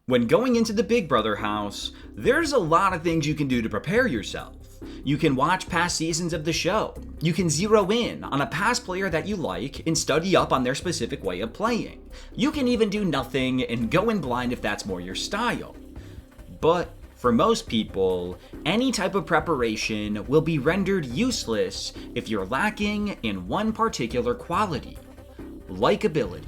When going into the Big Brother house, there's a lot of things you can do to prepare yourself. You can watch past seasons of the show. You can zero in on a past player that you like and study up on their specific way of playing. You can even do nothing and go in blind if that's more your style. But for most people, any type of preparation will be rendered useless if you're lacking in one particular quality: likability.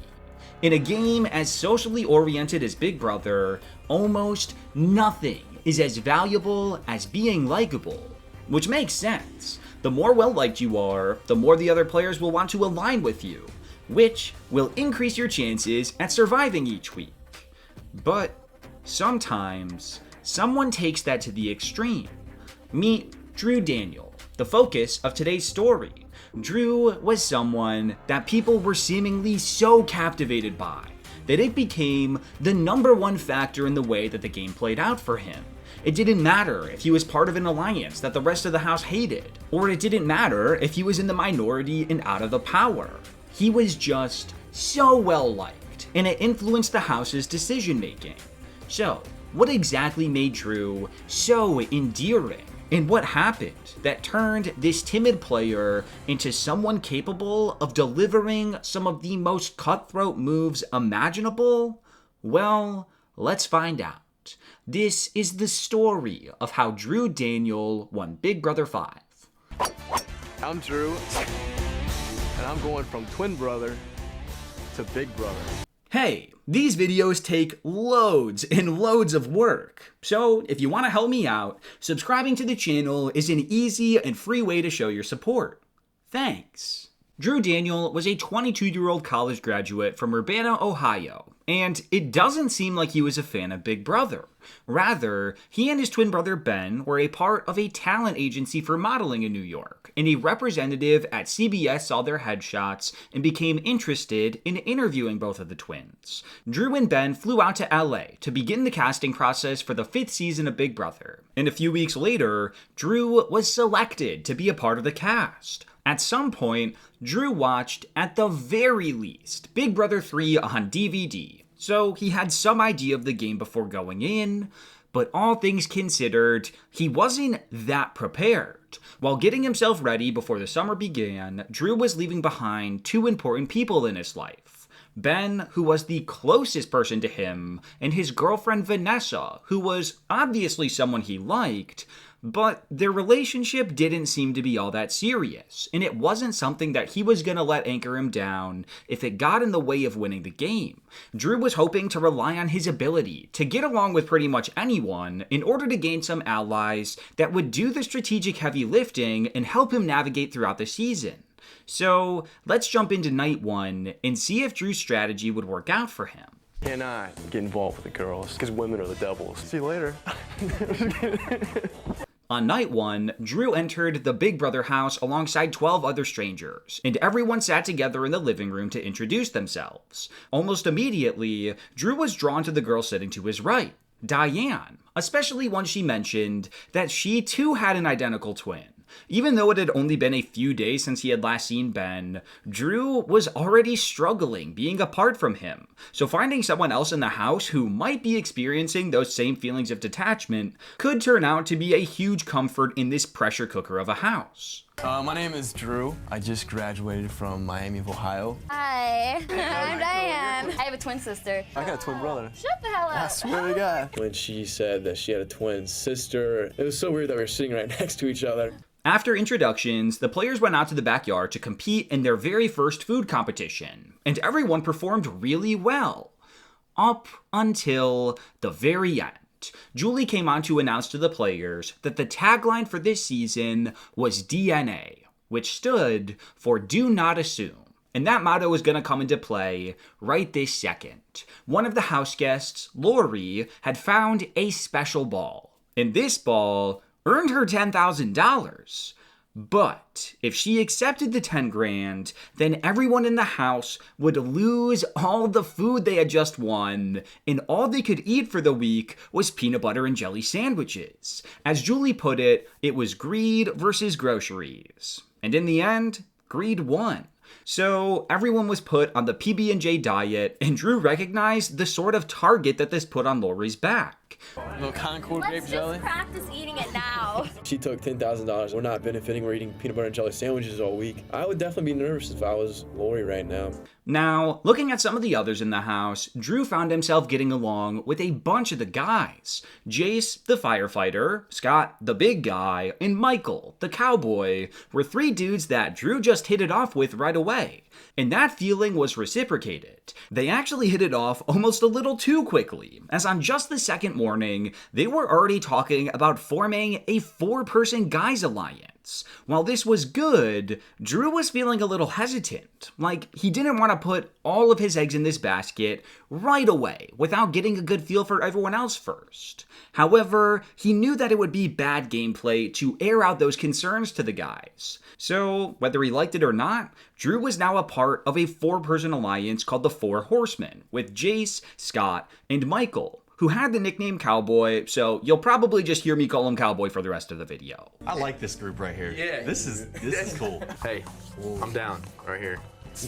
In a game as socially oriented as Big Brother, almost nothing is as valuable as being likable. Which makes sense. The more well-liked you are, the more the other players will want to align with you, which will increase your chances at surviving each week. But sometimes, someone takes that to the extreme. Meet Drew Daniel, the focus of today's story. Drew was someone that people were seemingly so captivated by that it became the number one factor in the way that the game played out for him. It didn't matter if he was part of an alliance that the rest of the house hated, or it didn't matter if he was in the minority and out of the power. He was just so well liked, and it influenced the house's decision making. So, what exactly made Drew so endearing? And what happened that turned this timid player into someone capable of delivering some of the most cutthroat moves imaginable? Well, let's find out. This is the story of how Drew Daniel won Big Brother 5. I'm Drew, and I'm going from twin brother to big brother. Hey, these videos take loads and loads of work. So if you want to help me out, subscribing to the channel is an easy and free way to show your support. Thanks. Drew Daniel was a 22-year-old college graduate from Urbana, Ohio, and it doesn't seem like he was a fan of Big Brother. Rather, he and his twin brother Ben were a part of a talent agency for modeling in New York, and a representative at CBS saw their headshots and became interested in interviewing both of the twins. Drew and Ben flew out to LA to begin the casting process for the 5th season of Big Brother, and a few weeks later, Drew was selected to be a part of the cast. At some point, Drew watched, at the very least, Big Brother 3 on DVD, so he had some idea of the game before going in, but all things considered, he wasn't that prepared. While getting himself ready before the summer began, Drew was leaving behind two important people in his life. Ben, who was the closest person to him, and his girlfriend Vanessa, who was obviously someone he liked, but their relationship didn't seem to be all that serious, and it wasn't something that he was gonna let anchor him down if it got in the way of winning the game. Drew was hoping to rely on his ability to get along with pretty much anyone in order to gain some allies that would do the strategic heavy lifting and help him navigate throughout the season. So let's jump into night one and see if Drew's strategy would work out for him. Can I get involved with the girls? Because women are the devils. See you later. On night one, Drew entered the Big Brother house alongside 12 other strangers, and everyone sat together in the living room to introduce themselves. Almost immediately, Drew was drawn to the girl sitting to his right, Diane, especially once she mentioned that she too had an identical twin. Even though it had only been a few days since he had last seen Ben, Drew was already struggling being apart from him. So finding someone else in the house who might be experiencing those same feelings of detachment could turn out to be a huge comfort in this pressure cooker of a house. My name is Drew. I just graduated from Miami, Ohio. Hi, I'm Diane. I have a twin sister. I got a twin brother. Shut the hell up. I swear to God. When she said that she had a twin sister, it was so weird that we were sitting right next to each other. After introductions, the players went out to the backyard to compete in their very first food competition, and everyone performed really well. Up until the very end. Julie came on to announce to the players that the tagline for this season was DNA, which stood for Do Not Assume. And that motto is going to come into play right this second. One of the house guests, Lori, had found a special ball. And this ball earned her $10,000. But if she accepted the 10 grand, then everyone in the house would lose all the food they had just won, and all they could eat for the week was peanut butter and jelly sandwiches. As Julie put it, it was greed versus groceries. And in the end, greed won. So everyone was put on the PB&J diet, and Drew recognized the sort of target that this put on Lori's back. little Concord grape Let's jelly. just practice eating it now. She took $10,000. We're not benefiting. We're eating peanut butter and jelly sandwiches all week. I would definitely be nervous if I was Lori right now. Now, looking at some of the others in the house, Drew found himself getting along with a bunch of the guys. Jace, the firefighter, Scott, the big guy, and Michael, the cowboy, were three dudes that Drew just hit it off with right away. And that feeling was reciprocated. They actually hit it off almost a little too quickly, as on just the second morning, they were already talking about forming a 4-person guys alliance. While this was good, Drew was feeling a little hesitant, like he didn't want to put all of his eggs in this basket right away without getting a good feel for everyone else first. However, he knew that it would be bad gameplay to air out those concerns to the guys. So, whether he liked it or not, Drew was now a part of a 4-person alliance called the Four Horsemen, with Jace, Scott, and Michael, who had the nickname Cowboy, so you'll probably just hear me call him Cowboy for the rest of the video. I like this group right here. Yeah. This is cool. Hey, I'm down right here.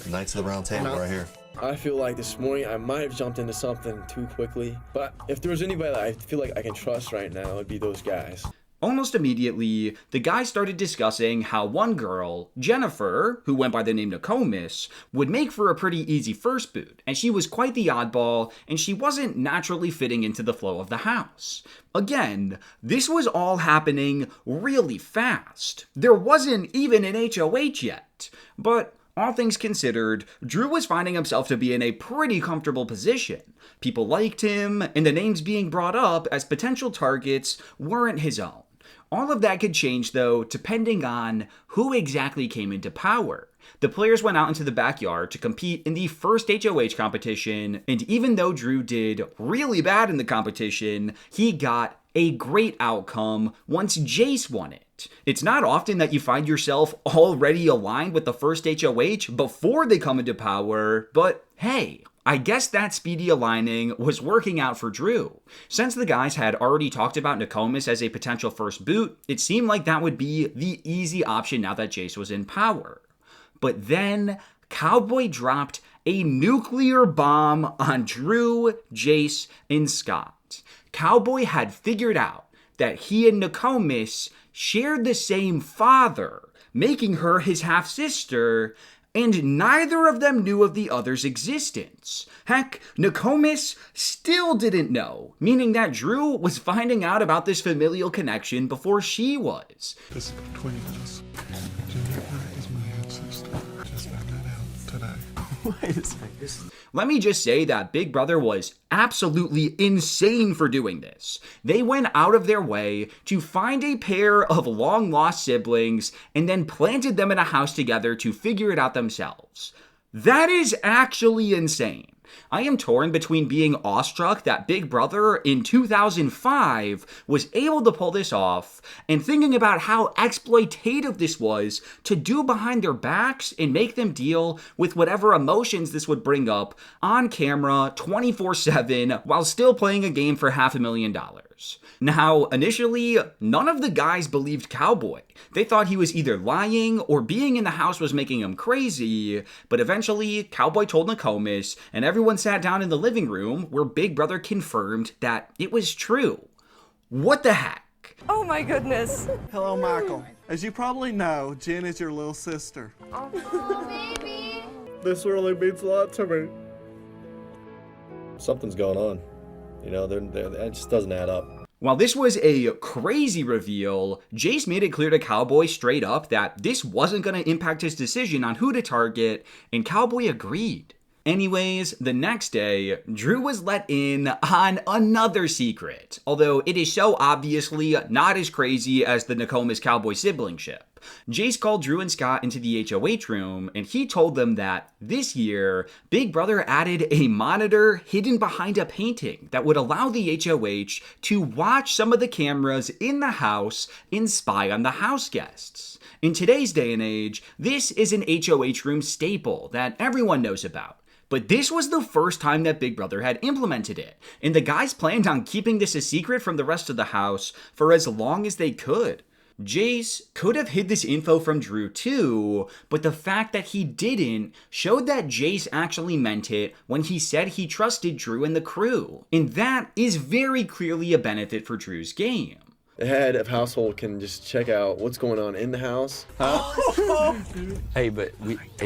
Knights of the Round Table right here. I feel like this morning I might have jumped into something too quickly. But if there was anybody that I feel like I can trust right now, it'd be those guys. Almost immediately, the guys started discussing how one girl, Jennifer, who went by the name Nokomis, would make for a pretty easy first boot, and she was quite the oddball, and she wasn't naturally fitting into the flow of the house. Again, this was all happening really fast. There wasn't even an HOH yet. But all things considered, Drew was finding himself to be in a pretty comfortable position. People liked him, and the names being brought up as potential targets weren't his own. All of that could change, though, depending on who exactly came into power. The players went out into the backyard to compete in the first HOH competition, and even though Drew did really bad in the competition, he got a great outcome once Jace won it. It's not often that you find yourself already aligned with the first HOH before they come into power, but hey, I guess that speedy aligning was working out for Drew. Since the guys had already talked about Nokomis as a potential first boot, it seemed like that would be the easy option now that Jace was in power. But then, Cowboy dropped a nuclear bomb on Drew, Jace, and Scott. Cowboy had figured out that he and Nokomis shared the same father, making her his half-sister, and neither of them knew of the other's existence. Heck, Nokomis still didn't know, meaning that Drew was finding out about this familial connection before she was. This is between us. Jennifer is my half-sister. Just found that out today. Wait a second. Let me just say that Big Brother was absolutely insane for doing this. They went out of their way to find a pair of long-lost siblings and then planted them in a house together to figure it out themselves. That is actually insane. I am torn between being awestruck that Big Brother in 2005 was able to pull this off and thinking about how exploitative this was to do behind their backs and make them deal with whatever emotions this would bring up on camera 24/7 while still playing a game for $500,000. Now, initially, none of the guys believed Cowboy. They thought he was either lying or being in the house was making him crazy, but eventually, Cowboy told Nokomis, and everyone sat down in the living room where Big Brother confirmed that it was true. What the heck? Oh my goodness. Hello, Michael. As you probably know, Jen is your little sister. Oh, baby. This really means a lot to me. Something's going on. You know, it just doesn't add up. While this was a crazy reveal, Jace made it clear to Cowboy straight up that this wasn't going to impact his decision on who to target, and Cowboy agreed. Anyways, the next day, Drew was let in on another secret, although it is so obviously not as crazy as the Nokomis Cowboy siblingship. Jace called Drew and Scott into the HOH room, and he told them that this year, Big Brother added a monitor hidden behind a painting that would allow the HOH to watch some of the cameras in the house and spy on the house guests. In today's day and age, this is an HOH room staple that everyone knows about. But this was the first time that Big Brother had implemented it, and the guys planned on keeping this a secret from the rest of the house for as long as they could. Jace could have hid this info from Drew too, but the fact that he didn't showed that Jace actually meant it when he said he trusted Drew and the crew, and that is very clearly a benefit for Drew's game. The head of household can just check out what's going on in the house. Hey, but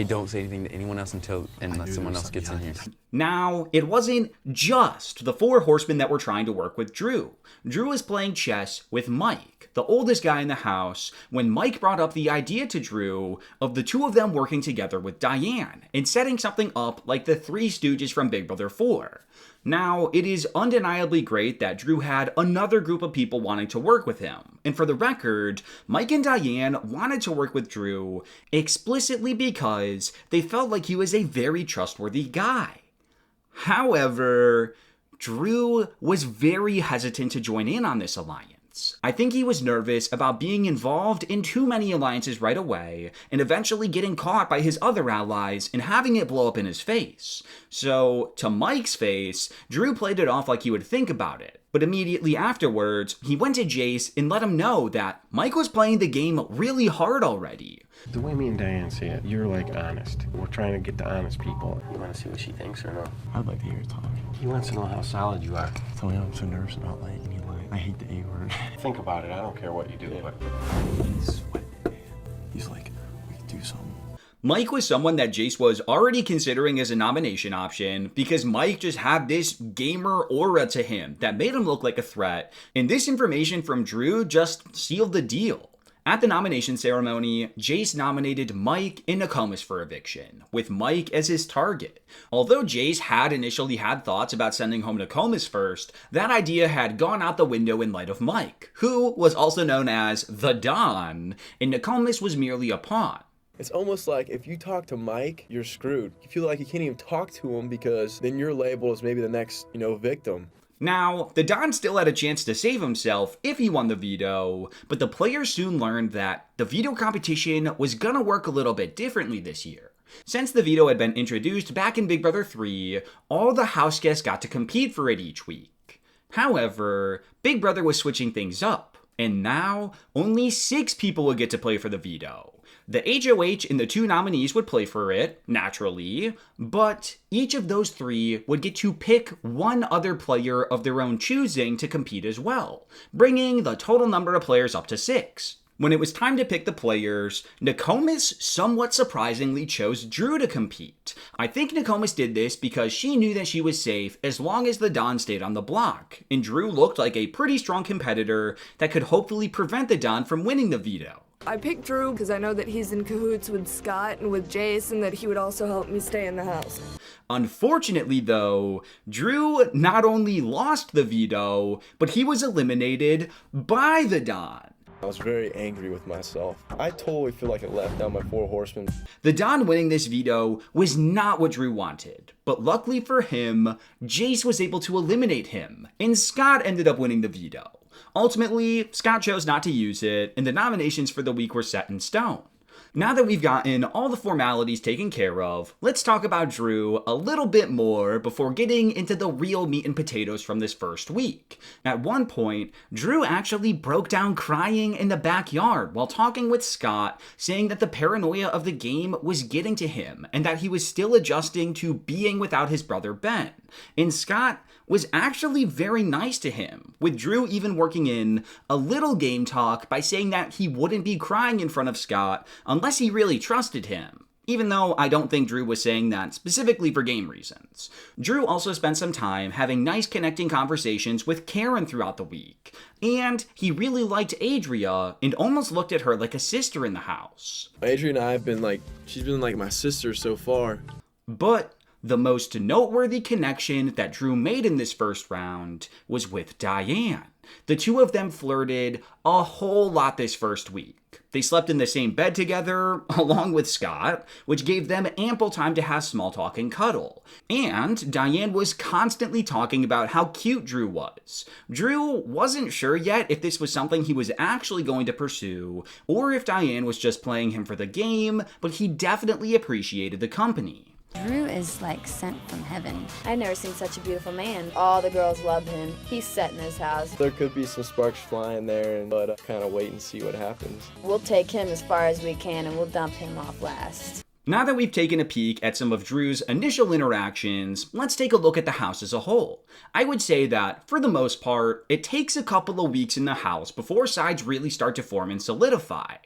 don't say anything to anyone else unless someone else gets in here. Now, it wasn't just the 4 horsemen that were trying to work with Drew. Drew was playing chess with Mike, the oldest guy in the house, when Mike brought up the idea to Drew of the 2 of them working together with Diane and setting something up like the 3 Stooges from Big Brother 4. Now, it is undeniably great that Drew had another group of people wanting to work with him. And for the record, Mike and Diane wanted to work with Drew explicitly because they felt like he was a very trustworthy guy. However, Drew was very hesitant to join in on this alliance. I think he was nervous about being involved in too many alliances right away and eventually getting caught by his other allies and having it blow up in his face. So, to Mike's face, Drew played it off like he would think about it. But immediately afterwards, he went to Jace and let him know that Mike was playing the game really hard already. The way me and Diane see it, you're like honest. We're trying to get the honest people. You want to see what she thinks or no? I'd like to hear her talk. He wants to know how solid you are. Tell me I'm so nervous about like me lying. I hate the A word. Think about it. I don't care what you do, but He's sweating, man. He's like, we can do something. Mike was someone that Jace was already considering as a nomination option because Mike just had this gamer aura to him that made him look like a threat, and this information from Drew just sealed the deal. At the nomination ceremony, Jace nominated Mike and Nokomis for eviction, with Mike as his target. Although Jace had initially had thoughts about sending home Nokomis first, that idea had gone out the window in light of Mike, who was also known as the Don, and Nokomis was merely a pawn. It's almost like if you talk to Mike, you're screwed. You feel like you can't even talk to him because then you're labeled as maybe the next, victim. Now, the Don still had a chance to save himself if he won the veto, but the players soon learned that the veto competition was gonna work a little bit differently this year. Since the veto had been introduced back in Big Brother 3, all the house guests got to compete for it each week. However, Big Brother was switching things up, and now only 6 people would get to play for the veto. The HOH and the 2 nominees would play for it, naturally, but each of those 3 would get to pick one other player of their own choosing to compete as well, bringing the total number of players up to 6. When it was time to pick the players, Nokomis somewhat surprisingly chose Drew to compete. I think Nokomis did this because she knew that she was safe as long as the Don stayed on the block, and Drew looked like a pretty strong competitor that could hopefully prevent the Don from winning the veto. I picked Drew because I know that he's in cahoots with Scott and with Jace and that he would also help me stay in the house. Unfortunately, though, Drew not only lost the veto, but he was eliminated by the Don. I was very angry with myself. I totally feel like I left out my 4 horsemen. The Don winning this veto was not what Drew wanted, but luckily for him, Jace was able to eliminate him, and Scott ended up winning the veto. Ultimately, Scott chose not to use it, and the nominations for the week were set in stone. Now that we've gotten all the formalities taken care of, let's talk about Drew a little bit more before getting into the real meat and potatoes from this first week. At one point, Drew actually broke down crying in the backyard while talking with Scott, saying that the paranoia of the game was getting to him and that he was still adjusting to being without his brother Ben. And Scott was actually very nice to him, with Drew even working in a little game talk by saying that he wouldn't be crying in front of Scott unless he really trusted him, even though I don't think Drew was saying that specifically for game reasons. Drew also spent some time having nice connecting conversations with Karen throughout the week, and he really liked Adria and almost looked at her like a sister in the house. Adria and I have been she's been like my sister so far. But the most noteworthy connection that Drew made in this first round was with Diane. The 2 of them flirted a whole lot this first week. They slept in the same bed together, along with Scott, which gave them ample time to have small talk and cuddle. And Diane was constantly talking about how cute Drew was. Drew wasn't sure yet if this was something he was actually going to pursue, or if Diane was just playing him for the game, but he definitely appreciated the company. Drew is like sent from heaven. I've never seen such a beautiful man. All the girls love him. He's set in his house. There could be some sparks flying there, but kind of wait and see what happens. We'll take him as far as we can and we'll dump him off last. Now that we've taken a peek at some of Drew's initial interactions, let's take a look at the house as a whole. I would say that, for the most part, it takes a couple of weeks in the house before sides really start to form and solidify.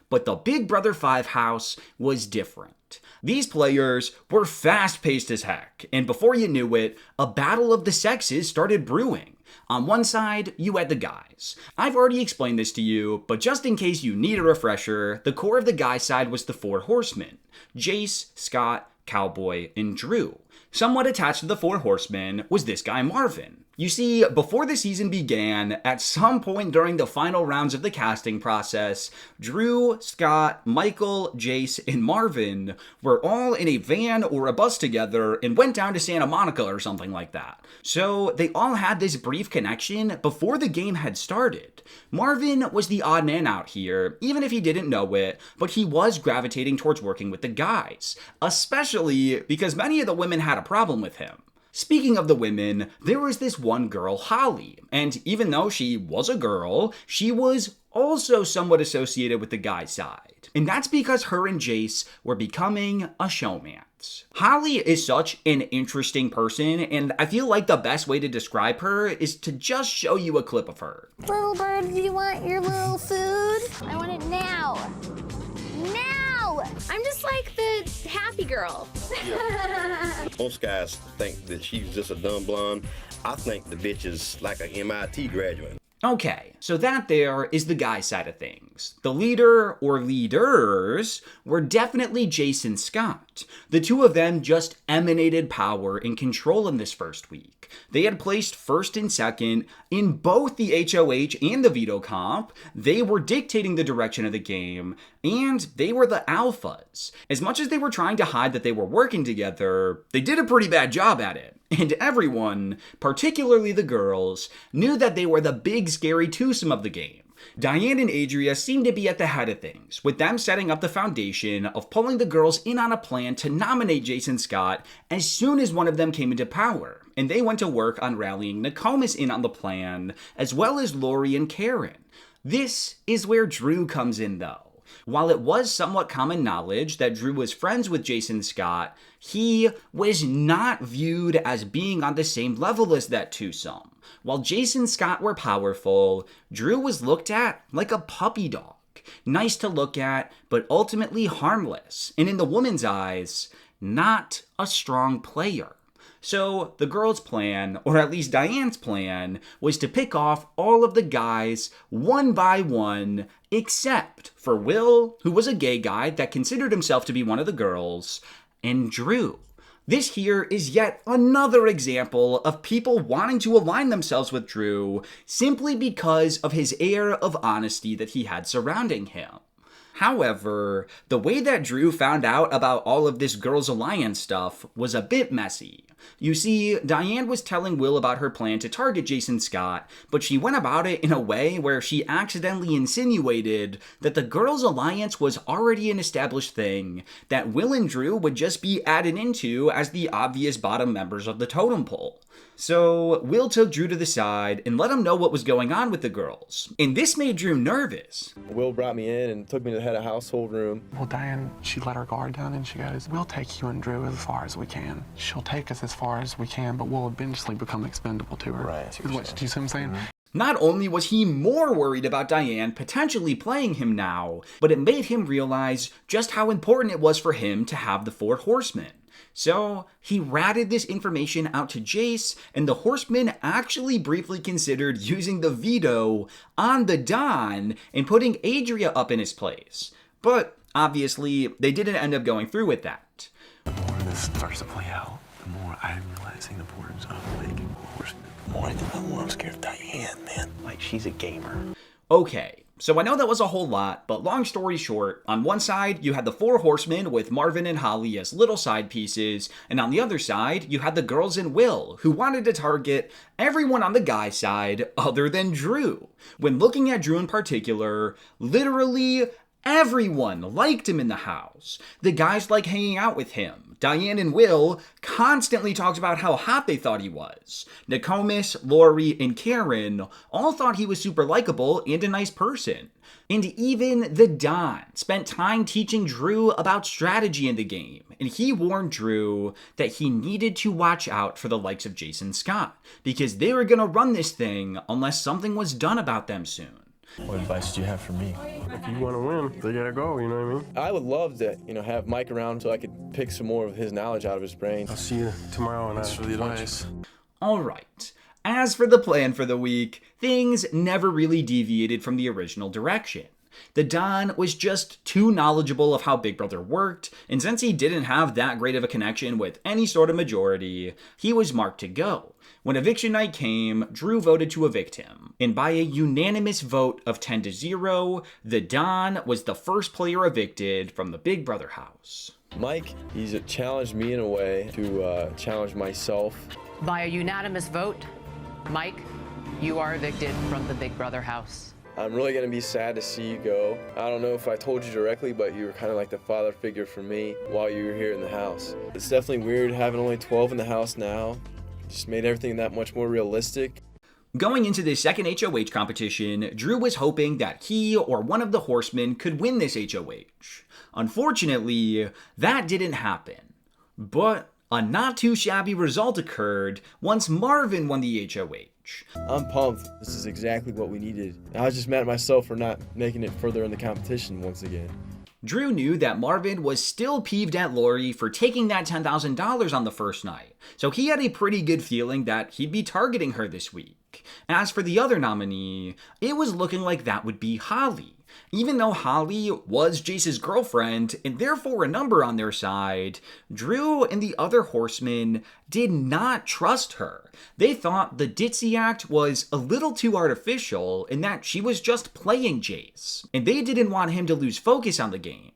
But the Big Brother 5 house was different. These players were fast-paced as heck, and before you knew it, a battle of the sexes started brewing. On one side, you had the guys. I've already explained this to you, but just in case you need a refresher, the core of the guy side was the 4 horsemen: Jace, Scott, Cowboy, and Drew. Somewhat attached to the 4 horsemen was this guy Marvin. You see, before the season began, at some point during the final rounds of the casting process, Drew, Scott, Michael, Jace, and Marvin were all in a van or a bus together and went down to Santa Monica or something like that. So they all had this brief connection before the game had started. Marvin was the odd man out here, even if he didn't know it, but he was gravitating towards working with the guys, especially because many of the women had a problem with him. Speaking of the women, there was this one girl, Holly, and even though she was a girl, she was also somewhat associated with the guy side. And that's because her and Jace were becoming a showmance. Holly is such an interesting person, and I feel like the best way to describe her is to just show you a clip of her. Little bird, do you want your little food? I want it now. Now! I'm just like the happy girl. Most guys think that she's just a dumb blonde. I think the bitch is like an MIT graduate. Okay, so that there is the guy side of things. The leader, or leaders, were definitely Jace and Scott. The two of them just emanated power and control in this first week. They had placed first and second in both the HOH and the veto comp. They were dictating the direction of the game, and they were the alphas. As much as they were trying to hide that they were working together, they did a pretty bad job at it. And everyone, particularly the girls, knew that they were the big scary twosome of the game. Diane and Adria seemed to be at the head of things, with them setting up the foundation of pulling the girls in on a plan to nominate Jason Scott as soon as one of them came into power. And they went to work on rallying Nokomis in on the plan, as well as Lori and Karen. This is where Drew comes in though. While it was somewhat common knowledge that Drew was friends with Jason Scott, he was not viewed as being on the same level as that twosome. While Jason Scott were powerful, Drew was looked at like a puppy dog. Nice to look at, but ultimately harmless, and in the woman's eyes, not a strong player. So the girls' plan, or at least Diane's plan, was to pick off all of the guys one by one, except for Will, who was a gay guy that considered himself to be one of the girls, and Drew. This here is yet another example of people wanting to align themselves with Drew simply because of his air of honesty that he had surrounding him. However, the way that Drew found out about all of this Girls Alliance stuff was a bit messy. You see, Diane was telling Will about her plan to target Jason Scott, but she went about it in a way where she accidentally insinuated that the Girls Alliance was already an established thing that Will and Drew would just be added into as the obvious bottom members of the totem pole. So Will took Drew to the side and let him know what was going on with the girls. And this made Drew nervous. Will brought me in and took me to the head of household room. Well, Diane, she let her guard down and she goes, we'll take you and Drew as far as we can. She'll take us as far as we can, but we'll eventually become expendable to her. Right. Do you see what I'm saying? Mm-hmm. Not only was he more worried about Diane potentially playing him now, but it made him realize just how important it was for him to have the 4 horsemen. So he ratted this information out to Jace, and the horsemen actually briefly considered using the veto on the Don and putting Adria up in his place. But obviously, they didn't end up going through with that. The more this starts to play out, the more I'm realizing the importance of like horsemen. The more I think, the more I'm scared of Diane, man. Like, she's a gamer. Okay. So I know that was a whole lot, but long story short, on one side, you had the 4 horsemen with Marvin and Holly as little side pieces, and on the other side, you had the girls and Will, who wanted to target everyone on the guy side other than Drew. When looking at Drew in particular, literally everyone liked him in the house. The guys liked hanging out with him. Diane and Will constantly talked about how hot they thought he was. Nokomis, Lori, and Karen all thought he was super likable and a nice person. And even the Don spent time teaching Drew about strategy in the game, and he warned Drew that he needed to watch out for the likes of Jason Scott, because they were going to run this thing unless something was done about them soon. What advice do you have for me? If you want to win, they gotta go, you know what I mean? I would love to, have Mike around so I could pick some more of his knowledge out of his brain. I'll see you tomorrow and Thanks for the advice. Alright, as for the plan for the week, things never really deviated from the original direction. The Don was just too knowledgeable of how Big Brother worked, and since he didn't have that great of a connection with any sort of majority, he was marked to go. When eviction night came, Drew voted to evict him, and by a unanimous vote of 10-0, the Don was the first player evicted from the Big Brother house. Mike, he's challenged me in a way to challenge myself. By a unanimous vote, Mike, you are evicted from the Big Brother house. I'm really going to be sad to see you go. I don't know if I told you directly, but you were kind of like the father figure for me while you were here in the house. It's definitely weird having only 12 in the house now. Just made everything that much more realistic. Going into this second HOH competition, Drew was hoping that he or one of the horsemen could win this HOH. Unfortunately, that didn't happen. But a not too shabby result occurred once Marvin won the HOH. I'm pumped. This is exactly what we needed. I was just mad at myself for not making it further in the competition once again. Drew knew that Marvin was still peeved at Lori for taking that $10,000 on the first night, so he had a pretty good feeling that he'd be targeting her this week. As for the other nominee, it was looking like that would be Holly. Even though Holly was Jace's girlfriend and therefore a number on their side, Drew and the other horsemen did not trust her. They thought the ditzy act was a little too artificial and that she was just playing Jace, and they didn't want him to lose focus on the game.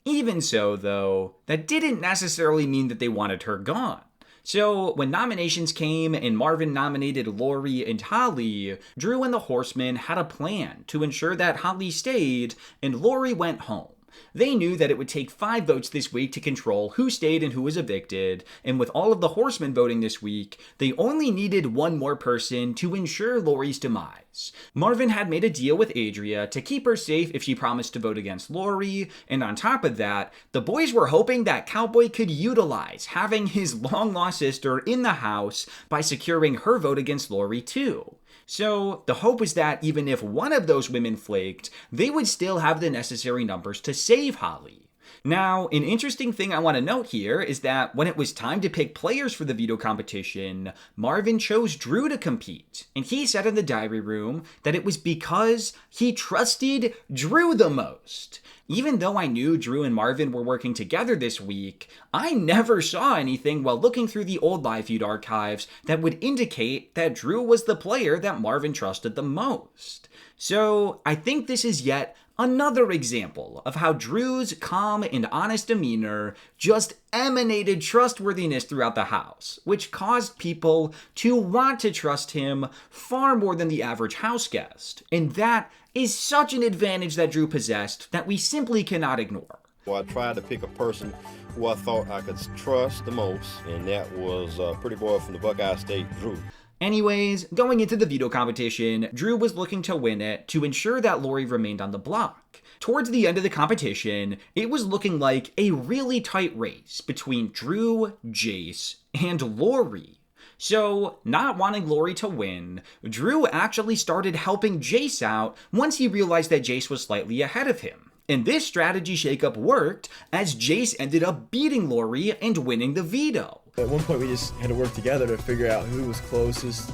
Even so, though, that didn't necessarily mean that they wanted her gone. So, when nominations came and Marvin nominated Lori and Holly, Drew and the Horsemen had a plan to ensure that Holly stayed and Lori went home. They knew that it would take 5 votes this week to control who stayed and who was evicted, and with all of the horsemen voting this week, they only needed one more person to ensure Lori's demise. Marvin had made a deal with Adria to keep her safe if she promised to vote against Lori, and on top of that, the boys were hoping that Cowboy could utilize having his long-lost sister in the house by securing her vote against Lori too. So, the hope was that even if one of those women flaked, they would still have the necessary numbers to save Holly. Now, an interesting thing I want to note here is that when it was time to pick players for the veto competition, Marvin chose Drew to compete, and he said in the diary room that it was because he trusted Drew the most. Even though I knew Drew and Marvin were working together this week, I never saw anything while looking through the old live feud archives that would indicate that Drew was the player that Marvin trusted the most. So, I think this is yet another example of how Drew's calm and honest demeanor just emanated trustworthiness throughout the house, which caused people to want to trust him far more than the average house guest. And that is such an advantage that Drew possessed that we simply cannot ignore. Well, I tried to pick a person who I thought I could trust the most, and that was a pretty boy from the Buckeye State, Drew. Anyways, going into the veto competition, Drew was looking to win it to ensure that Lori remained on the block. Towards the end of the competition, it was looking like a really tight race between Drew, Jace, and Lori. So, not wanting Lori to win, Drew actually started helping Jace out once he realized that Jace was slightly ahead of him. And this strategy shakeup worked, as Jace ended up beating Lori and winning the veto. At one point, we just had to work together to figure out who was closest.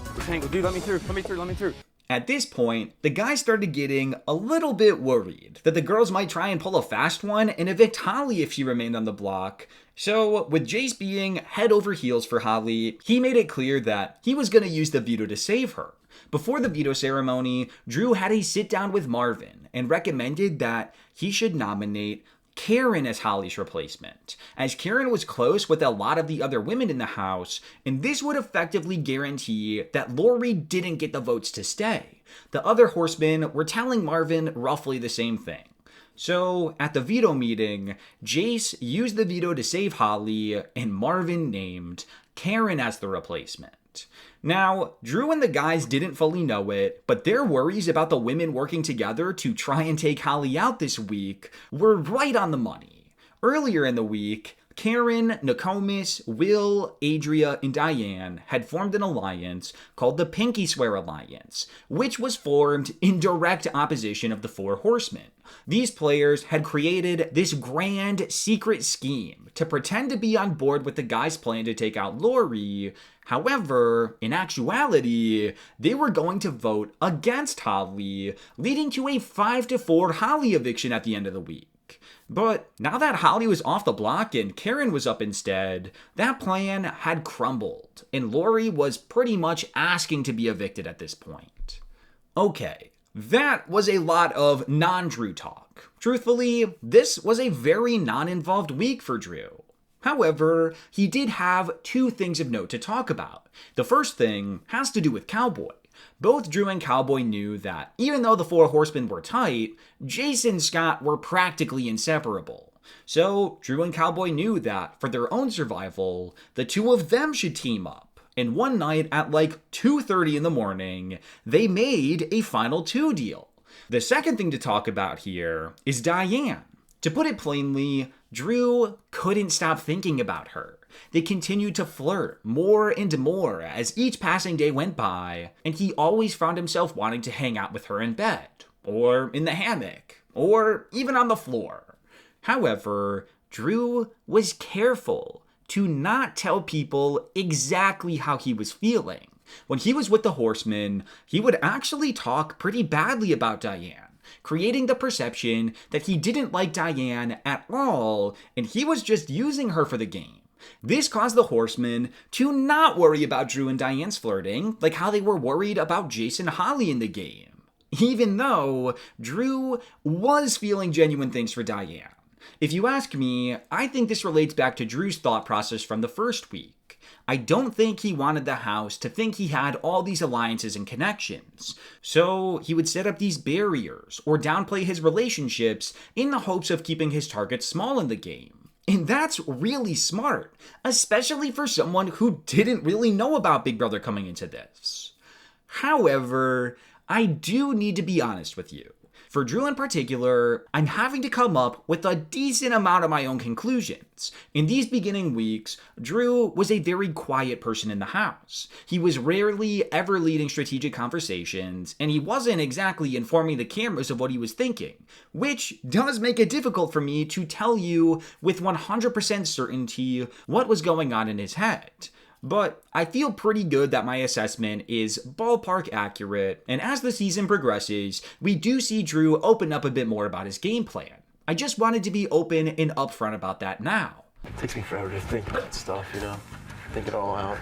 Dude, let me through. At this point, the guys started getting a little bit worried that the girls might try and pull a fast one and evict Holly if she remained on the block. So, with Jace being head over heels for Holly, he made it clear that he was going to use the veto to save her. Before the veto ceremony, Drew had a sit down with Marvin and recommended that he should nominate Karen as Holly's replacement, as Karen was close with a lot of the other women in the house, and this would effectively guarantee that Lori didn't get the votes to stay. The other horsemen were telling Marvin roughly the same thing. So, at the veto meeting, Jace used the veto to save Holly, and Marvin named Karen as the replacement. Now, Drew and the guys didn't fully know it, but their worries about the women working together to try and take Holly out this week were right on the money. Earlier in the week, Karen, Nokomis, Will, Adria, and Diane had formed an alliance called the Pinky Swear Alliance, which was formed in direct opposition of the Four Horsemen. These players had created this grand secret scheme to pretend to be on board with the guys' plan to take out Lori. However, in actuality, they were going to vote against Holly, leading to a 5-4 Holly eviction at the end of the week. But now that Holly was off the block and Karen was up instead, that plan had crumbled, and Lori was pretty much asking to be evicted at this point. Okay, that was a lot of non-Drew talk. Truthfully, this was a very non-involved week for Drew. However, he did have two things of note to talk about. The first thing has to do with Cowboy. Both Drew and Cowboy knew that even though the Four Horsemen were tight, Jace and Scott were practically inseparable. So Drew and Cowboy knew that for their own survival, the two of them should team up. And one night at like 2:30 in the morning, they made a final two deal. The second thing to talk about here is Diane. To put it plainly, Drew couldn't stop thinking about her. They continued to flirt more and more as each passing day went by, and he always found himself wanting to hang out with her in bed, or in the hammock, or even on the floor. However, Drew was careful to not tell people exactly how he was feeling. When he was with the Horsemen, he would actually talk pretty badly about Diane, creating the perception that he didn't like Diane at all, and he was just using her for the game. This caused the Horsemen to not worry about Drew and Diane's flirting, like how they were worried about Jace and Holly in the game, even though Drew was feeling genuine things for Diane. If you ask me, I think this relates back to Drew's thought process from the first week. I don't think he wanted the house to think he had all these alliances and connections, so he would set up these barriers or downplay his relationships in the hopes of keeping his targets small in the game. And that's really smart, especially for someone who didn't really know about Big Brother coming into this. However, I do need to be honest with you. For Drew in particular, I'm having to come up with a decent amount of my own conclusions. In these beginning weeks, Drew was a very quiet person in the house. He was rarely ever leading strategic conversations, and he wasn't exactly informing the cameras of what he was thinking, which does make it difficult for me to tell you with 100% certainty what was going on in his head. But I feel pretty good that my assessment is ballpark accurate, and as the season progresses, we do see Drew open up a bit more about his game plan. I just wanted to be open and upfront about that now. It takes me forever to think about stuff, think it all out.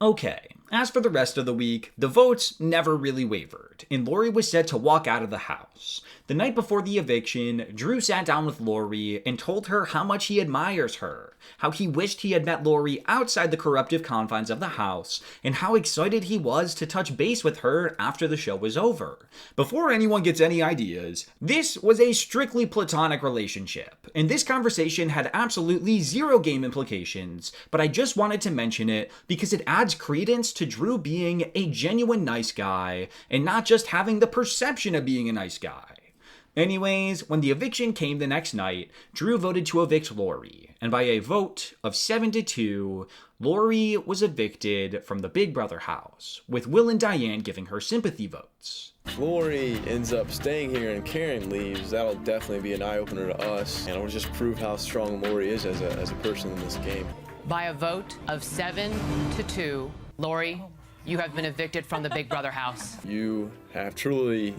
Okay, as for the rest of the week, the votes never really wavered, and Lori was set to walk out of the house. The night before the eviction, Drew sat down with Lori and told her how much he admires her, how he wished he had met Lori outside the corruptive confines of the house, and how excited he was to touch base with her after the show was over. Before anyone gets any ideas, this was a strictly platonic relationship, and this conversation had absolutely zero game implications, but I just wanted to mention it because it adds credence to Drew being a genuine nice guy, and not just having the perception of being a nice guy. Anyways, when the eviction came the next night, Drew voted to evict Lori, and by a vote of 7-2, Lori was evicted from the Big Brother house, with Will and Diane giving her sympathy votes. If Lori ends up staying here and Karen leaves, that'll definitely be an eye-opener to us, and it'll just prove how strong Lori is as a person in this game. By a vote of 7-2, Lori, you have been evicted from the Big Brother house. You have truly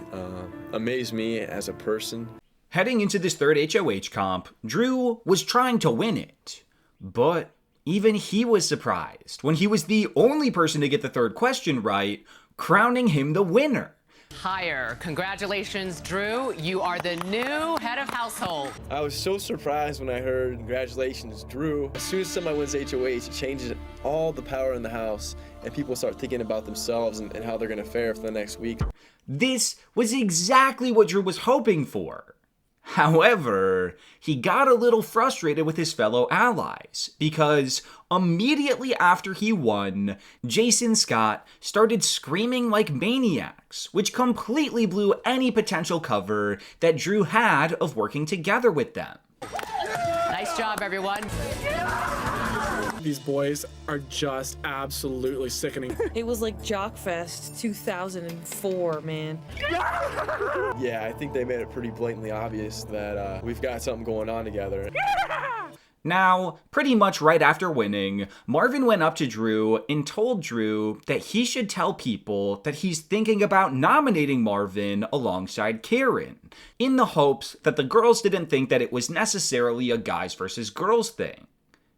amazed me as a person. Heading into this third HOH comp, Drew was trying to win it. But even he was surprised when he was the only person to get the third question right, crowning him the winner. Higher. Congratulations, Drew. You are the new head of household. I was so surprised when I heard congratulations, Drew. As soon as somebody wins HOH, it changes all the power in the house, and people start thinking about themselves and how they're going to fare for the next week. This was exactly what Drew was hoping for. However, he got a little frustrated with his fellow allies because immediately after he won, Jace and Scott started screaming like maniacs, which completely blew any potential cover that Drew had of working together with them. Nice job, everyone. These boys are just absolutely sickening. It was like Jockfest 2004, man. Yeah, I think they made it pretty blatantly obvious that we've got something going on together. Now, pretty much right after winning, Marvin went up to Drew and told Drew that he should tell people that he's thinking about nominating Marvin alongside Karen, in the hopes that the girls didn't think that it was necessarily a guys versus girls thing.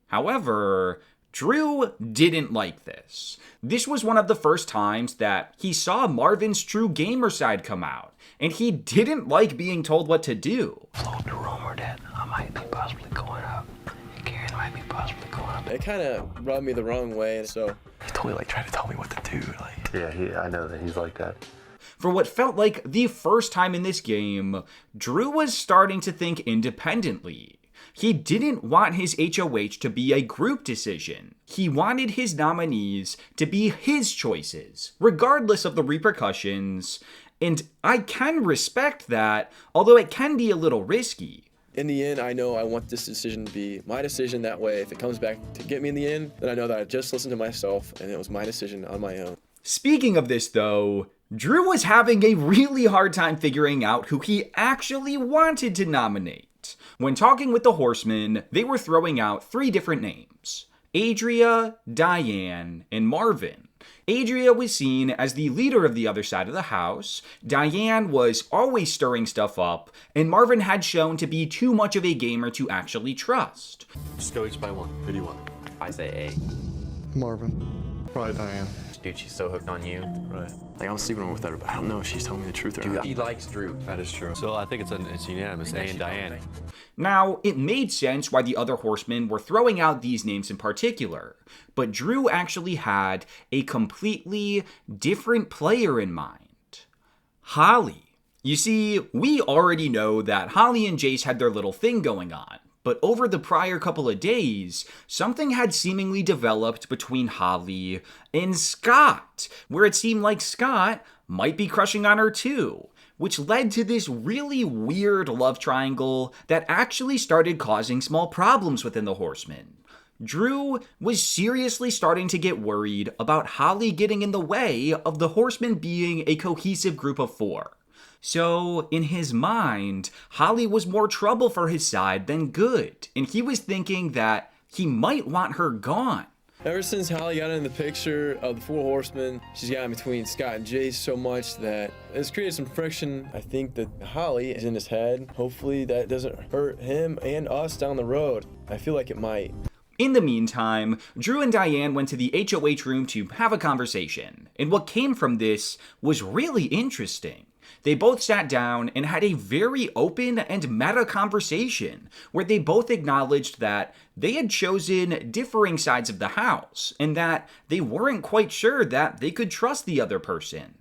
However, Drew didn't like this. This was one of the first times that he saw Marvin's true gamer side come out, and he didn't like being told what to do. Floating the rumor that I might be possibly going up, and Karen might be possibly going up. It kind of rubbed me the wrong way, so... He's totally like trying to tell me what to do, like... Yeah, I know that he's like that. For what felt like the first time in this game, Drew was starting to think independently. He didn't want his HOH to be a group decision. He wanted his nominees to be his choices, regardless of the repercussions. And I can respect that, although it can be a little risky. In the end, I know I want this decision to be my decision. That way, if it comes back to get me in the end, then I know that I just listened to myself and it was my decision on my own. Speaking of this though, Drew was having a really hard time figuring out who he actually wanted to nominate. When talking with the Horsemen, they were throwing out 3 different names: Adria, Diane, and Marvin. Adria was seen as the leader of the other side of the house, Diane was always stirring stuff up, and Marvin had shown to be too much of a gamer to actually trust. Just go each by one. Who do you want? I say A. Marvin. Probably Diane. Dude, she's so hooked on you. Right. Like, I was sleeping with her, but I don't know if she's telling me the truth or Dude, not. he likes Drew. That is true. So I think it's unanimous. A and Diane. Now, it made sense why the other Horsemen were throwing out these names in particular, but Drew actually had a completely different player in mind. Holly. You see, we already know that Holly and Jace had their little thing going on, but over the prior couple of days, something had seemingly developed between Holly and Scott, where it seemed like Scott might be crushing on her too, which led to this really weird love triangle that actually started causing small problems within the Horsemen. Drew was seriously starting to get worried about Holly getting in the way of the Horsemen being a cohesive group of 4. So, in his mind, Holly was more trouble for his side than good, and he was thinking that he might want her gone. Ever since Holly got in the picture of the 4 Horsemen, she's gotten between Scott and Jace so much that it's created some friction. I think that Holly is in his head. Hopefully that doesn't hurt him and us down the road. I feel like it might. In the meantime, Drew and Diane went to the HOH room to have a conversation, and what came from this was really interesting. They both sat down and had a very open and meta conversation where they both acknowledged that they had chosen differing sides of the house and that they weren't quite sure that they could trust the other person.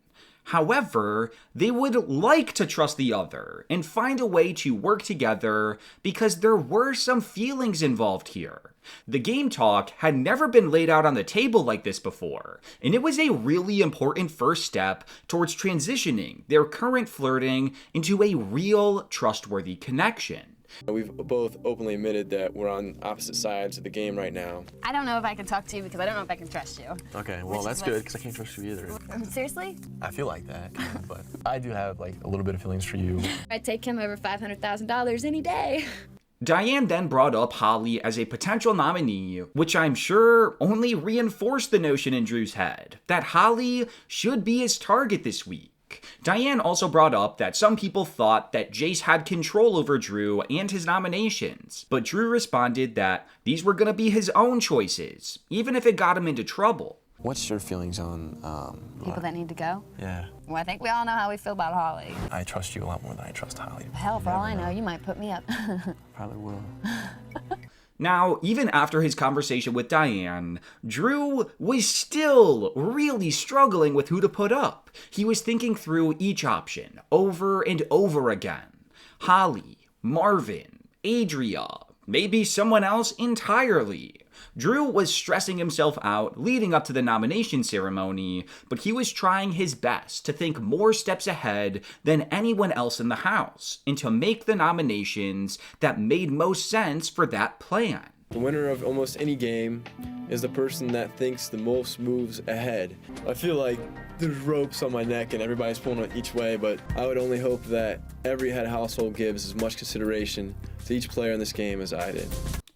However, they would like to trust the other and find a way to work together because there were some feelings involved here. The game talk had never been laid out on the table like this before, and it was a really important first step towards transitioning their current flirting into a real, trustworthy connection. We've both openly admitted that we're on opposite sides of the game right now. I don't know if I can talk to you because I don't know if I can trust you. Okay, well, that's good, because I can't trust you either. Seriously? I feel like that, but I do have, like, a little bit of feelings for you. I'd take him over $500,000 any day. Diane then brought up Holly as a potential nominee, which I'm sure only reinforced the notion in Drew's head that Holly should be his target this week. Diane also brought up that some people thought that Jace had control over Drew and his nominations, but Drew responded that these were going to be his own choices, even if it got him into trouble. What's your feelings on, People that need to go? Yeah. Well, I think we all know how we feel about Holly. I trust you a lot more than I trust Holly. Hell, for all I know, you might put me up. Probably will. Now, even after his conversation with Diane, Drew was still really struggling with who to put up. He was thinking through each option over and over again. Holly, Marvin, Adria, maybe someone else entirely. Drew was stressing himself out leading up to the nomination ceremony, but he was trying his best to think more steps ahead than anyone else in the house and to make the nominations that made most sense for that plan. The winner of almost any game is the person that thinks the most moves ahead. I feel like there's ropes on my neck and everybody's pulling it each way, but I would only hope that every head household gives as much consideration to each player in this game as I did.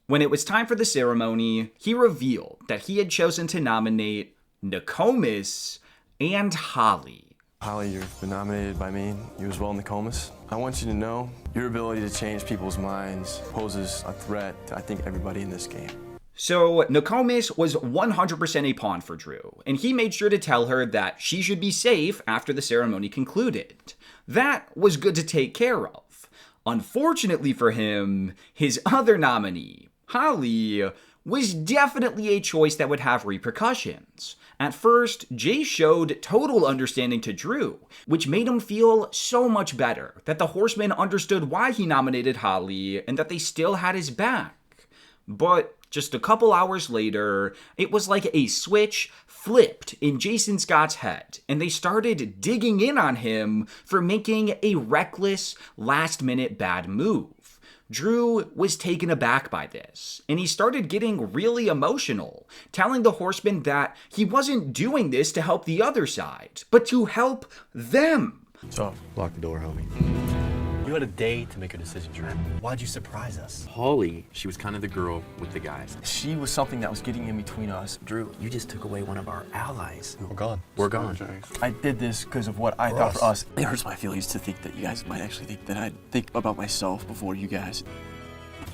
When it was time for the ceremony, he revealed that he had chosen to nominate Nokomis and Holly. Holly, you've been nominated by me. You as well, Nokomis. I want you to know your ability to change people's minds poses a threat to, I think, everybody in this game. So Nokomis was 100% a pawn for Drew, and he made sure to tell her that she should be safe after the ceremony concluded. That was good to take care of. Unfortunately for him, his other nominee, Holly, was definitely a choice that would have repercussions. At first, Jay showed total understanding to Drew, which made him feel so much better that the Horsemen understood why he nominated Holly and that they still had his back. But just a couple hours later, it was like a switch flipped in Jason Scott's head, and they started digging in on him for making a reckless, last-minute bad move. Drew was taken aback by this, and he started getting really emotional, telling the Horsemen that he wasn't doing this to help the other side, but to help them. So, lock the door, homie. You had a day to make a decision, Drew. Why'd you surprise us? Holly, she was kind of the girl with the guys. She was something that was getting in between us. Drew, you just took away one of our allies. We're gone. We're gone. I did this because of what I thought for us. It hurts my feelings to think that you guys might actually think that I'd think about myself before you guys.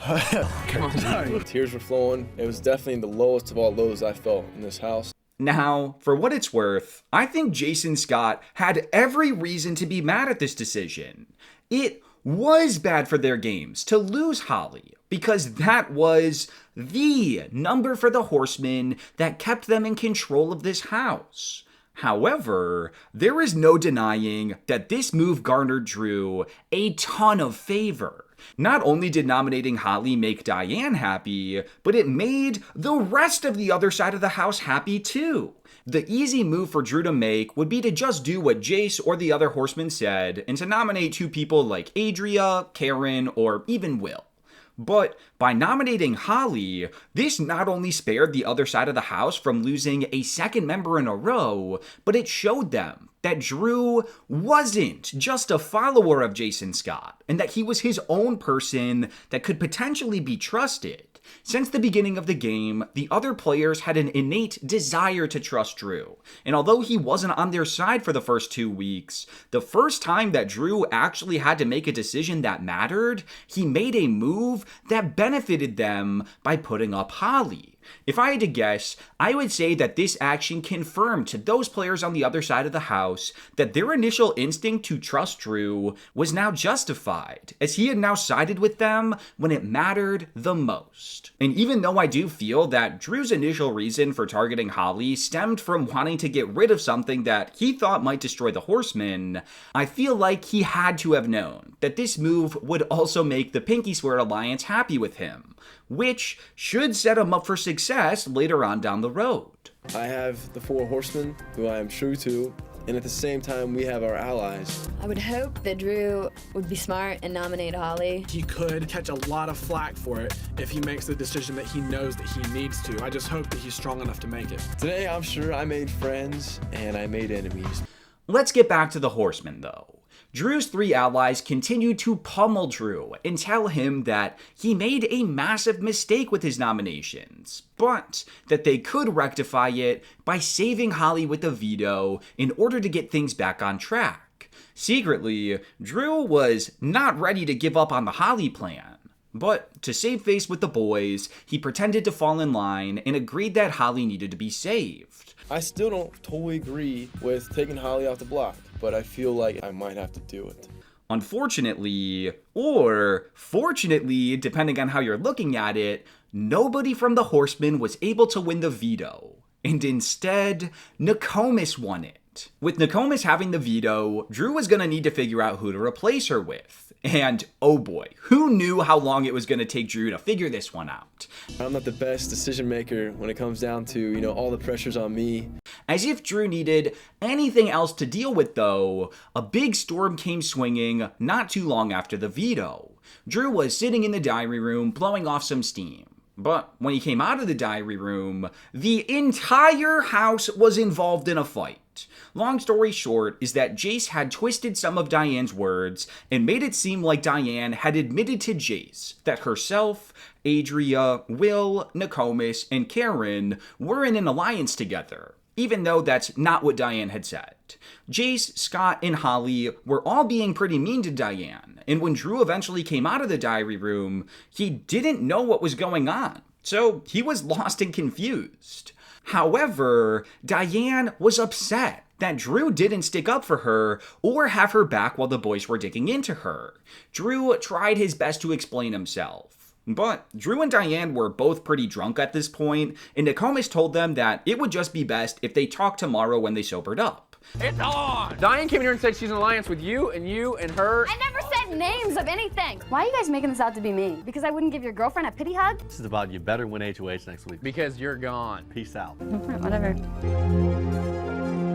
Come on, sorry. Tears were flowing. It was definitely the lowest of all lows I felt in this house. Now, for what it's worth, I think Jason Scott had every reason to be mad at this decision. It was bad for their games to lose Holly, because that was the number for the Horsemen that kept them in control of this house. However, there is no denying that this move garnered Drew a ton of favor. Not only did nominating Holly make Diane happy, but it made the rest of the other side of the house happy too. The easy move for Drew to make would be to just do what Jace or the other Horsemen said and to nominate two people like Adria, Karen, or even Will. But by nominating Holly, this not only spared the other side of the house from losing a second member in a row, but it showed them that Drew wasn't just a follower of Jason Scott, and that he was his own person that could potentially be trusted. Since the beginning of the game, the other players had an innate desire to trust Drew, and although he wasn't on their side for the first 2 weeks, the first time that Drew actually had to make a decision that mattered, he made a move that benefited them by putting up Holly. If I had to guess, I would say that this action confirmed to those players on the other side of the house that their initial instinct to trust Drew was now justified, as he had now sided with them when it mattered the most. And even though I do feel that Drew's initial reason for targeting Holly stemmed from wanting to get rid of something that he thought might destroy the Horsemen, I feel like he had to have known that this move would also make the Pinky Swear Alliance happy with him, which should set him up for success later on down the road. I have the 4 Horsemen, who I am true to, and at the same time, we have our allies. I would hope that Drew would be smart and nominate Holly. He could catch a lot of flack for it if he makes the decision that he knows that he needs to. I just hope that he's strong enough to make it. Today, I'm sure I made friends and I made enemies. Let's get back to the Horsemen, though. Drew's 3 allies continued to pummel Drew and tell him that he made a massive mistake with his nominations, but that they could rectify it by saving Holly with a veto in order to get things back on track. Secretly, Drew was not ready to give up on the Holly plan, but to save face with the boys, he pretended to fall in line and agreed that Holly needed to be saved. I still don't totally agree with taking Holly off the block, but I feel like I might have to do it. Unfortunately, or fortunately, depending on how you're looking at it, nobody from the Horsemen was able to win the veto, and instead, Nokomis won it. With Nokomis having the veto, Drew was going to need to figure out who to replace her with. And oh boy, who knew how long it was going to take Drew to figure this one out? I'm not the best decision maker when it comes down to, all the pressure's on me. As if Drew needed anything else to deal with though, a big storm came swinging not too long after the veto. Drew was sitting in the diary room blowing off some steam. But when he came out of the diary room, the entire house was involved in a fight. Long story short is that Jace had twisted some of Diane's words and made it seem like Diane had admitted to Jace that herself, Adria, Will, Nokomis, and Karen were in an alliance together, even though that's not what Diane had said. Jace, Scott, and Holly were all being pretty mean to Diane, and when Drew eventually came out of the diary room, he didn't know what was going on, so he was lost and confused. However, Diane was upset that Drew didn't stick up for her or have her back while the boys were digging into her. Drew tried his best to explain himself. But Drew and Diane were both pretty drunk at this point, and Nokomis told them that it would just be best if they talked tomorrow when they sobered up. It's on! Diane came in here and said she's in an alliance with you and her. I never said names of anything. Why are you guys making this out to be me? Because I wouldn't give your girlfriend a pity hug? This is about you better win HOH next week. Because you're gone. Peace out. Whatever.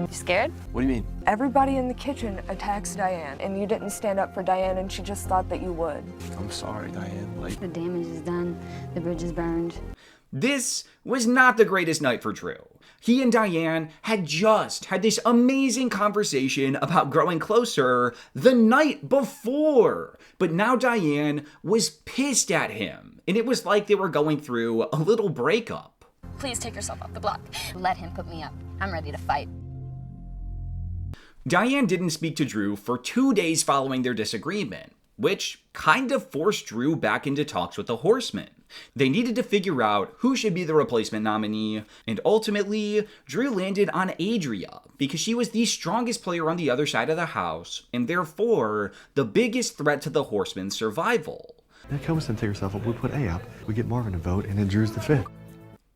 You scared? What do you mean? Everybody in the kitchen attacks Diane, and you didn't stand up for Diane, and she just thought that you would. I'm sorry, Diane. The damage is done. The bridge is burned. This was not the greatest night for Drew. He and Diane had just had this amazing conversation about growing closer the night before. But now Diane was pissed at him, and it was like they were going through a little breakup. Please take yourself off the block. Let him put me up. I'm ready to fight. Diane didn't speak to Drew for 2 days following their disagreement, which kind of forced Drew back into talks with the Horsemen. They needed to figure out who should be the replacement nominee, and ultimately, Drew landed on Adria because she was the strongest player on the other side of the house, and therefore, the biggest threat to the Horsemen's survival. That comes and take herself up. We put A up. We get Marvin a vote, and then Drew's the fifth.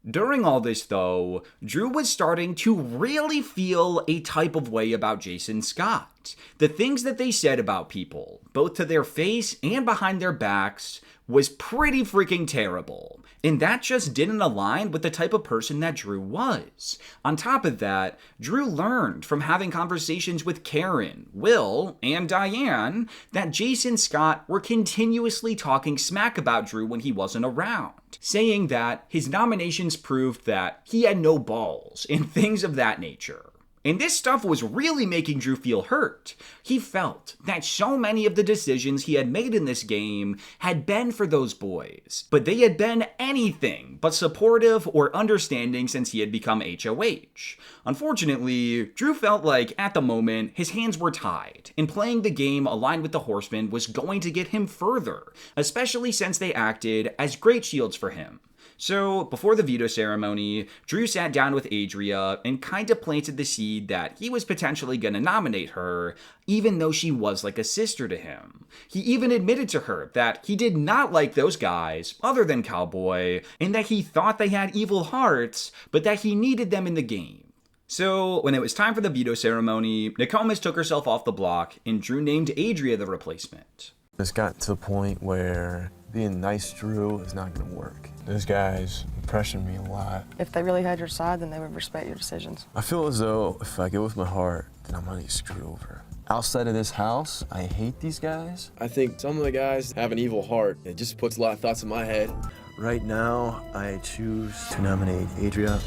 During all this, though, Drew was starting to really feel a type of way about Jason Scott. The things that they said about people, both to their face and behind their backs, was pretty freaking terrible. And that just didn't align with the type of person that Drew was. On top of that, Drew learned from having conversations with Karen, Will, and Diane that Jason Scott were continuously talking smack about Drew when he wasn't around, saying that his nominations proved that he had no balls and things of that nature. And this stuff was really making Drew feel hurt. He felt that so many of the decisions he had made in this game had been for those boys, but they had been anything but supportive or understanding since he had become HOH. Unfortunately, Drew felt like at the moment his hands were tied, and playing the game aligned with the Horsemen was going to get him further, especially since they acted as great shields for him. So, before the veto ceremony, Drew sat down with Adria and kinda planted the seed that he was potentially gonna nominate her, even though she was like a sister to him. He even admitted to her that he did not like those guys, other than Cowboy, and that he thought they had evil hearts, but that he needed them in the game. So, when it was time for the veto ceremony, Nokomis took herself off the block, and Drew named Adria the replacement. It's got to the point where being nice to Drew is not going to work. Those guys pressuring me a lot. If they really had your side, then they would respect your decisions. I feel as though if I go with my heart, then I'm going to get screwed over. Outside of this house, I hate these guys. I think some of the guys have an evil heart. It just puts a lot of thoughts in my head. Right now, I choose to nominate Adria.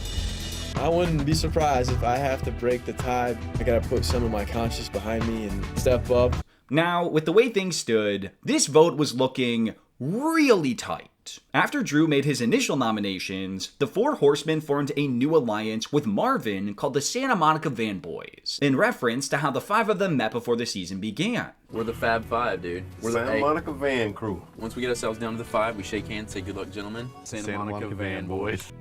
I wouldn't be surprised if I have to break the tie. I gotta put some of my conscience behind me and step up. Now, with the way things stood, this vote was looking really tight. After Drew made his initial nominations, the four horsemen formed a new alliance with Marvin called the Santa Monica Van Boys, in reference to how the five of them met before the season began. We're the Fab Five, dude. We're Santa Monica Van crew. Once we get ourselves down to the five, we shake hands, say good luck, gentlemen. Santa Monica Van Boys.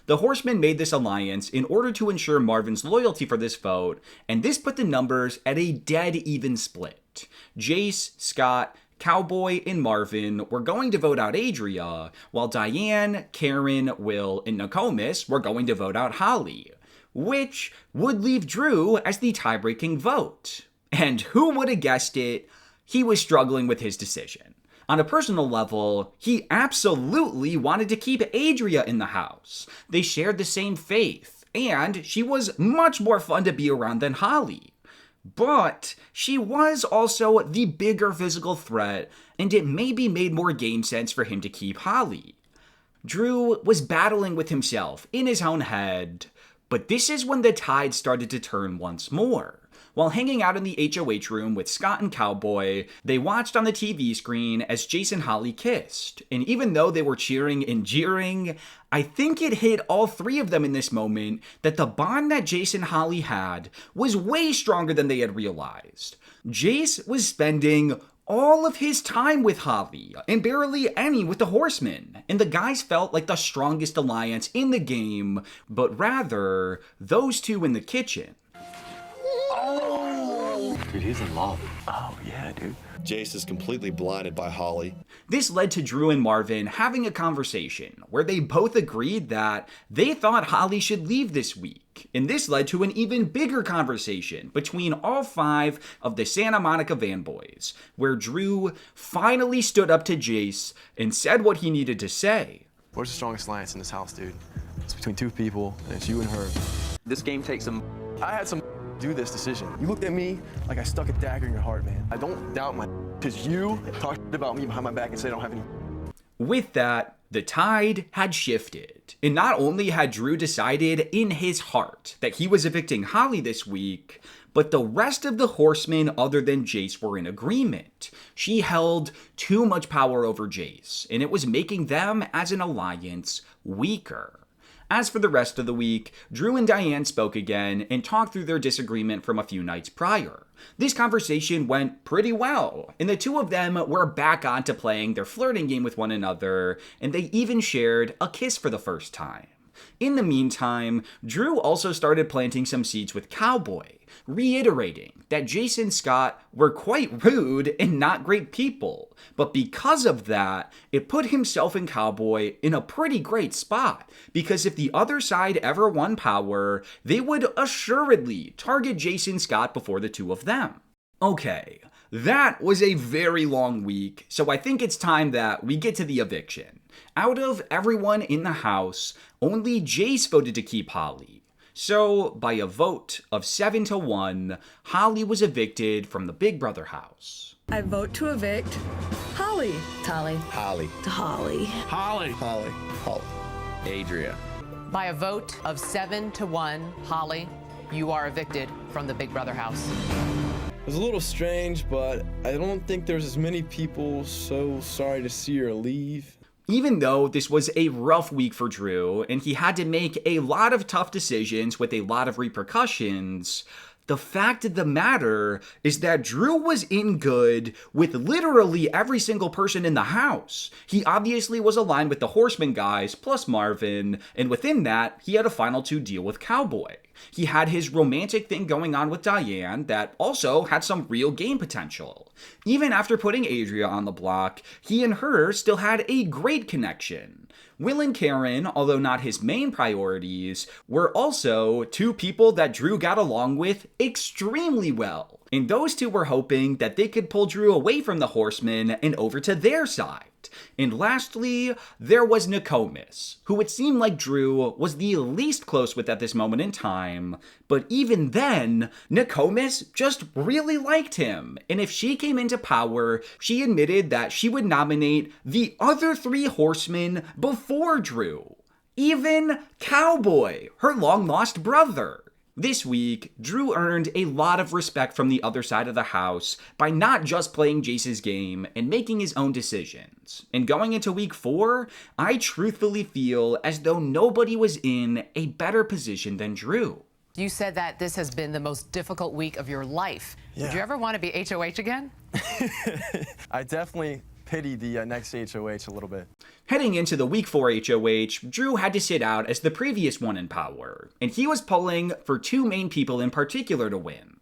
The Horsemen made this alliance in order to ensure Marvin's loyalty for this vote, and this put the numbers at a dead even split. Jace, Scott, Cowboy, and Marvin were going to vote out Adria, while Diane, Karen, Will, and Nokomis were going to vote out Holly. which would leave Drew as the tie-breaking vote. And who would have guessed it? He was struggling with his decision. On a personal level, he absolutely wanted to keep Adria in the house. They shared the same faith, and she was much more fun to be around than Holly. But she was also the bigger physical threat, and it maybe made more game sense for him to keep Holly. Drew was battling with himself in his own head, but this is when the tide started to turn once more. While hanging out in the HOH room with Scott and Cowboy, they watched on the TV screen as Jace and Holly kissed. And even though they were cheering and jeering, I think it hit all three of them in this moment that the bond that Jace and Holly had was way stronger than they had realized. Jace was spending all of his time with Holly, and barely any with the Horsemen, and the guys felt like the strongest alliance in the game, but rather, those two in the kitchen. Oh! Dude, he's in love. Oh, yeah, dude. Jace is completely blinded by Holly. This led to Drew and Marvin having a conversation where they both agreed that they thought Holly should leave this week. And this led to an even bigger conversation between all 5 of the Santa Monica Van Boys, where Drew finally stood up to Jace and said what he needed to say. What's the strongest alliance in this house, dude? It's between 2 people, and it's you and her. This game takes some... I had some do this decision. You looked at me like I stuck a dagger in your heart, man. I don't doubt my because you talked about me behind my back and said I don't have any. With that, the tide had shifted. And not only had Drew decided in his heart that he was evicting Holly this week, but the rest of the Horsemen other than Jace were in agreement. She held too much power over Jace, and it was making them as an alliance weaker. As for the rest of the week, Drew and Diane spoke again and talked through their disagreement from a few nights prior. This conversation went pretty well, and the two of them were back on to playing their flirting game with one another, and they even shared a kiss for the first time. In the meantime, Drew also started planting some seeds with Cowboy, reiterating that Jace and Scott were quite rude and not great people, but because of that, it put himself and Cowboy in a pretty great spot, because if the other side ever won power, they would assuredly target Jace and Scott before the two of them. Okay, that was a very long week, so I think it's time that we get to the eviction. Out of everyone in the house, only Jace voted to keep Holly. So, by a vote of 7-1, Holly was evicted from the Big Brother house. I vote to evict Holly. Holly. Holly. Holly. Holly. Holly. Holly. Adria. By a vote of 7-1, Holly, you are evicted from the Big Brother house. It was a little strange, but I don't think there's as many people so sorry to see her leave. Even though this was a rough week for Drew, and he had to make a lot of tough decisions with a lot of repercussions, the fact of the matter is that Drew was in good with literally every single person in the house. He obviously was aligned with the Horseman guys, plus Marvin, and within that, he had a final 2 deal with Cowboy. He had his romantic thing going on with Diane that also had some real game potential. Even after putting Adria on the block, he and her still had a great connection. Will and Karen, although not his main priorities, were also 2 people that Drew got along with extremely well. And those 2 were hoping that they could pull Drew away from the Horsemen and over to their side. And lastly, there was Nokomis, who it seemed like Drew was the least close with at this moment in time, but even then, Nokomis just really liked him, and if she came into power, she admitted that she would nominate the other 3 horsemen before Drew. Even Cowboy, her long-lost brother. This week, Drew earned a lot of respect from the other side of the house by not just playing Jace's game and making his own decisions. And going into week 4, I truthfully feel as though nobody was in a better position than Drew. You said that this has been the most difficult week of your life. Yeah. Would you ever want to be HOH again? I definitely pity the next HOH a little bit. Heading into the week 4 HOH, Drew had to sit out as the previous one in power, and he was pulling for 2 main people in particular to win.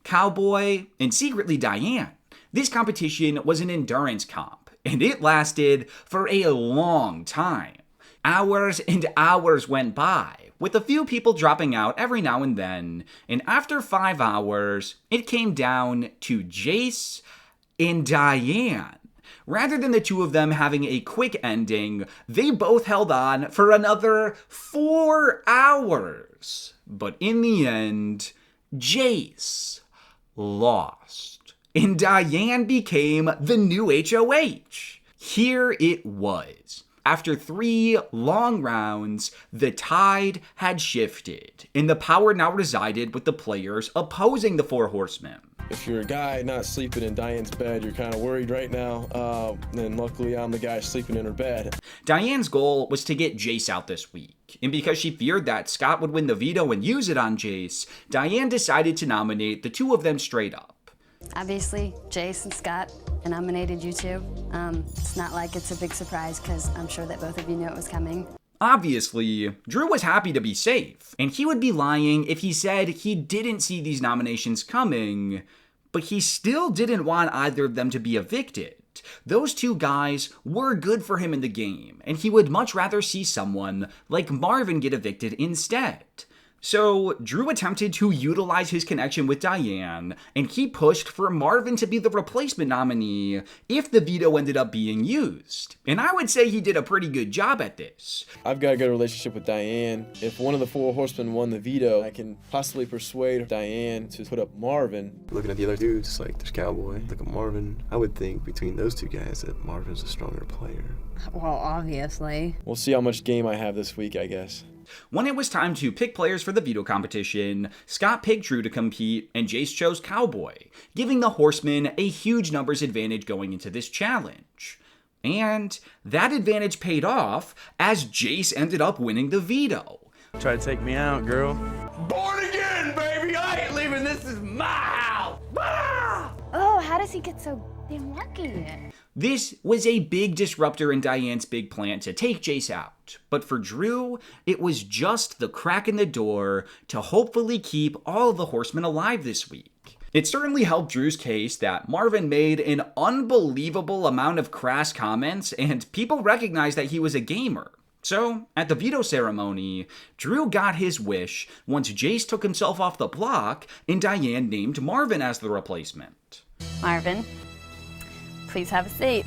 Cowboy and secretly Diane. This competition was an endurance comp, and it lasted for a long time. Hours and hours went by, with a few people dropping out every now and then, and after 5 hours, it came down to Jace and Diane. Rather than the two of them having a quick ending, they both held on for another 4 hours. But in the end, Jace lost, and Diane became the new HOH. Here it was. After 3 long rounds, the tide had shifted, and the power now resided with the players opposing the Four Horsemen. If you're a guy not sleeping in Diane's bed, you're kind of worried right now. And luckily, I'm the guy sleeping in her bed. Diane's goal was to get Jace out this week, and because she feared that Scott would win the veto and use it on Jace, Diane decided to nominate the two of them straight up. Obviously, Jace and Scott nominated you two. It's not like it's a big surprise because I'm sure that both of you knew it was coming. Obviously, Drew was happy to be safe, and he would be lying if he said he didn't see these nominations coming, but he still didn't want either of them to be evicted. Those two guys were good for him in the game, and he would much rather see someone like Marvin get evicted instead. So, Drew attempted to utilize his connection with Diane, and he pushed for Marvin to be the replacement nominee if the veto ended up being used. And I would say he did a pretty good job at this. I've got a good relationship with Diane. If one of the Four Horsemen won the veto, I can possibly persuade Diane to put up Marvin. Looking at the other dudes, it's like there's Cowboy, look at Marvin. I would think between those two guys that Marvin's a stronger player. Well, obviously. We'll see how much game I have this week, I guess. When it was time to pick players for the veto competition, Scott picked Drew to compete, and Jace chose Cowboy, giving the Horsemen a huge numbers advantage going into this challenge. And that advantage paid off as Jace ended up winning the veto. Try to take me out, girl. Born again, baby! I ain't leaving. This is my house! Ah! Oh, how does he get so damn lucky? This was a big disruptor in Diane's big plan to take Jace out, but for Drew, it was just the crack in the door to hopefully keep all of the Horsemen alive this week. It certainly helped Drew's case that Marvin made an unbelievable amount of crass comments, and people recognized that he was a gamer. So, at the veto ceremony, Drew got his wish once Jace took himself off the block and Diane named Marvin as the replacement. Marvin, please have a seat.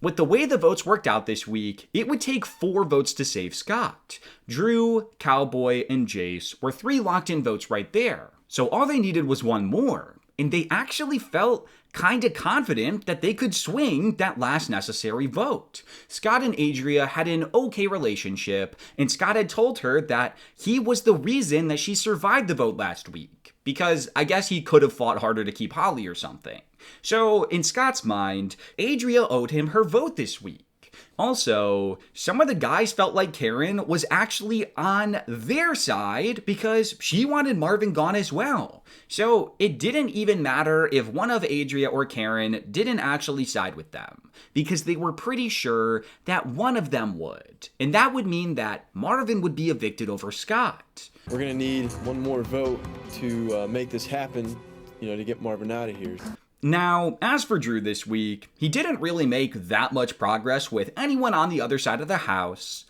With the way the votes worked out this week, it would take 4 votes to save Scott. Drew, Cowboy, and Jace were 3 locked-in votes right there. So all they needed was 1 more, and they actually felt kinda confident that they could swing that last necessary vote. Scott and Adria had an okay relationship, and Scott had told her that he was the reason that she survived the vote last week, because I guess he could have fought harder to keep Holly or something. So, in Scott's mind, Adria owed him her vote this week. Also, some of the guys felt like Karen was actually on their side because she wanted Marvin gone as well. So, it didn't even matter if one of Adria or Karen didn't actually side with them, because they were pretty sure that one of them would. And that would mean that Marvin would be evicted over Scott. We're gonna need 1 more vote to make this happen, to get Marvin out of here. Now, as for Drew this week, he didn't really make that much progress with anyone on the other side of the house,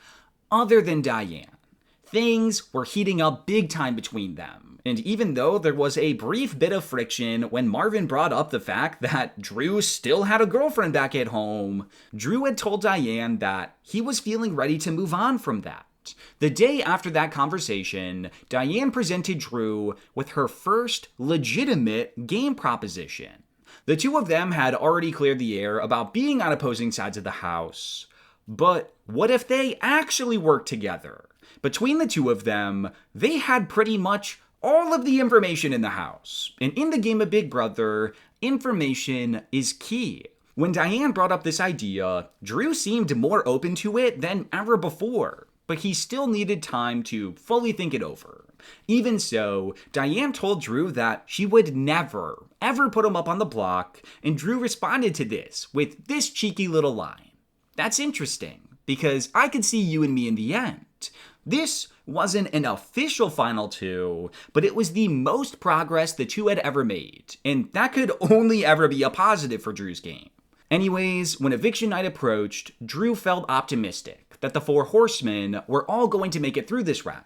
other than Diane. Things were heating up big time between them, and even though there was a brief bit of friction when Marvin brought up the fact that Drew still had a girlfriend back at home, Drew had told Diane that he was feeling ready to move on from that. The day after that conversation, Diane presented Drew with her first legitimate game proposition. The two of them had already cleared the air about being on opposing sides of the house. But what if they actually worked together? Between the two of them, they had pretty much all of the information in the house. And in the game of Big Brother, information is key. When Diane brought up this idea, Drew seemed more open to it than ever before, but he still needed time to fully think it over. Even so, Diane told Drew that she would never, ever put him up on the block, and Drew responded to this with this cheeky little line. That's interesting, because I could see you and me in the end. This wasn't an official final 2, but it was the most progress the two had ever made, and that could only ever be a positive for Drew's game. Anyways, when eviction night approached, Drew felt optimistic that the four horsemen were all going to make it through this round,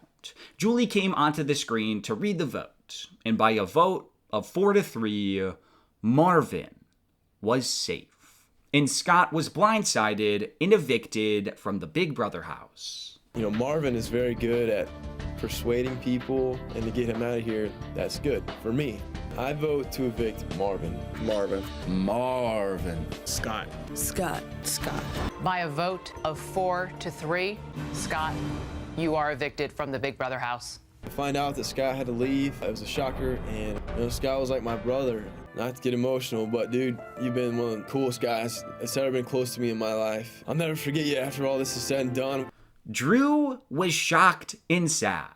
Julie came onto the screen to read the vote, and by a vote of 4-3, Marvin was safe. And Scott was blindsided and evicted from the Big Brother house. You know, Marvin is very good at persuading people, and to get him out of here, that's good for me. I vote to evict Marvin. Marvin. Scott. Scott. By a vote of 4-3, Scott, you are evicted from the Big Brother house. To find out that Scott had to leave, it was a shocker, and Scott was like my brother. Not to get emotional, but dude, you've been one of the coolest guys that's ever been close to me in my life. I'll never forget you after all this is said and done. Drew was shocked and sad.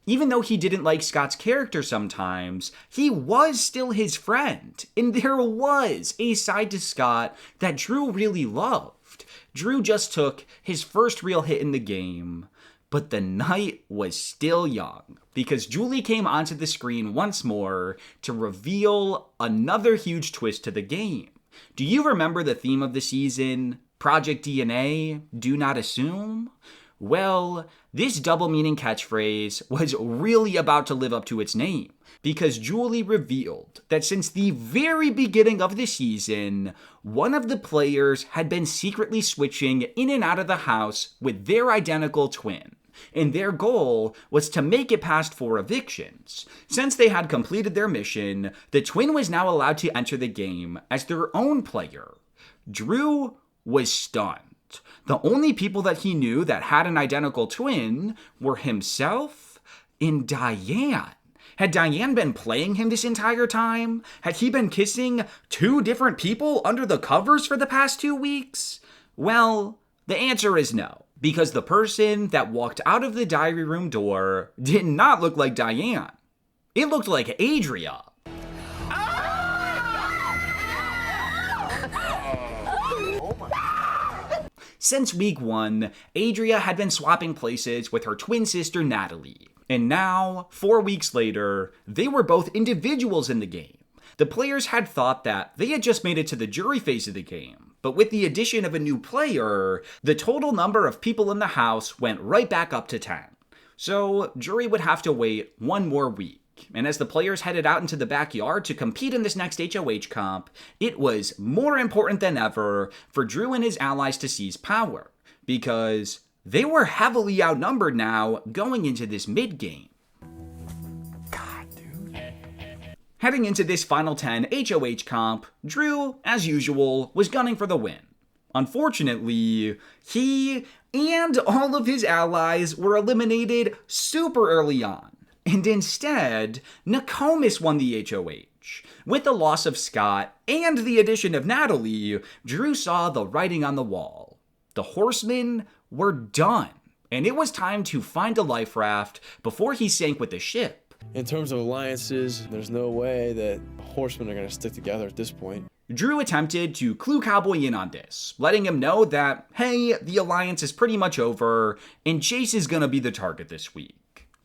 Even though he didn't like Scott's character sometimes, he was still his friend, and there was a side to Scott that Drew really loved. Drew just took his first real hit in the game, but the night was still young, because Julie came onto the screen once more to reveal another huge twist to the game. Do you remember the theme of the season? Project DNA? Do not assume? Well, this double-meaning catchphrase was really about to live up to its name, because Julie revealed that since the very beginning of the season, one of the players had been secretly switching in and out of the house with their identical twin, and their goal was to make it past 4 evictions. Since they had completed their mission, the twin was now allowed to enter the game as their own player. Drew was stunned. The only people that he knew that had an identical twin were himself and Diane. Had Diane been playing him this entire time? Had he been kissing 2 different people under the covers for the past 2 weeks? Well, the answer is no, because the person that walked out of the diary room door did not look like Diane. It looked like Adria. Since week 1, Adria had been swapping places with her twin sister Natalie. And now, 4 weeks later, they were both individuals in the game. The players had thought that they had just made it to the jury phase of the game. But with the addition of a new player, the total number of people in the house went right back up to 10. So, jury would have to wait 1 more week. And as the players headed out into the backyard to compete in this next HOH comp, it was more important than ever for Drew and his allies to seize power, because they were heavily outnumbered now going into this mid-game. God, dude. Heading into this Final 10 HOH comp, Drew, as usual, was gunning for the win. Unfortunately, he and all of his allies were eliminated super early on. And instead, Nokomis won the HOH. With the loss of Scott and the addition of Natalie, Drew saw the writing on the wall. The horsemen were done, and it was time to find a life raft before he sank with the ship. In terms of alliances, there's no way that horsemen are going to stick together at this point. Drew attempted to clue Cowboy in on this, letting him know that, hey, the alliance is pretty much over, and Chase is going to be the target this week.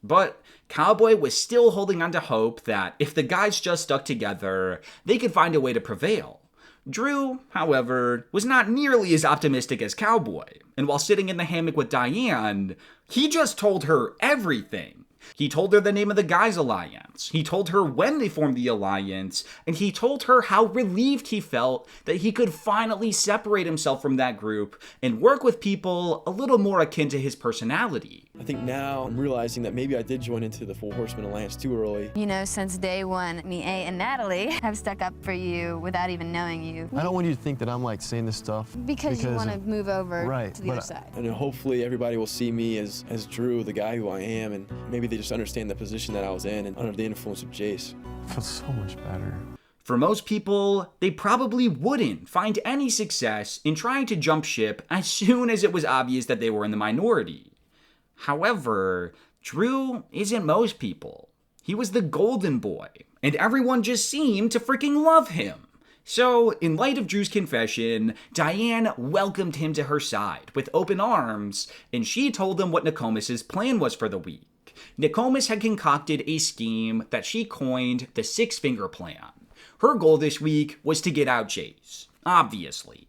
But Cowboy was still holding on to hope that if the guys just stuck together, they could find a way to prevail. Drew, however, was not nearly as optimistic as Cowboy, and while sitting in the hammock with Diane, he just told her everything. He told her the name of the Guys Alliance, he told her when they formed the alliance, and he told her how relieved he felt that he could finally separate himself from that group and work with people a little more akin to his personality. I think now I'm realizing that maybe I did join into the Four Horsemen Alliance too early. You know, since day 1, me, A, and Natalie have stuck up for you without even knowing you. I don't want you to think that I'm like saying this stuff. Because you want to move over right, to the other side. And hopefully everybody will see me as Drew, the guy who I am, and maybe they just understand the position that I was in and under the influence of Jace. I feel so much better. For most people, they probably wouldn't find any success in trying to jump ship as soon as it was obvious that they were in the minority. However, Drew isn't most people. He was the golden boy, and everyone just seemed to freaking love him. So, in light of Drew's confession, Diane welcomed him to her side with open arms, and she told him what Nokomis' plan was for the week. Nokomis had concocted a scheme that she coined the 6-Finger Plan. Her goal this week was to get out Jace, obviously.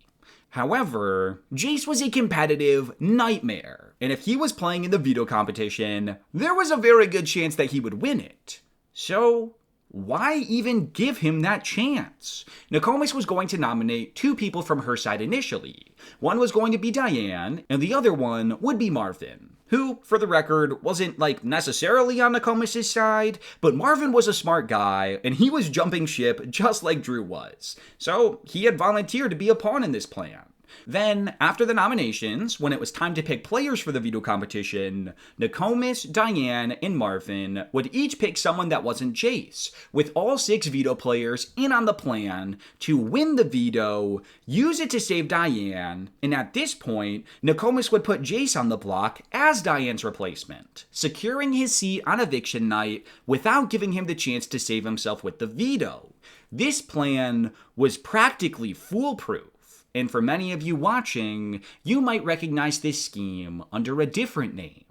However, Jace was a competitive nightmare, and if he was playing in the veto competition, there was a very good chance that he would win it. So, why even give him that chance? Nokomis was going to nominate 2 people from her side initially. One was going to be Diane, and the other one would be Marvin, who, for the record, wasn't necessarily on Nokomis' side, but Marvin was a smart guy, and he was jumping ship just like Drew was. So he had volunteered to be a pawn in this plan. Then, after the nominations, when it was time to pick players for the veto competition, Nokomis, Diane, and Marvin would each pick someone that wasn't Jace, with all 6 veto players in on the plan to win the veto, use it to save Diane, and at this point, Nokomis would put Jace on the block as Diane's replacement, securing his seat on eviction night without giving him the chance to save himself with the veto. This plan was practically foolproof. And for many of you watching, you might recognize this scheme under a different name,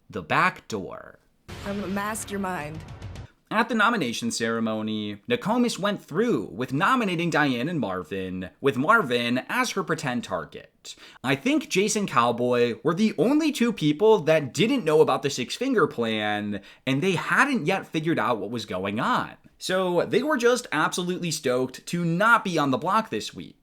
the back door. I'm a mastermind. At the nomination ceremony, Nokomis went through with nominating Diane and Marvin, with Marvin as her pretend target. I think Jace and Cowboy were the only 2 people that didn't know about the 6-finger plan, and they hadn't yet figured out what was going on. So they were just absolutely stoked to not be on the block this week.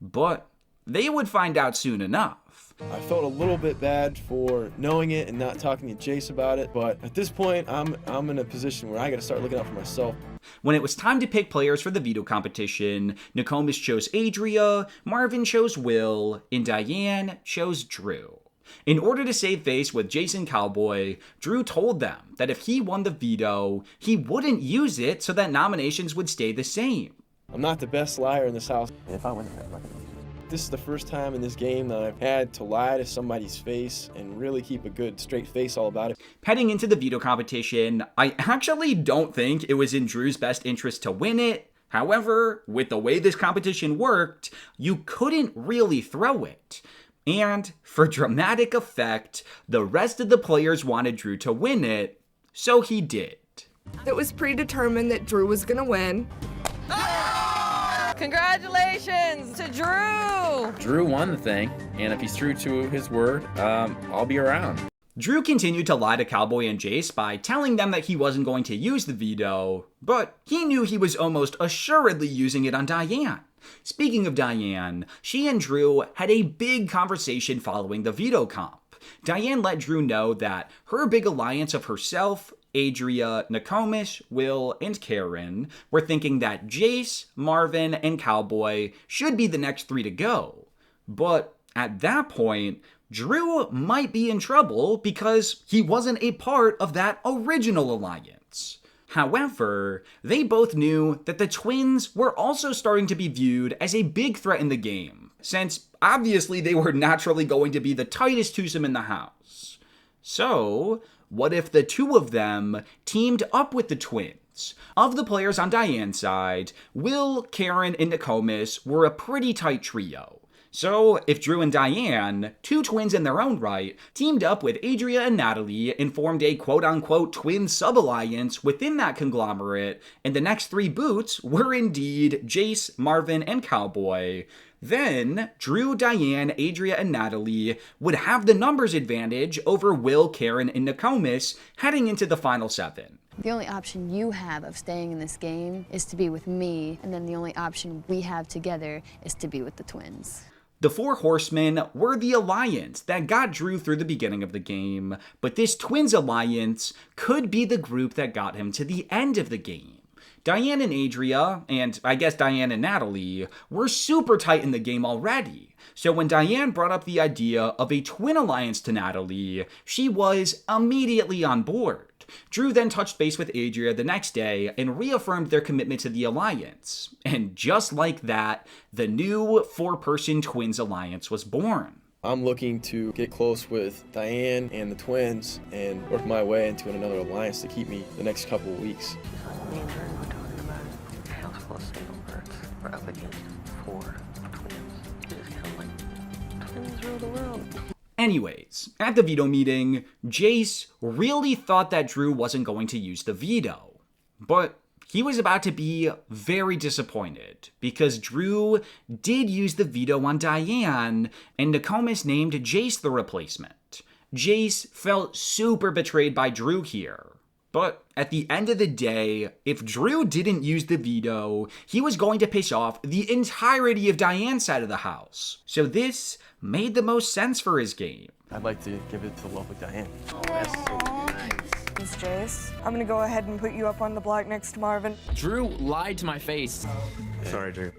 But they would find out soon enough. I felt a little bit bad for knowing it and not talking to Jace about it, but at this point, I'm in a position where I gotta start looking out for myself. When it was time to pick players for the veto competition, Nokomis chose Adria, Marvin chose Will, and Diane chose Drew. In order to save face with Jason Cowboy, Drew told them that if he won the veto, he wouldn't use it so that nominations would stay the same. I'm not the best liar in this house. If I win it, I'm not gonna use it. This is the first time in this game that I've had to lie to somebody's face and really keep a good straight face all about it. Heading into the veto competition, I actually don't think it was in Drew's best interest to win it. However, with the way this competition worked, you couldn't really throw it. And for dramatic effect, the rest of the players wanted Drew to win it, so he did. It was predetermined that Drew was gonna win. Congratulations to Drew! Drew won the thing, and if he's true to his word, I'll be around. Drew continued to lie to Cowboy and Jace by telling them that he wasn't going to use the veto, but he knew he was almost assuredly using it on Diane. Speaking of Diane, she and Drew had a big conversation following the veto comp. Diane let Drew know that her big alliance of herself, Adria, Nokomis, Will, and Karen were thinking that Jace, Marvin, and Cowboy should be the next 3 to go. But at that point, Drew might be in trouble because he wasn't a part of that original alliance. However, they both knew that the twins were also starting to be viewed as a big threat in the game, since obviously they were naturally going to be the tightest twosome in the house. So, what if the 2 of them teamed up with the twins? Of the players on Diane's side, Will, Karen, and Nokomis were a pretty tight trio. So, if Drew and Diane, 2 twins in their own right, teamed up with Adria and Natalie and formed a quote-unquote twin sub-alliance within that conglomerate, and the next 3 boots were indeed Jace, Marvin, and Cowboy, then Drew, Diane, Adria, and Natalie would have the numbers advantage over Will, Karen, and Nokomis heading into the final 7. The only option you have of staying in this game is to be with me, and then the only option we have together is to be with the twins. The 4 horsemen were the alliance that got Drew through the beginning of the game, but this twins alliance could be the group that got him to the end of the game. Diane and Adria, and I guess Diane and Natalie, were super tight in the game already. So when Diane brought up the idea of a twin alliance to Natalie, she was immediately on board. Drew then touched base with Adria the next day and reaffirmed their commitment to the alliance. And just like that, the new 4-person twins alliance was born. I'm looking to get close with Diane and the twins and work my way into another alliance to keep me the next couple of weeks. Me and Drew were talking about house full of single birds. We're up against 4 twins. It's kind of like twins rule the world. Anyways, at the veto meeting, Jace really thought that Drew wasn't going to use the veto. But he was about to be very disappointed because Drew did use the veto on Diane and Nokomis named Jace the replacement. Jace felt super betrayed by Drew here. But at the end of the day, if Drew didn't use the veto, he was going to piss off the entirety of Diane's side of the house. So this made the most sense for his game. I'd like to give it to lovely Diane. Oh, that's so nice. Miss Jace, I'm gonna go ahead and put you up on the block next to Marvin. Drew lied to my face. Sorry, Drew.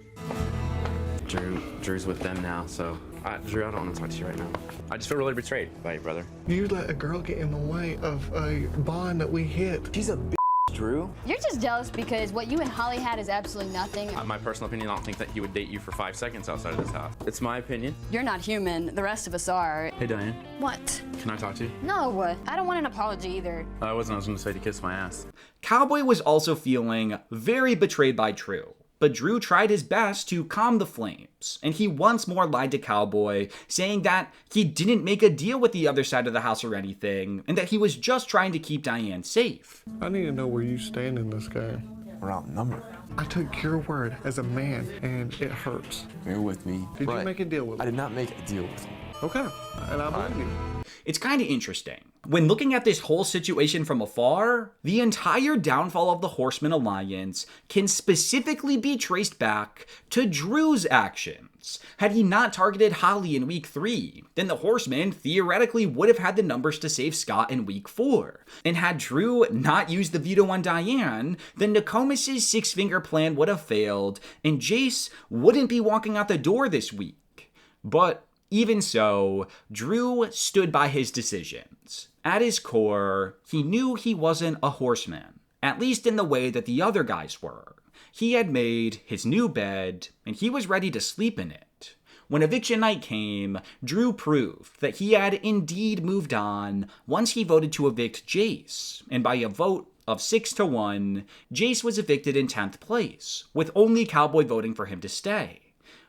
Drew's with them now, so... Drew, I don't want to talk to you right now. I just feel really betrayed by you, brother. You let a girl get in the way of a bond that we hit. She's a bitch, Drew. You're just jealous because what you and Holly had is absolutely nothing. My personal opinion, I don't think that he would date you for 5 seconds outside of this house. It's my opinion. You're not human. The rest of us are. Hey, Diane. What? Can I talk to you? No, I don't want an apology either. I was going to say to kiss my ass. Cowboy was also feeling very betrayed by Drew. But Drew tried his best to calm the flames, and he once more lied to Cowboy, saying that he didn't make a deal with the other side of the house or anything, and that he was just trying to keep Diane safe. I need to know where you stand in this game. We're outnumbered. I took your word as a man, and it hurts. You're with me. Did you make a deal with me? I did not make a deal with you. Okay, and I believe you. It's kind of interesting. When looking at this whole situation from afar, the entire downfall of the Horseman Alliance can specifically be traced back to Drew's actions. Had he not targeted Holly in week 3, then the Horsemen theoretically would have had the numbers to save Scott in week 4. And had Drew not used the veto on Diane, then Nokomis' 6-finger plan would have failed, and Jace wouldn't be walking out the door this week. But even so, Drew stood by his decisions. At his core, he knew he wasn't a horseman, at least in the way that the other guys were. He had made his new bed, and he was ready to sleep in it. When eviction night came, Drew proved that he had indeed moved on once he voted to evict Jace, and by a vote of 6-1, Jace was evicted in 10th place, with only Cowboy voting for him to stay.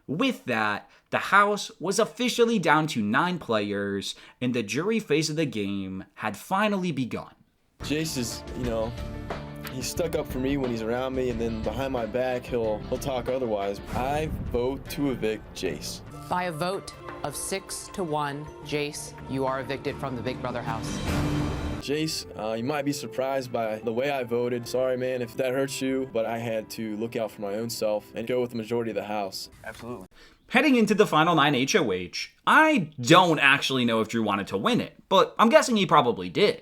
With that, the house was officially down to 9 players, and the jury phase of the game had finally begun. Jace is, he's stuck up for me when he's around me, and then behind my back, he'll talk otherwise. I vote to evict Jace. By a vote of 6-1, Jace, you are evicted from the Big Brother house. Jace, you might be surprised by the way I voted. Sorry, man, if that hurts you, but I had to look out for my own self and go with the majority of the house. Absolutely. Heading into the final 9 HOH, I don't actually know if Drew wanted to win it, but I'm guessing he probably did.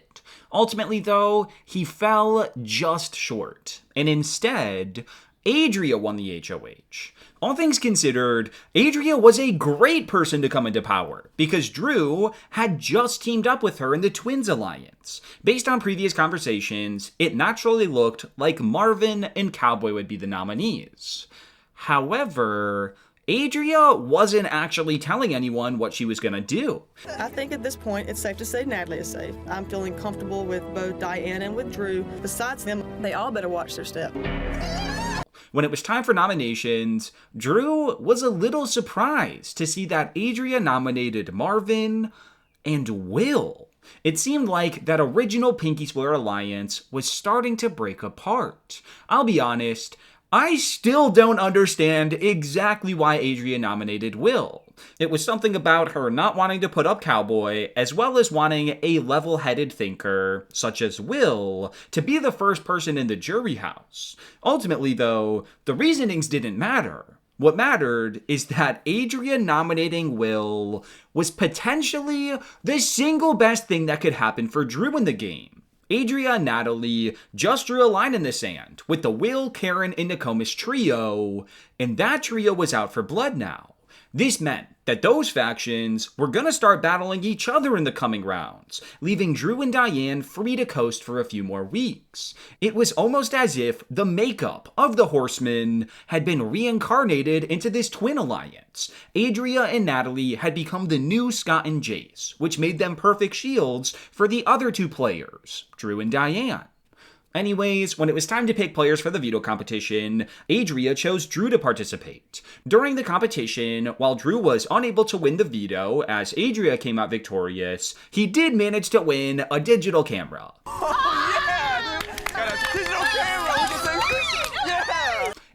Ultimately, though, he fell just short, and instead, Adria won the HOH. All things considered, Adria was a great person to come into power, because Drew had just teamed up with her in the Twins Alliance. Based on previous conversations, it naturally looked like Marvin and Cowboy would be the nominees. However, Adria wasn't actually telling anyone what she was gonna do. I think at this point it's safe to say Natalie is safe. I'm feeling comfortable with both Diane and with Drew. Besides them, they all better watch their step. When it was time for nominations, Drew was a little surprised to see that Adria nominated Marvin and Will. It seemed like that original Pinky Swear alliance was starting to break apart. I'll be honest, I still don't understand exactly why Adria nominated Will. It was something about her not wanting to put up Cowboy, as well as wanting a level-headed thinker, such as Will, to be the first person in the jury house. Ultimately, though, the reasonings didn't matter. What mattered is that Adria nominating Will was potentially the single best thing that could happen for Drew in the game. Adria and Natalie just drew a line in the sand with the Will, Karen, and Nokomis trio, and that trio was out for blood now. This meant that those factions were gonna start battling each other in the coming rounds, leaving Drew and Diane free to coast for a few more weeks. It was almost as if the makeup of the Horsemen had been reincarnated into this twin alliance. Adria and Natalie had become the new Scott and Jace, which made them perfect shields for the other 2 players, Drew and Diane. Anyways, when it was time to pick players for the veto competition, Adria chose Drew to participate. During the competition, while Drew was unable to win the veto as Adria came out victorious, he did manage to win a digital camera. Oh, yeah! Got a digital camera! We can take pictures!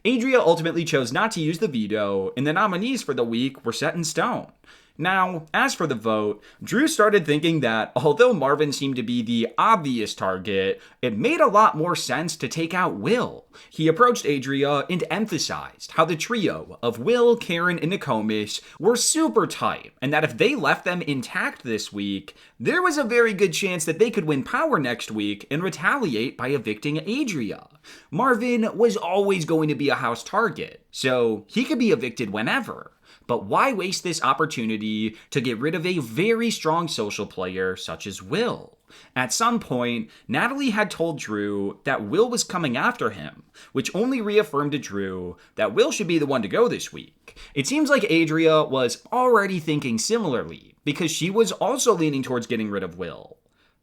Adria ultimately chose not to use the veto, and the nominees for the week were set in stone. Now, as for the vote, Drew started thinking that although Marvin seemed to be the obvious target, it made a lot more sense to take out Will. He approached Adria and emphasized how the trio of Will, Karen, and Nokomis were super tight, and that if they left them intact this week, there was a very good chance that they could win power next week and retaliate by evicting Adria. Marvin was always going to be a house target, so he could be evicted whenever. But why waste this opportunity to get rid of a very strong social player such as Will? At some point, Natalie had told Drew that Will was coming after him, which only reaffirmed to Drew that Will should be the one to go this week. It seems like Adria was already thinking similarly, because she was also leaning towards getting rid of Will.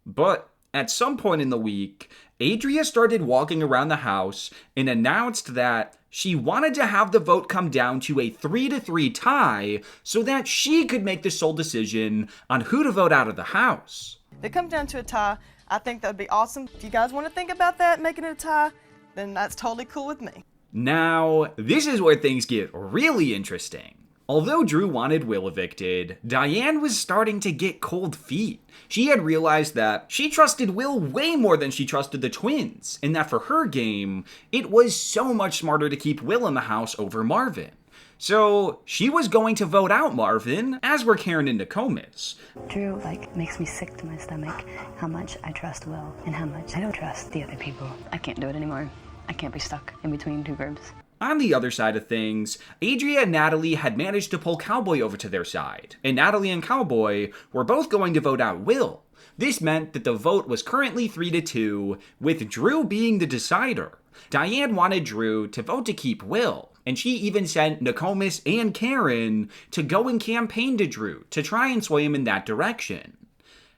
But at some point in the week, Adria started walking around the house and announced that she wanted to have the vote come down to a 3-3 tie so that she could make the sole decision on who to vote out of the house. If it comes down to a tie, I think that would be awesome. If you guys want to think about that, making it a tie, then that's totally cool with me. Now, this is where things get really interesting. Although Drew wanted Will evicted, Diane was starting to get cold feet. She had realized that she trusted Will way more than she trusted the twins, and that for her game, it was so much smarter to keep Will in the house over Marvin. So she was going to vote out Marvin, as were Karen and Nokomis. Drew, makes me sick to my stomach how much I trust Will and how much I don't trust the other people. I can't do it anymore. I can't be stuck in between two groups. On the other side of things, Adria and Natalie had managed to pull Cowboy over to their side, and Natalie and Cowboy were both going to vote out Will. This meant that the vote was currently 3-2, with Drew being the decider. Diane wanted Drew to vote to keep Will, and she even sent Nokomis and Karen to go and campaign to Drew to try and sway him in that direction.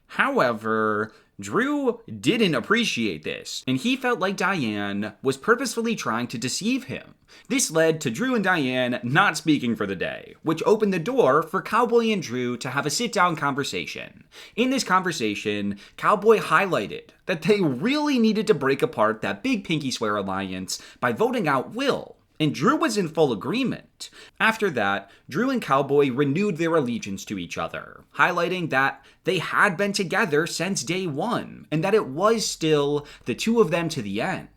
However, Drew didn't appreciate this, and he felt like Diane was purposefully trying to deceive him. This led to Drew and Diane not speaking for the day, which opened the door for Cowboy and Drew to have a sit-down conversation. In this conversation, Cowboy highlighted that they really needed to break apart that big pinky swear alliance by voting out Will, and Drew was in full agreement. After that, Drew and Cowboy renewed their allegiance to each other, highlighting that they had been together since day one, and that it was still the two of them to the end.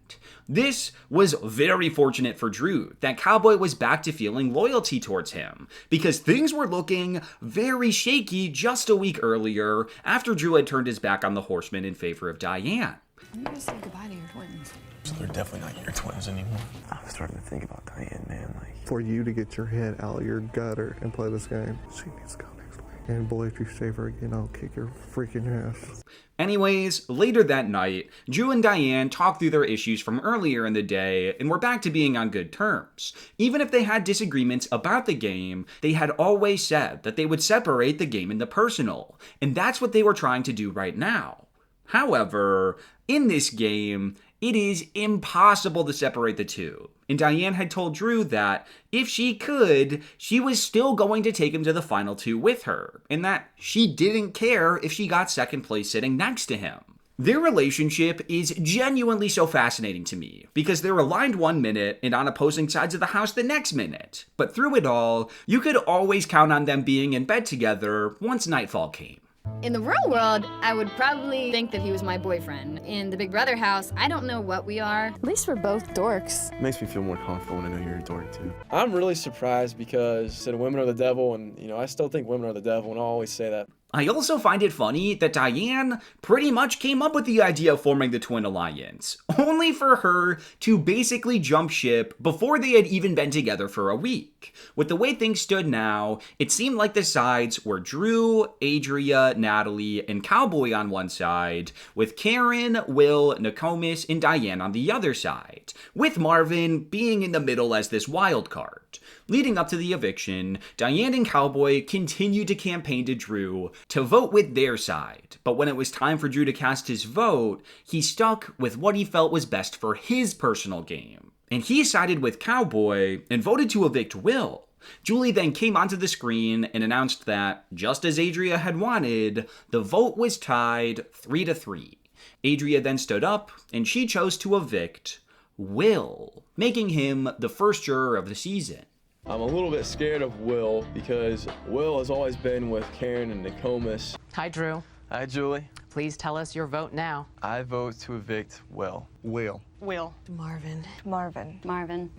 This was very fortunate for Drew, that Cowboy was back to feeling loyalty towards him, because things were looking very shaky just a week earlier after Drew had turned his back on the Horsemen in favor of Diane. You just say goodbye to your twins. So they're definitely not your twins anymore. I'm starting to think about Diane, man. For you to get your head out of your gutter and play this game, she needs to go next week. And boy, if you save her again, I'll kick your freaking ass. Anyways, later that night, Drew and Diane talked through their issues from earlier in the day and were back to being on good terms. Even if they had disagreements about the game, they had always said that they would separate the game and the personal, and that's what they were trying to do right now. However, in this game, it is impossible to separate the two, and Diane had told Drew that if she could, she was still going to take him to the final two with her, and that she didn't care if she got second place sitting next to him. Their relationship is genuinely so fascinating to me, because they're aligned 1 minute and on opposing sides of the house the next minute, but through it all, you could always count on them being in bed together once nightfall came. In the real world, I would probably think that he was my boyfriend. In the Big Brother house, I don't know what we are. At least we're both dorks. It makes me feel more comfortable when I know you're a dork too. I'm really surprised because said women are the devil, and I still think women are the devil, and I'll always say that. I also find it funny that Diane pretty much came up with the idea of forming the Twin Alliance, only for her to basically jump ship before they had even been together for a week. With the way things stood now, it seemed like the sides were Drew, Adria, Natalie, and Cowboy on one side, with Karen, Will, Nokomis, and Diane on the other side, with Marvin being in the middle as this wild card. Leading up to the eviction, Diane and Cowboy continued to campaign to Drew to vote with their side, but when it was time for Drew to cast his vote, he stuck with what he felt was best for his personal game. And he sided with Cowboy and voted to evict Will. Julie then came onto the screen and announced that, just as Adria had wanted, the vote was tied 3-3. Adria then stood up, and she chose to evict Will, making him the first juror of the season. I'm a little bit scared of Will because Will has always been with Karen and Nokomis. Hi, Drew. Hi, Julie. Please tell us your vote now. I vote to evict Will. Will. Will. Marvin. Marvin. Marvin.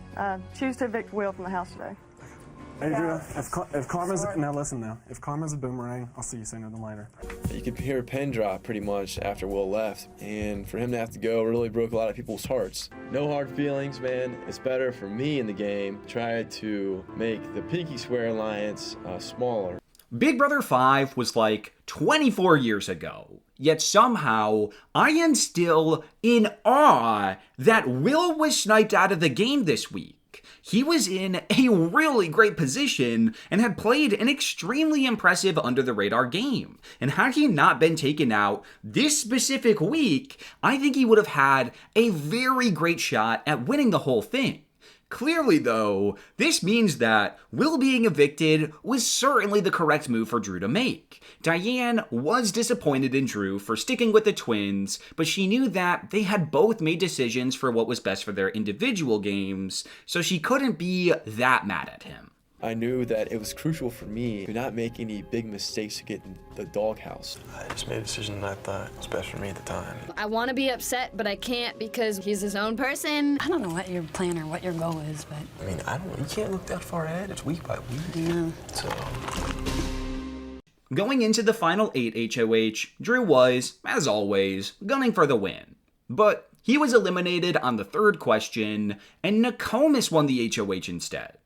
Choose to evict Will from the house today. Adria, if karma's now listen now. If karma's a boomerang, I'll see you sooner than later. You could hear a pin drop pretty much after Will left, and for him to have to go really broke a lot of people's hearts. No hard feelings, man. It's better for me in the game. Try to make the Pinky Swear Alliance smaller. Big Brother 5 was like 24 years ago, yet somehow I am still in awe that Will was sniped out of the game this week. He was in a really great position and had played an extremely impressive under-the-radar game. And had he not been taken out this specific week, I think he would have had a very great shot at winning the whole thing. Clearly, though, this means that Will being evicted was certainly the correct move for Drew to make. Diane was disappointed in Drew for sticking with the twins, but she knew that they had both made decisions for what was best for their individual games, so she couldn't be that mad at him. I knew that it was crucial for me to not make any big mistakes to get in the doghouse. I just made a decision that I thought was best for me at the time. I want to be upset, but I can't because he's his own person. I don't know what your plan or what your goal is, but... I mean, you can't look that far ahead. It's week by week. No. So... Going into the final 8 HOH, Drew was, as always, gunning for the win. But he was eliminated on the third question, and Nokomis won the HOH instead.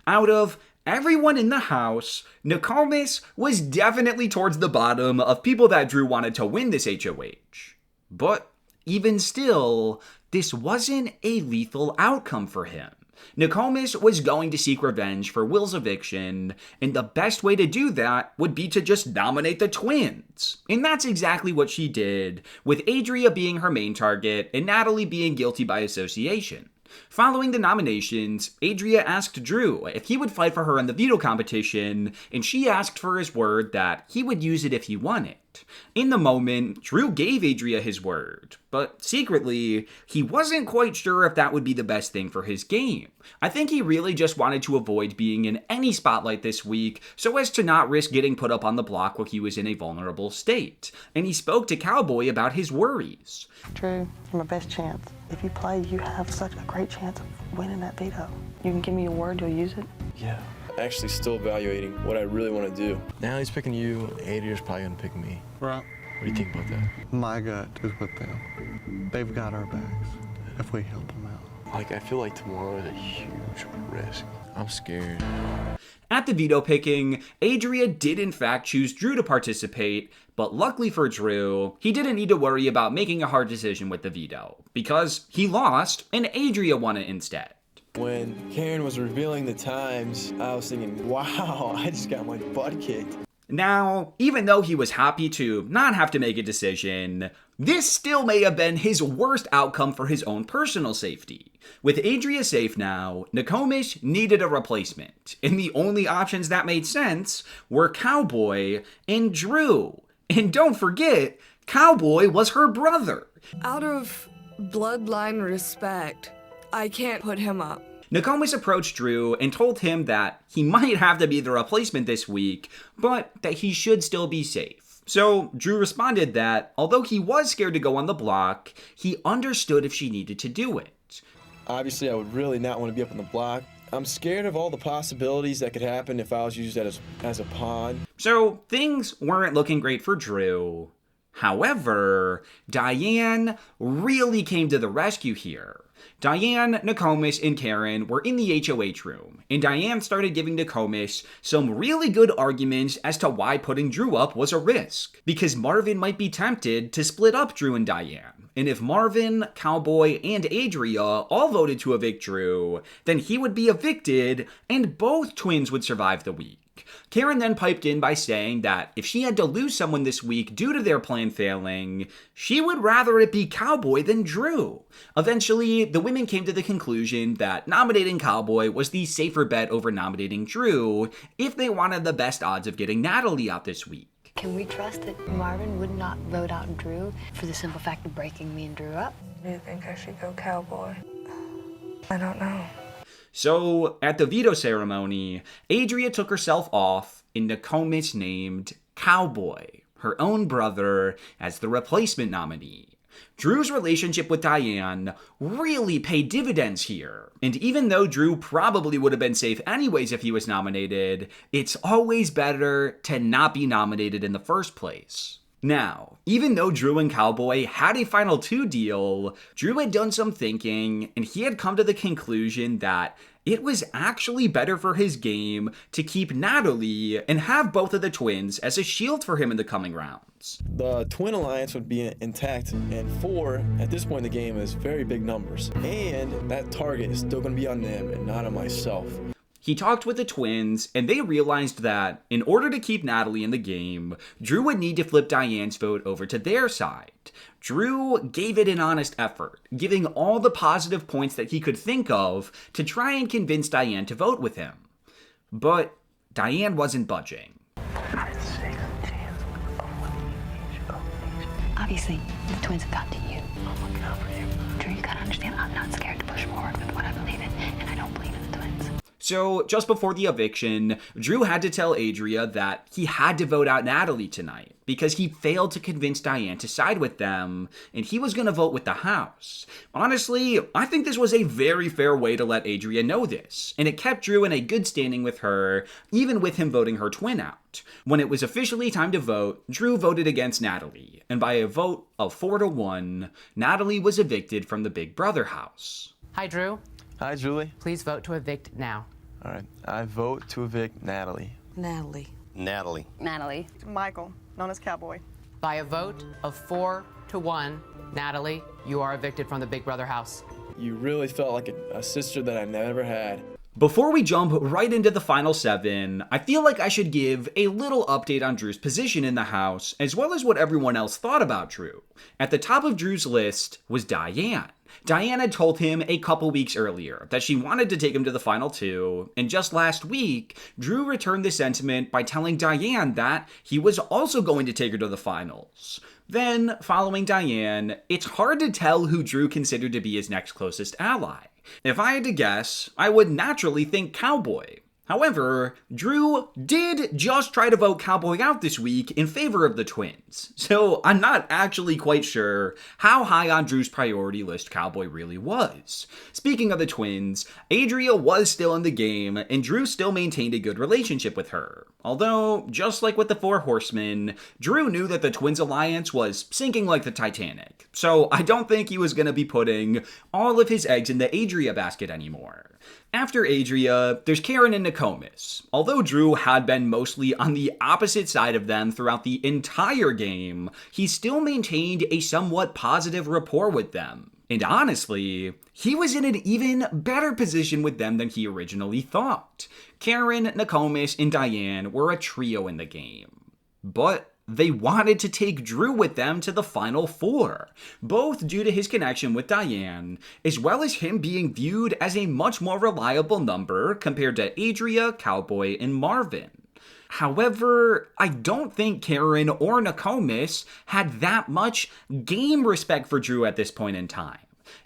Out of everyone in the house, Nokomis was definitely towards the bottom of people that Drew wanted to win this HOH. But even still, this wasn't a lethal outcome for him. Nokomis was going to seek revenge for Will's eviction, and the best way to do that would be to just nominate the twins. And that's exactly what she did, with Adria being her main target and Natalie being guilty by association. Following the nominations, Adria asked Drew if he would fight for her in the veto competition, and she asked for his word that he would use it if he won it. In the moment, Drew gave Adria his word, but secretly, he wasn't quite sure if that would be the best thing for his game. I think he really just wanted to avoid being in any spotlight this week so as to not risk getting put up on the block while he was in a vulnerable state, and he spoke to Cowboy about his worries. Drew, you're my best chance. If you play, you have such a great chance of winning that veto. You can give me your word, you'll use it? Yeah. Actually still evaluating what I really want to do. Now he's picking you, Adria's probably gonna pick me. Right. What do you think about that? My gut is with them. They've got our backs if we help them out. Like, I feel like tomorrow is a huge risk. I'm scared. At the veto picking, Adria did in fact choose Drew to participate, but luckily for Drew, he didn't need to worry about making a hard decision with the veto, because he lost and Adria won it instead. When Karen was revealing the times, I was thinking, wow, I just got my butt kicked. Now, even though he was happy to not have to make a decision, this still may have been his worst outcome for his own personal safety. With Adria safe now, Nokomis needed a replacement, and the only options that made sense were Cowboy and Drew. And don't forget, Cowboy was her brother. Out of bloodline respect, I can't put him up. Nokomis approached Drew and told him that he might have to be the replacement this week, but that he should still be safe. So Drew responded that, although he was scared to go on the block, he understood if she needed to do it. Obviously, I would really not want to be up on the block. I'm scared of all the possibilities that could happen if I was used as a pawn. So things weren't looking great for Drew. However, Diane really came to the rescue here. Diane, Nokomis, and Karen were in the HOH room, and Diane started giving Nokomis some really good arguments as to why putting Drew up was a risk, because Marvin might be tempted to split up Drew and Diane, and if Marvin, Cowboy, and Adria all voted to evict Drew, then he would be evicted, and both twins would survive the week. Karen then piped in by saying that if she had to lose someone this week due to their plan failing, she would rather it be Cowboy than Drew. Eventually, the women came to the conclusion that nominating Cowboy was the safer bet over nominating Drew if they wanted the best odds of getting Natalie out this week. Can we trust that Marvin would not vote out Drew for the simple fact of breaking me and Drew up? Do you think I should go Cowboy? I don't know. So, at the veto ceremony, Adria took herself off and Nokomis named Cowboy, her own brother, as the replacement nominee. Drew's relationship with Diane really paid dividends here. And even though Drew probably would have been safe anyways if he was nominated, it's always better to not be nominated in the first place. Now, even though Drew and Cowboy had a final 2 deal, Drew had done some thinking, and he had come to the conclusion that it was actually better for his game to keep Natalie and have both of the twins as a shield for him in the coming rounds. The twin alliance would be intact, and 4 at this point in the game is very big numbers. And that target is still going to be on them and not on myself. He talked with the twins, and they realized that in order to keep Natalie in the game, Drew would need to flip Diane's vote over to their side. Drew gave it an honest effort, giving all the positive points that he could think of to try and convince Diane to vote with him. But Diane wasn't budging. Obviously, the twins have gotten to you. I'm looking out for you. Drew, you gotta understand, I'm not scared to push forward with what I believe in, and I don't believe in the twins. So, just before the eviction, Drew had to tell Adria that he had to vote out Natalie tonight because he failed to convince Diane to side with them, and he was going to vote with the house. Honestly, I think this was a very fair way to let Adria know this, and it kept Drew in a good standing with her, even with him voting her twin out. When it was officially time to vote, Drew voted against Natalie, and by a vote of 4-1, Natalie was evicted from the Big Brother house. Hi, Drew. Hi, Julie. Please vote to evict now. All right, I vote to evict Natalie. Natalie. Natalie. Natalie. Michael, known as Cowboy. By a vote of 4-1, Natalie, you are evicted from the Big Brother house. You really felt like a sister that I never had. Before we jump right into the final 7, I feel like I should give a little update on Drew's position in the house, as well as what everyone else thought about Drew. At the top of Drew's list was Diane. Diane had told him a couple weeks earlier that she wanted to take him to the final 2, and just last week, Drew returned the sentiment by telling Diane that he was also going to take her to the finals. Then, following Diane, it's hard to tell who Drew considered to be his next closest ally. If I had to guess, I would naturally think Cowboy. However, Drew did just try to vote Cowboy out this week in favor of the twins, so I'm not actually quite sure how high on Drew's priority list Cowboy really was. Speaking of the twins, Adria was still in the game, and Drew still maintained a good relationship with her. Although, just like with the 4 horsemen, Drew knew that the twins alliance was sinking like the Titanic, so I don't think he was going to be putting all of his eggs in the Adria basket anymore. After Adria, there's Karen and Nokomis. Although Drew had been mostly on the opposite side of them throughout the entire game, he still maintained a somewhat positive rapport with them. And honestly, he was in an even better position with them than he originally thought. Karen, Nokomis, and Diane were a trio in the game. But they wanted to take Drew with them to the final 4, both due to his connection with Diane, as well as him being viewed as a much more reliable number compared to Adria, Cowboy, and Marvin. However, I don't think Karen or Nokomis had that much game respect for Drew at this point in time.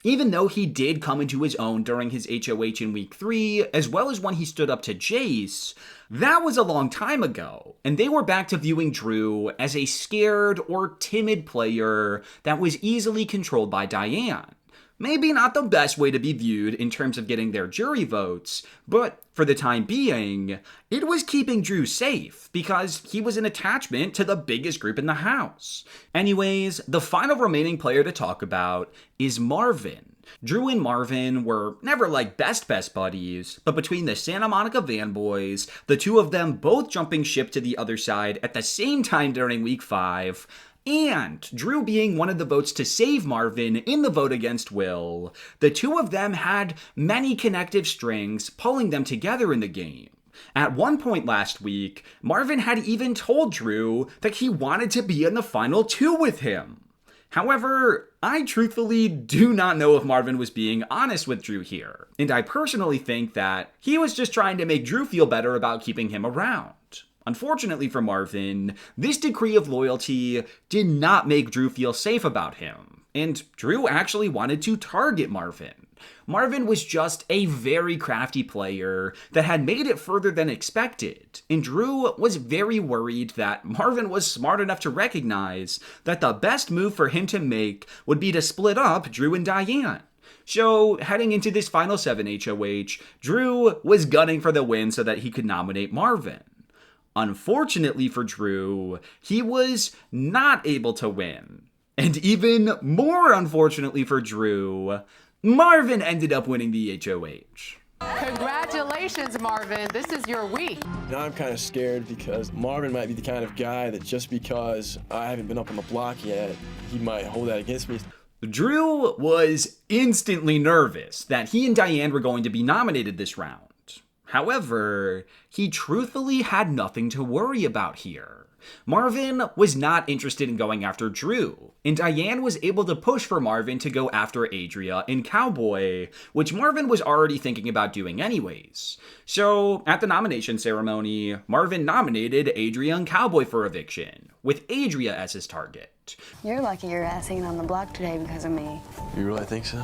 Even though he did come into his own during his HOH in week 3, as well as when he stood up to Jace, that was a long time ago, and they were back to viewing Drew as a scared or timid player that was easily controlled by Diane. Maybe not the best way to be viewed in terms of getting their jury votes, but for the time being, it was keeping Drew safe because he was an attachment to the biggest group in the house. Anyways, the final remaining player to talk about is Marvin. Drew and Marvin were never like best buddies, but between the Santa Monica Van Boys, the two of them both jumping ship to the other side at the same time during week 5, and Drew being one of the votes to save Marvin in the vote against Will, the two of them had many connective strings pulling them together in the game. At one point last week, Marvin had even told Drew that he wanted to be in the final 2 with him. However, I truthfully do not know if Marvin was being honest with Drew here, and I personally think that he was just trying to make Drew feel better about keeping him around. Unfortunately for Marvin, this decree of loyalty did not make Drew feel safe about him, and Drew actually wanted to target Marvin. Marvin was just a very crafty player that had made it further than expected, and Drew was very worried that Marvin was smart enough to recognize that the best move for him to make would be to split up Drew and Diane. So, heading into this final 7 HOH, Drew was gunning for the win so that he could nominate Marvin. Unfortunately for Drew, he was not able to win. And even more unfortunately for Drew, Marvin ended up winning the HOH. Congratulations, Marvin. This is your week. Now I'm kind of scared because Marvin might be the kind of guy that just because I haven't been up on the block yet, he might hold that against me. Drew was instantly nervous that he and Diane were going to be nominated this round. However, he truthfully had nothing to worry about here. Marvin was not interested in going after Drew, and Diane was able to push for Marvin to go after Adria and Cowboy, which Marvin was already thinking about doing anyways. So, at the nomination ceremony, Marvin nominated Adria and Cowboy for eviction, with Adria as his target. You're lucky your ass ain't on the block today because of me. You really think so?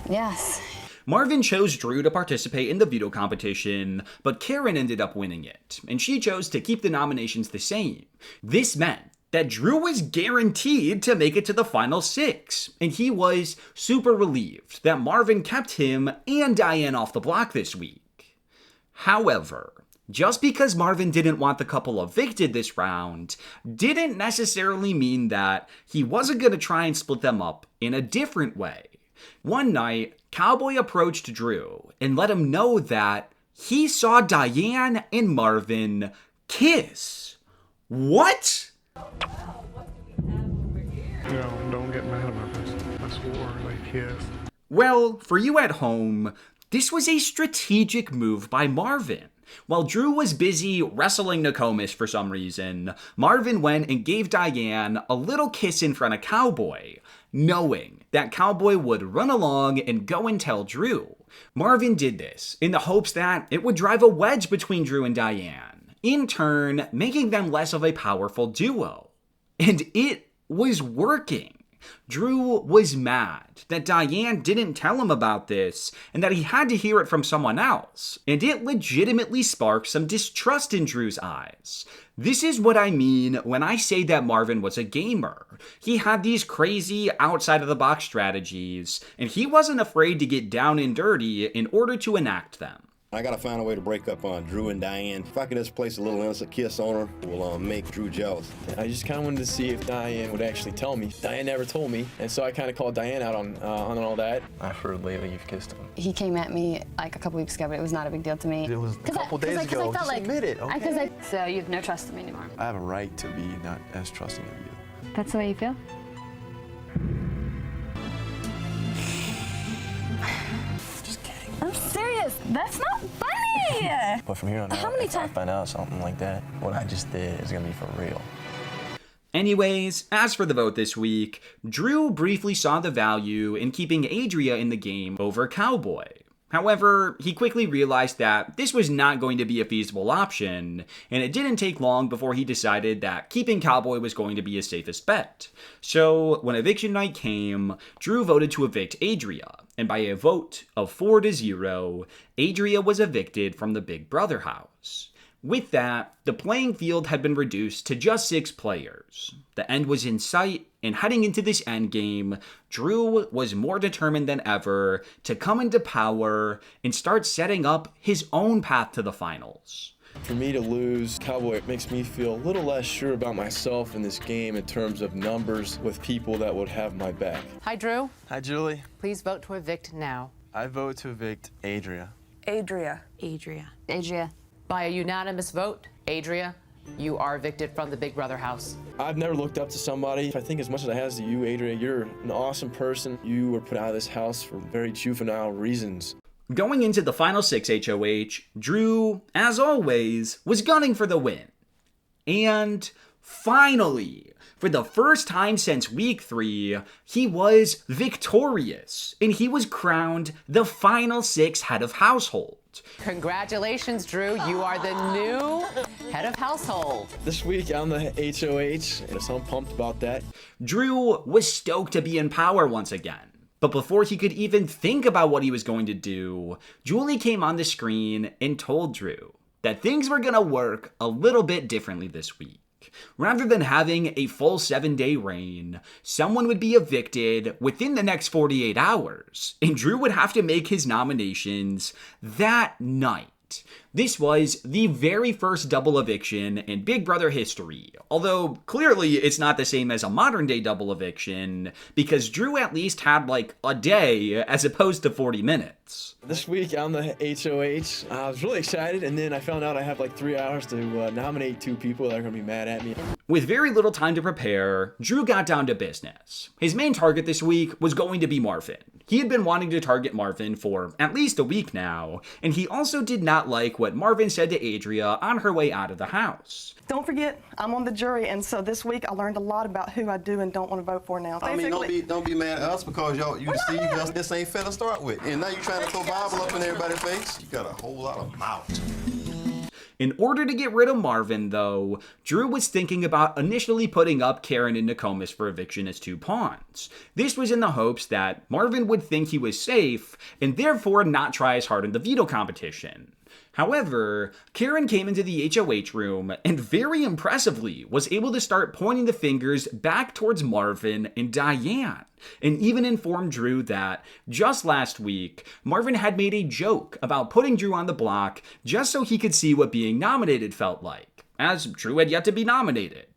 Yes. Marvin chose Drew to participate in the veto competition, but Karen ended up winning it, and she chose to keep the nominations the same. This meant that Drew was guaranteed to make it to the final 6, and he was super relieved that Marvin kept him and Diane off the block this week. However, just because Marvin didn't want the couple evicted this round didn't necessarily mean that he wasn't going to try and split them up in a different way. One night, Cowboy approached Drew and let him know that he saw Diane and Marvin kiss. What? No, don't get mad about this. I swore they kissed. Well, for you at home, this was a strategic move by Marvin. While Drew was busy wrestling Nokomis for some reason, Marvin went and gave Diane a little kiss in front of Cowboy, knowing that Cowboy would run along and go and tell Drew. Marvin did this in the hopes that it would drive a wedge between Drew and Diane, in turn making them less of a powerful duo. And it was working. Drew was mad that Diane didn't tell him about this and that he had to hear it from someone else, and it legitimately sparked some distrust in Drew's eyes. This is what I mean when I say that Marvin was a gamer. He had these crazy outside-of-the-box strategies, and he wasn't afraid to get down and dirty in order to enact them. I gotta find a way to break up on Drew and Diane. If I could just place a little innocent kiss on her, will make Drew jealous. I just kind of wanted to see if Diane would actually tell me. Diane never told me, and so I kind of called Diane out on all that. I've heard lately you've kissed him. He came at me like a couple weeks ago, but it was not a big deal to me. It was a couple days ago. Just admit it, okay? So you have no trust in me anymore. I have a right to be not as trusting of you. That's the way you feel? I'm serious. That's not funny. But from here on out, if I find out something like that, what I just did is gonna be for real. Anyways, as for the vote this week, Drew briefly saw the value in keeping Adria in the game over Cowboy. However, he quickly realized that this was not going to be a feasible option, and it didn't take long before he decided that keeping Cowboy was going to be his safest bet. So, when eviction night came, Drew voted to evict Adria, and by a vote of 4-0, Adria was evicted from the Big Brother house. With that, the playing field had been reduced to just 6 players. The end was in sight, and heading into this endgame, Drew was more determined than ever to come into power and start setting up his own path to the finals. For me to lose Cowboy, it makes me feel a little less sure about myself in this game in terms of numbers with people that would have my back. Hi, Drew. Hi, Julie. Please vote to evict now. I vote to evict Adria. Adria. Adria. By a unanimous vote, Adria, you are evicted from the Big Brother house. I've never looked up to somebody. I think as much as I have to you, Adria, you're an awesome person. You were put out of this house for very juvenile reasons. Going into the final 6 HOH, Drew, as always, was gunning for the win. And finally, for the first time since week 3, he was victorious, and he was crowned the final 6 head of household. Congratulations, Drew. You are the new head of household. This week I'm the HOH, and so I'm pumped about that. Drew was stoked to be in power once again. But before he could even think about what he was going to do, Julie came on the screen and told Drew that things were going to work a little bit differently this week. Rather than having a full 7-day reign, someone would be evicted within the next 48 hours, and Drew would have to make his nominations that night. This was the very first double eviction in Big Brother history, although clearly it's not the same as a modern day double eviction, because Drew at least had like a day as opposed to 40 minutes. This week on the HOH, I was really excited, and then I found out I have like 3 hours to nominate 2 people that are going to be mad at me. With very little time to prepare, Drew got down to business. His main target this week was going to be Marvin. He had been wanting to target Marvin for at least a week now, and he also did not like what Marvin said to Adria on her way out of the house. Don't forget, I'm on the jury, and so this week I learned a lot about who I do and don't want to vote for now. I mean, don't be mad at us because you deceived this ain't fair to start with. And now you're trying to throw Bible up in everybody's face. You got a whole lot of mouth. In order to get rid of Marvin, though, Drew was thinking about initially putting up Karen and Nokomis for eviction as 2 pawns. This was in the hopes that Marvin would think he was safe and therefore not try as hard in the veto competition. However, Karen came into the HOH room and very impressively was able to start pointing the fingers back towards Marvin and Diane, and even informed Drew that just last week, Marvin had made a joke about putting Drew on the block just so he could see what being nominated felt like, as Drew had yet to be nominated.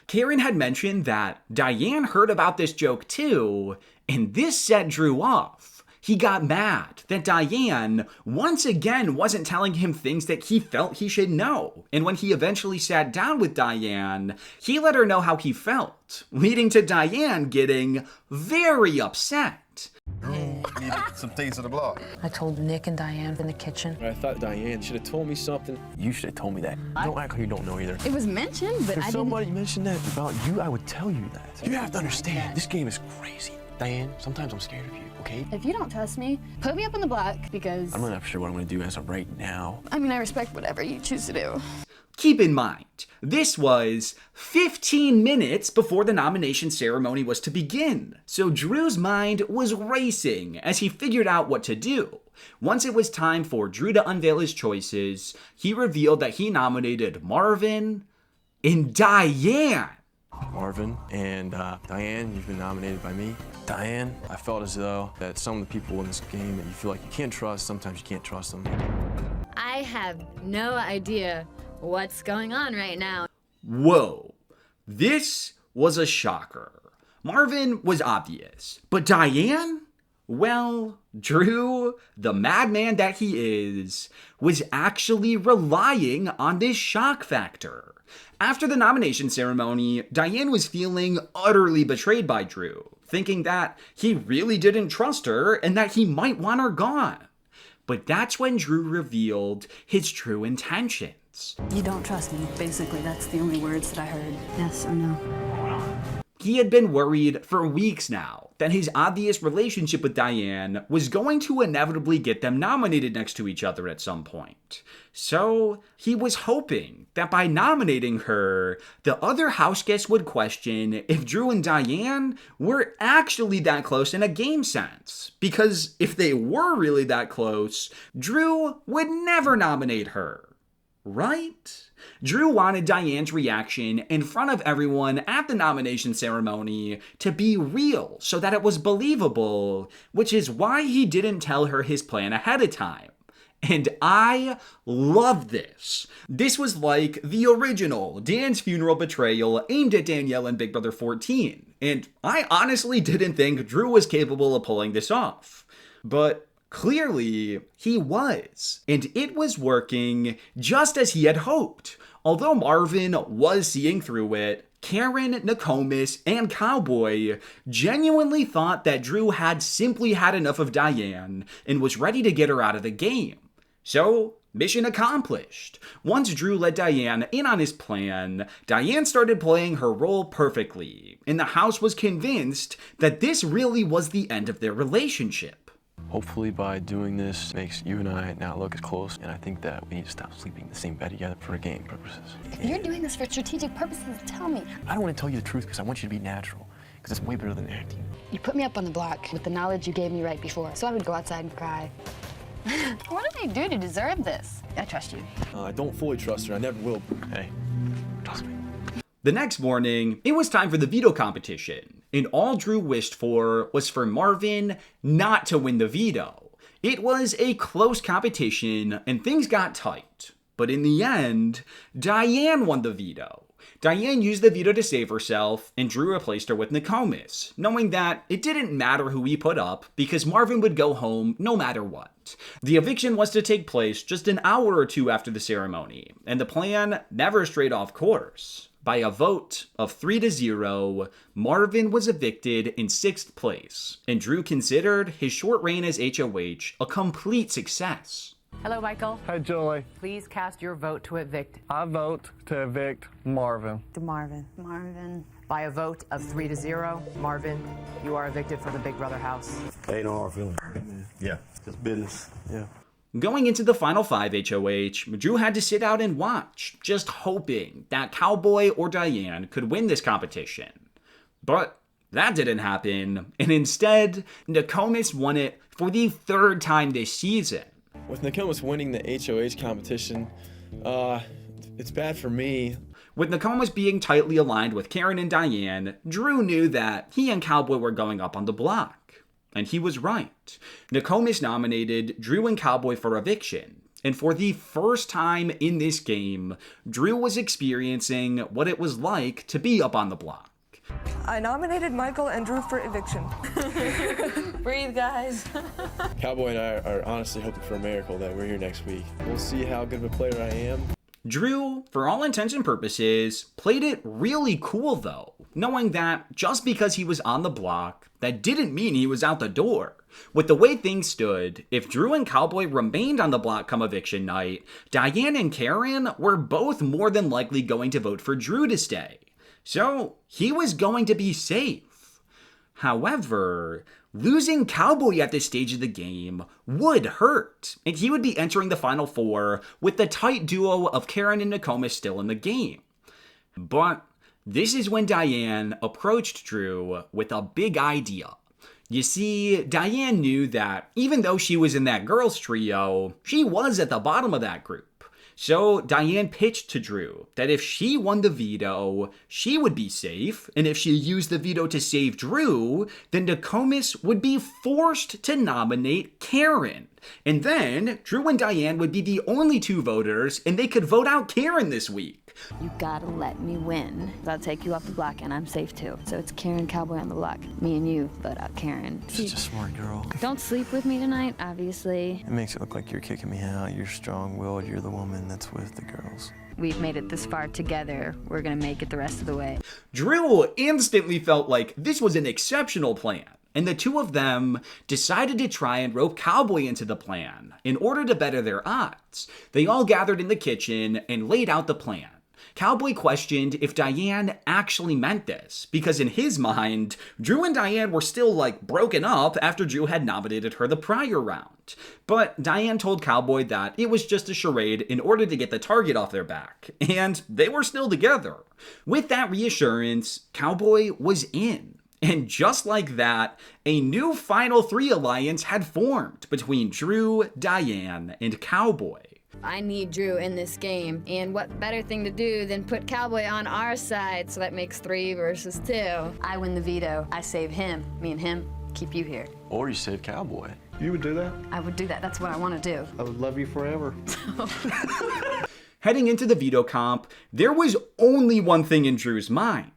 Karen had mentioned that Diane heard about this joke too, and this set Drew off. He got mad that Diane once again wasn't telling him things that he felt he should know. And when he eventually sat down with Diane, he let her know how he felt, leading to Diane getting very upset. Need some things on the block. I told Nick and Diane in the kitchen. I thought Diane should have told me something. You should have told me that. Don't act like you don't know either. It was mentioned, but If I somebody mentioned that about you, I would tell you that. You have to understand, this game is crazy. Diane, sometimes I'm scared of you, okay? If you don't trust me, put me up on the block because... I'm not sure what I'm gonna do as of right now. I mean, I respect whatever you choose to do. Keep in mind, this was 15 minutes before the nomination ceremony was to begin, so Drew's mind was racing as he figured out what to do. Once it was time for Drew to unveil his choices, he revealed that he nominated Marvin and Diane. Marvin and Diane, you've been nominated by me. Diane, I felt as though that some of the people in this game that you feel like you can't trust, sometimes you can't trust them. I have no idea what's going on right now. Whoa, this was a shocker. Marvin was obvious, but Diane? Well, Drew, the madman that he is, was actually relying on this shock factor. After the nomination ceremony, Diane was feeling utterly betrayed by Drew, thinking that he really didn't trust her and that he might want her gone. But that's when Drew revealed his true intentions. You don't trust me. Basically, that's the only words that I heard. Yes or no? He had been worried for weeks now that his obvious relationship with Diane was going to inevitably get them nominated next to each other at some point. So he was hoping that by nominating her, the other house guests would question if Drew and Diane were actually that close in a game sense. Because if they were really that close, Drew would never nominate her. Right? Drew wanted Diane's reaction in front of everyone at the nomination ceremony to be real so that it was believable, which is why he didn't tell her his plan ahead of time. And I love this. This was like the original Dan's funeral betrayal aimed at Danielle in Big Brother 14. And I honestly didn't think Drew was capable of pulling this off. But clearly, he was. And it was working just as he had hoped. Although Marvin was seeing through it, Karen, Nokomis, and Cowboy genuinely thought that Drew had simply had enough of Diane and was ready to get her out of the game. So, mission accomplished. Once Drew let Diane in on his plan, Diane started playing her role perfectly, and the house was convinced that this really was the end of their relationship. Hopefully by doing this makes you and I not look as close, and I think that we need to stop sleeping in the same bed together for game purposes. If you're doing this for strategic purposes, tell me. I don't want to tell you the truth because I want you to be natural. because it's way better than acting. You put me up on the block with the knowledge you gave me right before, so I would go outside and cry. What did I do to deserve this? I trust you. I don't fully trust her. I never will. Hey, trust me. The next morning, it was time for the veto competition, and all Drew wished for was for Marvin not to win the veto. It was a close competition, and things got tight. But in the end, Diane won the veto. Diane used the veto to save herself, and Drew replaced her with Nokomis, knowing that it didn't matter who he put up because Marvin would go home no matter what. The eviction was to take place just an hour or two after the ceremony, and the plan never strayed off course. By a vote of 3-0, Marvin was evicted in 6th place, and Drew considered his short reign as HOH a complete success. Hello, Michael. Hi, Julie. Please cast your vote to evict. I vote to evict Marvin. To Marvin. Marvin. By a vote of 3-0, Marvin, you are evicted from the Big Brother house. Ain't no hard feelings. Yeah, it's business. Yeah. Going into the final 5 HOH, Drew had to sit out and watch, just hoping that Cowboy or Diane could win this competition. But that didn't happen, and instead, Nokomis won it for the 3rd time this season. With Nokomis winning the HOH competition, it's bad for me. With Nokomis being tightly aligned with Karen and Diane, Drew knew that he and Cowboy were going up on the block. And he was right. Nokomis nominated Drew and Cowboy for eviction. And for the first time in this game, Drew was experiencing what it was like to be up on the block. I nominated Michael and Drew for eviction. Breathe, guys. Cowboy and I are honestly hoping for a miracle that we're here next week. We'll see how good of a player I am. Drew, for all intents and purposes, played it really cool though, knowing that just because he was on the block, that didn't mean he was out the door. With the way things stood, if Drew and Cowboy remained on the block come eviction night, Diane and Karen were both more than likely going to vote for Drew to stay. So he was going to be safe. However, losing Cowboy at this stage of the game would hurt, and he would be entering the final 4 with the tight duo of Karen and Nokomis still in the game. But this is when Diane approached Drew with a big idea. You see, Diane knew that even though she was in that girls trio, she was at the bottom of that group. So Diane pitched to Drew that if she won the veto, she would be safe, and if she used the veto to save Drew, then Nokomis would be forced to nominate Karen. And then Drew and Diane would be the only 2 voters, and they could vote out Karen this week. You gotta let me win. I'll take you off the block and I'm safe too. So it's Karen, Cowboy on the block. Me and you vote out Karen. Such a smart girl. Don't sleep with me tonight, obviously. It makes it look like you're kicking me out. You're strong-willed. You're the woman that's with the girls. We've made it this far together. We're gonna make it the rest of the way. Drew instantly felt like this was an exceptional plan. And the 2 of them decided to try and rope Cowboy into the plan in order to better their odds. They all gathered in the kitchen and laid out the plan. Cowboy questioned if Diane actually meant this, because in his mind, Drew and Diane were still broken up after Drew had nominated her the prior round. But Diane told Cowboy that it was just a charade in order to get the target off their back, and they were still together. With that reassurance, Cowboy was in. And just like that, a new Final 3 alliance had formed between Drew, Diane, and Cowboy. I need Drew in this game, and what better thing to do than put Cowboy on our side, so that makes 3 versus 2. I win the veto. I save him. Me and him keep you here. Or you save Cowboy. You would do that? I would do that. That's what I want to do. I would love you forever. Heading into the veto comp, there was only one thing in Drew's mind.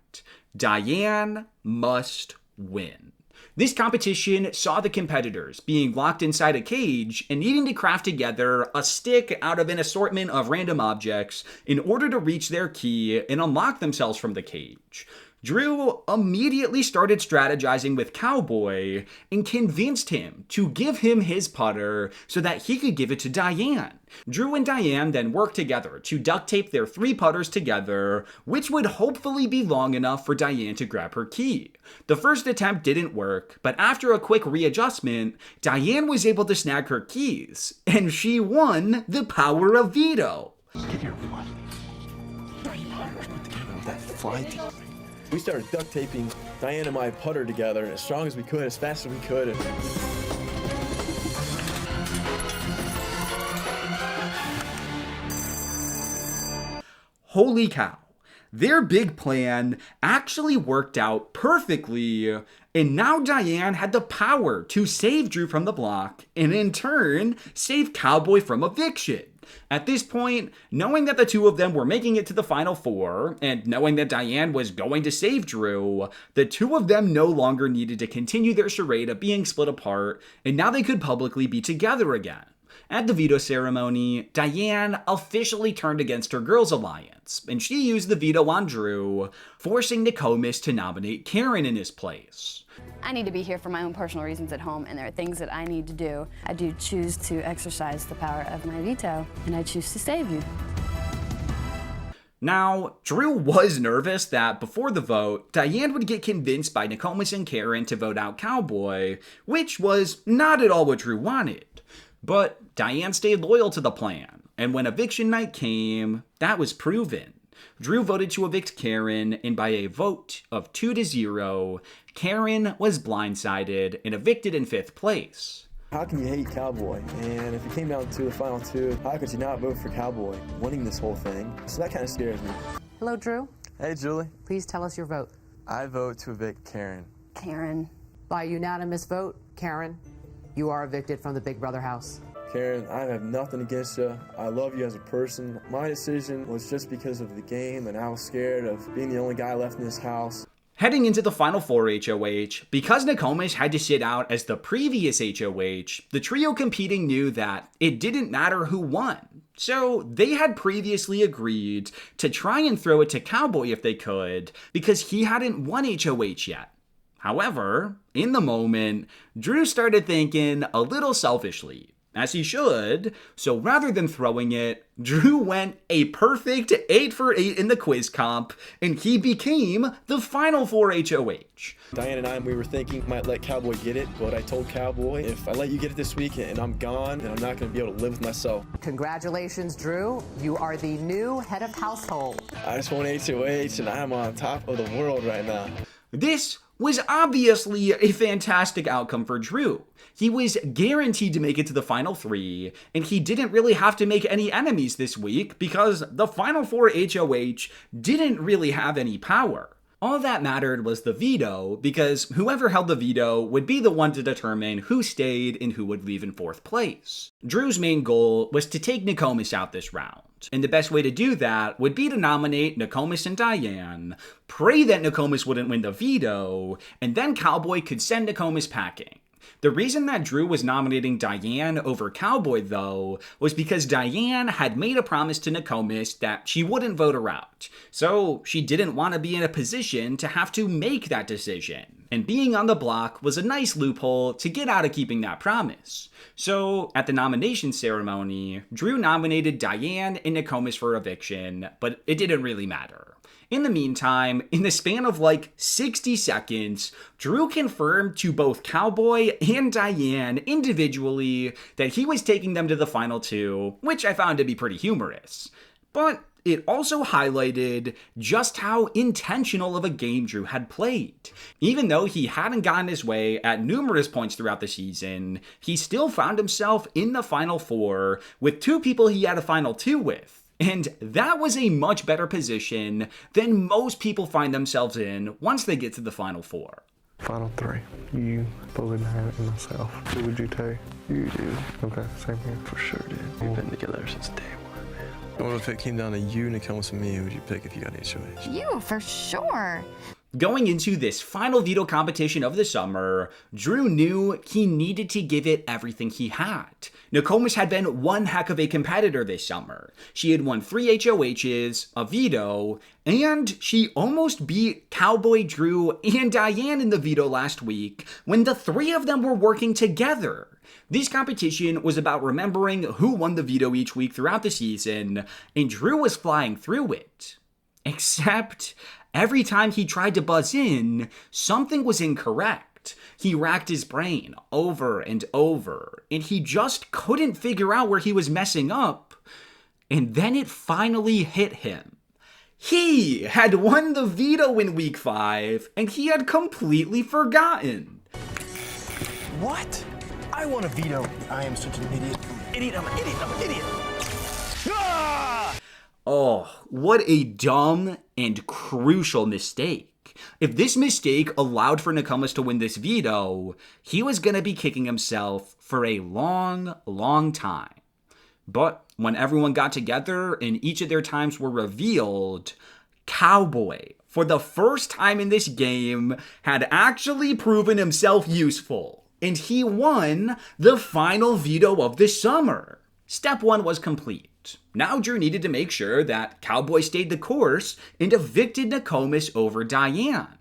Diane must win. This competition saw the competitors being locked inside a cage and needing to craft together a stick out of an assortment of random objects in order to reach their key and unlock themselves from the cage. Drew immediately started strategizing with Cowboy and convinced him to give him his putter so that he could give it to Diane. Drew and Diane then worked together to duct tape their 3 putters together, which would hopefully be long enough for Diane to grab her key. The first attempt didn't work, but after a quick readjustment, Diane was able to snag her keys, and she won the power of veto. Get your fly. 3 putters put together with that fly team. We started duct taping Diane and my putter together as strong as we could, as fast as we could. Holy cow. Their big plan actually worked out perfectly, and now Diane had the power to save Drew from the block and in turn save Cowboy from eviction. At this point, knowing that the two of them were making it to the final four and knowing that Diane was going to save Drew, the two of them no longer needed to continue their charade of being split apart, and now they could publicly be together again. At the veto ceremony, Diane officially turned against her girls' alliance, and she used the veto on Drew, forcing Nokomis to nominate Karen in his place. I need to be here for my own personal reasons at home, and there are things that I need to do. I do choose to exercise the power of my veto, and I choose to save you. Now, Drew was nervous that before the vote, Diane would get convinced by Nokomis and Karen to vote out Cowboy, which was not at all what Drew wanted. But Diane stayed loyal to the plan, and when eviction night came, that was proven. Drew voted to evict Karen, and by a vote of 2-0, Karen was blindsided and evicted in 5th place. How can you hate Cowboy? And if it came down to the final two, how could you not vote for Cowboy winning this whole thing? So that kind of scares me. Hello, Drew. Hey, Julie. Please tell us your vote. I vote to evict Karen. Karen. By unanimous vote, Karen, you are evicted from the Big Brother house. Karen, I have nothing against you. I love you as a person. My decision was just because of the game, and I was scared of being the only guy left in this house. Heading into the final four HOH, because Nokomis had to sit out as the previous HOH, the trio competing knew that it didn't matter who won. So they had previously agreed to try and throw it to Cowboy if they could, because he hadn't won HOH yet. However, in the moment, Drew started thinking a little selfishly, as he should, so rather than throwing it, Drew went a perfect 8 for 8 in the quiz comp, and he became the final four HOH. Diane and I, we were thinking might let Cowboy get it, but I told Cowboy, if I let you get it this week and I'm gone, then I'm not going to be able to live with myself. Congratulations, Drew. You are the new head of household. I just won HOH, and I'm on top of the world right now. This was obviously a fantastic outcome for Drew. He was guaranteed to make it to the final three, and he didn't really have to make any enemies this week because the final four HOH didn't really have any power. All that mattered was the veto, because whoever held the veto would be the one to determine who stayed and who would leave in 4th place. Drew's main goal was to take Nokomis out this round, and the best way to do that would be to nominate Nokomis and Diane, pray that Nokomis wouldn't win the veto, and then Cowboy could send Nokomis packing. The reason that Drew was nominating Diane over Cowboy, though, was because Diane had made a promise to Nokomis that she wouldn't vote her out, so she didn't want to be in a position to have to make that decision. And being on the block was a nice loophole to get out of keeping that promise. So, at the nomination ceremony, Drew nominated Diane and Nokomis for eviction, but it didn't really matter. In the meantime, in the span of like 60 seconds, Drew confirmed to both Cowboy and Diane individually that he was taking them to the final two, which I found to be pretty humorous. But it also highlighted just how intentional of a game Drew had played. Even though he hadn't gotten his way at numerous points throughout the season, he still found himself in the final four with two people he had a final two with. And that was a much better position than most people find themselves in once they get to the final four. Final three. You, Bully Man, and myself. Who would you take? You do. Okay, same here. For sure, dude. We've been together since day one, man. What if it came down to you, Nokomis, and me? Who would you pick if you got HOH? You, for sure. Going into this final veto competition of the summer, Drew knew he needed to give it everything he had. Nokomis had been one heck of a competitor this summer. She had won 3 HOHs, a veto, and she almost beat Cowboy, Drew, and Diane in the veto last week when the three of them were working together. This competition was about remembering who won the veto each week throughout the season, and Drew was flying through it. Except every time he tried to buzz in, something was incorrect. He racked his brain over and over, and he just couldn't figure out where he was messing up. And then it finally hit him. He had won the veto in week 5, and he had completely forgotten. What? I want a veto. I am such an idiot. I'm an idiot. Ah! Oh, what a dumb and crucial mistake. If this mistake allowed for Nokomis to win this veto, he was going to be kicking himself for a long, long time. But when everyone got together and each of their times were revealed, Cowboy, for the first time in this game, had actually proven himself useful. And he won the final veto of the summer. Step 1 was complete. Now Drew needed to make sure that Cowboy stayed the course and evicted Nokomis over Diane.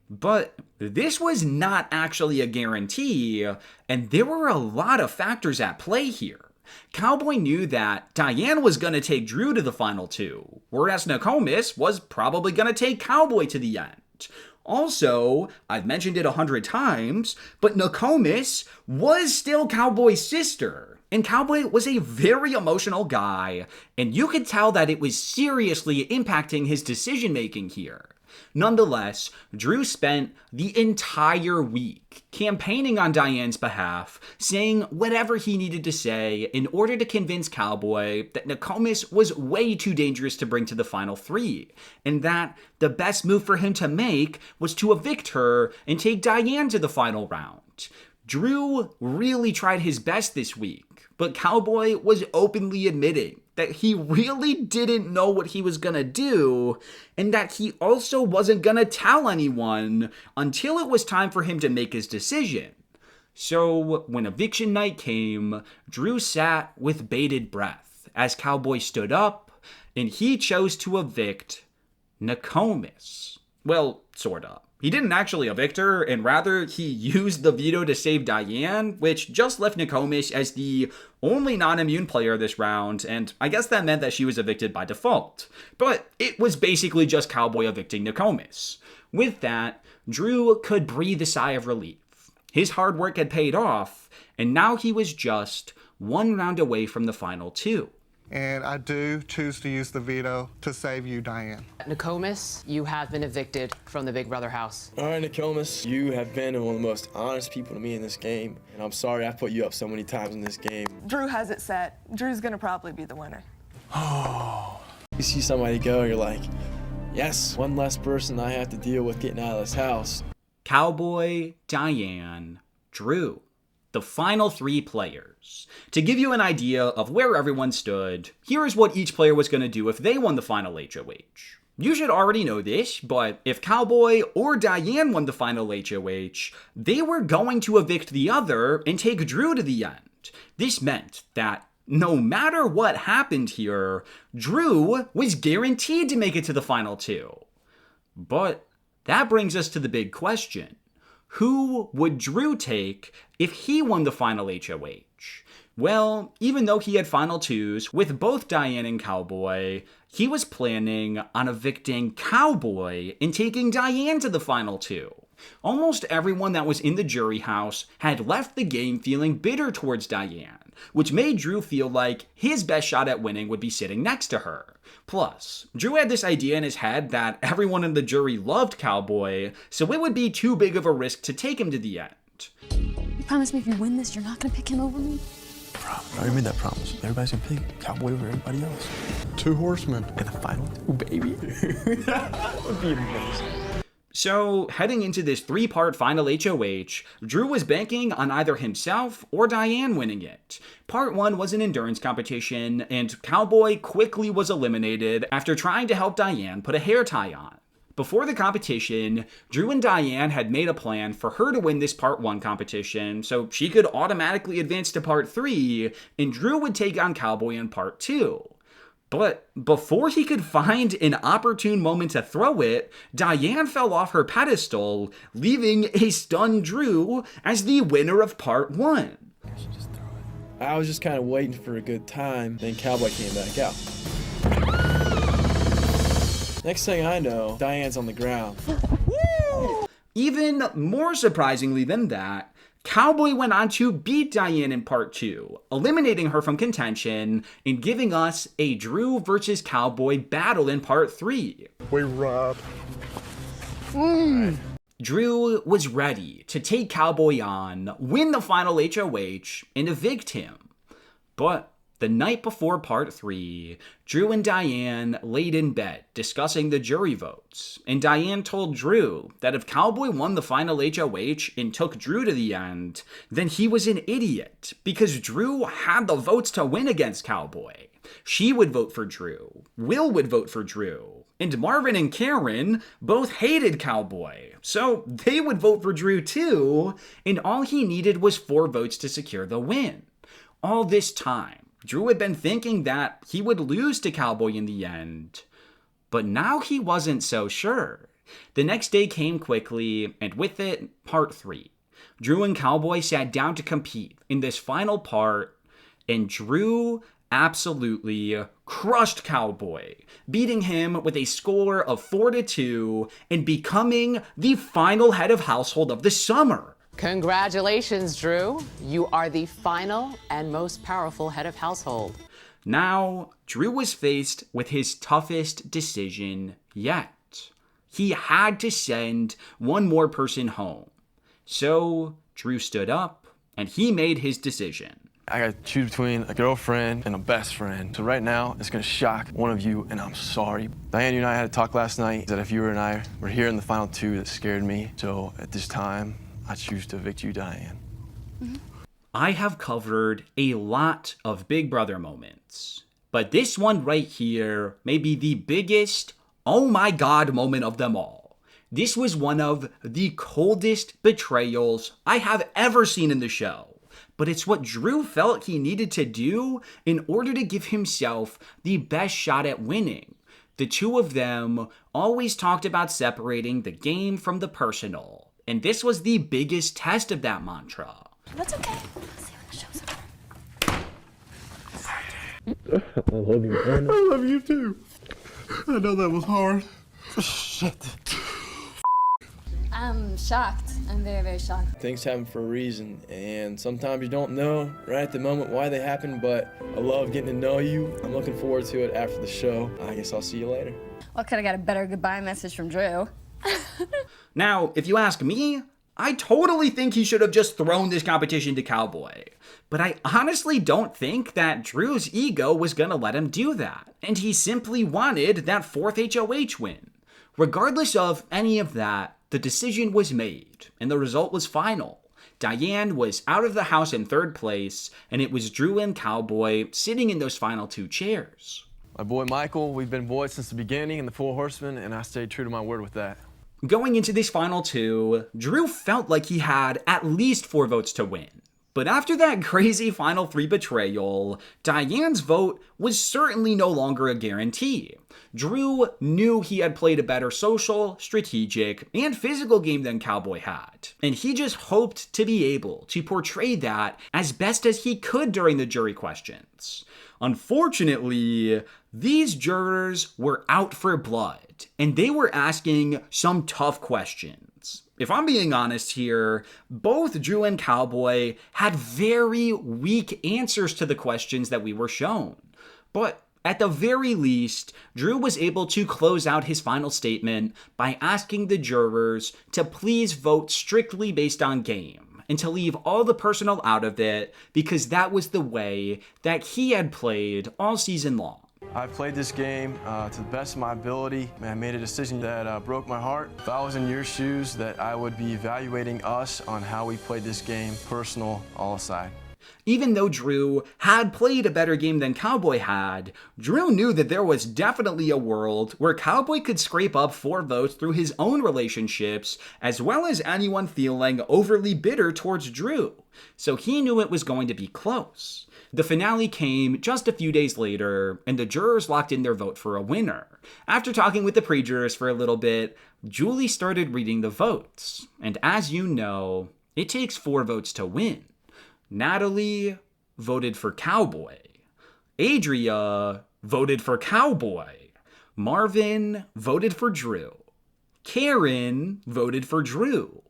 But this was not actually a guarantee, and there were a lot of factors at play here. Cowboy knew that Diane was going to take Drew to the final 2, whereas Nokomis was probably going to take Cowboy to the end. Also, I've mentioned it 100 times, but Nokomis was still Cowboy's sister. And Cowboy was a very emotional guy, and you could tell that it was seriously impacting his decision-making here. Nonetheless, Drew spent the entire week campaigning on Diane's behalf, saying whatever he needed to say in order to convince Cowboy that Nokomis was way too dangerous to bring to the final 3, and that the best move for him to make was to evict her and take Diane to the final round. Drew really tried his best this week, but Cowboy was openly admitting that he really didn't know what he was gonna do, and that he also wasn't gonna tell anyone until it was time for him to make his decision. So when eviction night came, Drew sat with bated breath as Cowboy stood up, and he chose to evict Nokomis. Well, sorta. He didn't actually evict her, and rather he used the veto to save Diane, which just left Nokomis as the only non-immune player this round, and I guess that meant that she was evicted by default. But it was basically just Cowboy evicting Nokomis. With that, Drew could breathe a sigh of relief. His hard work had paid off, and now he was just one round away from the final 2. And I do choose to use the veto to save you, Diane. Nokomis, you have been evicted from the Big Brother house. All right, Nokomis, you have been one of the most honest people to me in this game, and I'm sorry I put you up so many times in this game. Drew has it set. Drew's gonna probably be the winner. You see somebody go, you're like, yes, one less person I have to deal with getting out of this house. Cowboy, Diane, Drew. The final 3 players. To give you an idea of where everyone stood, here is what each player was going to do if they won the final HOH. You should already know this, but if Cowboy or Diane won the final HOH, they were going to evict the other and take Drew to the end. This meant that no matter what happened here, Drew was guaranteed to make it to the final 2. But that brings us to the big question. Who would Drew take if he won the final HOH? Well, even though he had final 2s with both Diane and Cowboy, he was planning on evicting Cowboy and taking Diane to the final 2. Almost everyone that was in the jury house had left the game feeling bitter towards Diane, which made Drew feel like his best shot at winning would be sitting next to her. Plus, Drew had this idea in his head that everyone in the jury loved Cowboy, so it would be too big of a risk to take him to the end. You promise me if you win this, you're not gonna pick him over me? I already made that promise. Everybody's gonna pick Cowboy over everybody else. 2 horsemen. And the final 2, baby. That would be amazing. So, heading into this 3-part final HOH, Drew was banking on either himself or Diane winning it. Part 1 was an endurance competition, and Cowboy quickly was eliminated after trying to help Diane put a hair tie on. Before the competition, Drew and Diane had made a plan for her to win this Part 1 competition, so she could automatically advance to Part 3, and Drew would take on Cowboy in Part 2. But before he could find an opportune moment to throw it, Diane fell off her pedestal, leaving a stunned Drew as the winner of Part 1. I was just kind of waiting for a good time, then Cowboy came back out. Next thing I know, Diane's on the ground. Even more surprisingly than that, Cowboy went on to beat Diane in part 2, eliminating her from contention and giving us a Drew versus Cowboy battle in part 3. We robbed. Drew was ready to take Cowboy on, win the final HOH, and evict him. But the night before part 3, Drew and Diane laid in bed discussing the jury votes, and Diane told Drew that if Cowboy won the final HOH and took Drew to the end, then he was an idiot because Drew had the votes to win against Cowboy. She would vote for Drew, Will would vote for Drew, and Marvin and Karen both hated Cowboy, so they would vote for Drew too, and all he needed was 4 votes to secure the win. All this time, Drew had been thinking that he would lose to Cowboy in the end, but now he wasn't so sure. The next day came quickly, and with it, part 3. Drew and Cowboy sat down to compete in this final part, and Drew absolutely crushed Cowboy, beating him with a score of 4-2 and becoming the final head of household of the summer. Congratulations, Drew. You are the final and most powerful head of household. Now, Drew was faced with his toughest decision yet. He had to send one more person home. So, Drew stood up, and he made his decision. I gotta choose between a girlfriend and a best friend. So right now, it's gonna shock one of you, and I'm sorry. Diane, you and I had a talk last night that if you and I were here in the final 2, that scared me. So at this time, I choose to evict you, Diane. I have covered a lot of Big Brother moments, but this one right here may be the biggest, oh my god moment of them all. This was one of the coldest betrayals I have ever seen in the show, but it's what Drew felt he needed to do in order to give himself the best shot at winning. The two of them always talked about separating the game from the personal, and this was the biggest test of that mantra. That's okay. Let's see when the show's over. I love you. I love you too. I know that was hard. Shit. I'm shocked. I'm very, very shocked. Things happen for a reason, and sometimes you don't know right at the moment why they happen, but I love getting to know you. I'm looking forward to it after the show. I guess I'll see you later. Well, could have got a better goodbye message from Drew. Now, if you ask me, I totally think he should have just thrown this competition to Cowboy. But I honestly don't think that Drew's ego was gonna let him do that, and he simply wanted that 4th HOH win. Regardless of any of that, the decision was made, and the result was final. Diane was out of the house in 3rd place, and it was Drew and Cowboy sitting in those final 2 chairs. My boy Michael, we've been boys since the beginning in the 4 Horsemen, and I stayed true to my word with that. Going into this final 2, Drew felt like he had at least 4 votes to win. But after that crazy final 3 betrayal, Diane's vote was certainly no longer a guarantee. Drew knew he had played a better social, strategic, and physical game than Cowboy had, and he just hoped to be able to portray that as best as he could during the jury questions. Unfortunately, these jurors were out for blood, and they were asking some tough questions. If I'm being honest here, both Drew and Cowboy had very weak answers to the questions that we were shown. But at the very least, Drew was able to close out his final statement by asking the jurors to please vote strictly based on game and to leave all the personal out of it because that was the way that he had played all season long. I played this game to the best of my ability. I made a decision that broke my heart. If I was in your shoes, that I would be evaluating us on how we played this game, personal, all aside. Even though Drew had played a better game than Cowboy had, Drew knew that there was definitely a world where Cowboy could scrape up 4 votes through his own relationships, as well as anyone feeling overly bitter towards Drew. So he knew it was going to be close. The finale came just a few days later, and the jurors locked in their vote for a winner. After talking with the pre-jurors for a little bit, Julie started reading the votes. And as you know, it takes 4 votes to win. Natalie voted for Cowboy. Adria voted for Cowboy. Marvin voted for Drew. Karen voted for Drew.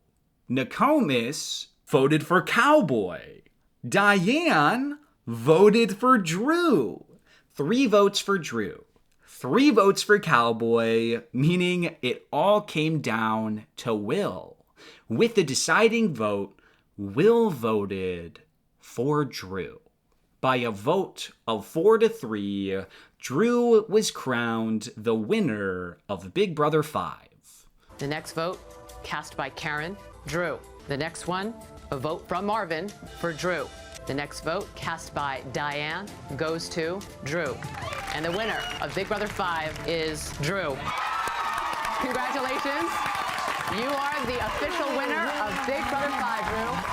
Nokomis voted for Cowboy. Diane voted for Drew. 3 votes for Drew. 3 votes for Cowboy, meaning it all came down to Will. With the deciding vote, Will voted for Drew. By a vote of 4-3, Drew was crowned the winner of Big Brother 5. The next vote, cast by Karen, Drew. The next one, a vote from Marvin for Drew. The next vote, cast by Diane, goes to Drew. And the winner of Big Brother 5 is Drew. Congratulations. You are the official winner of Big Brother 5, Drew.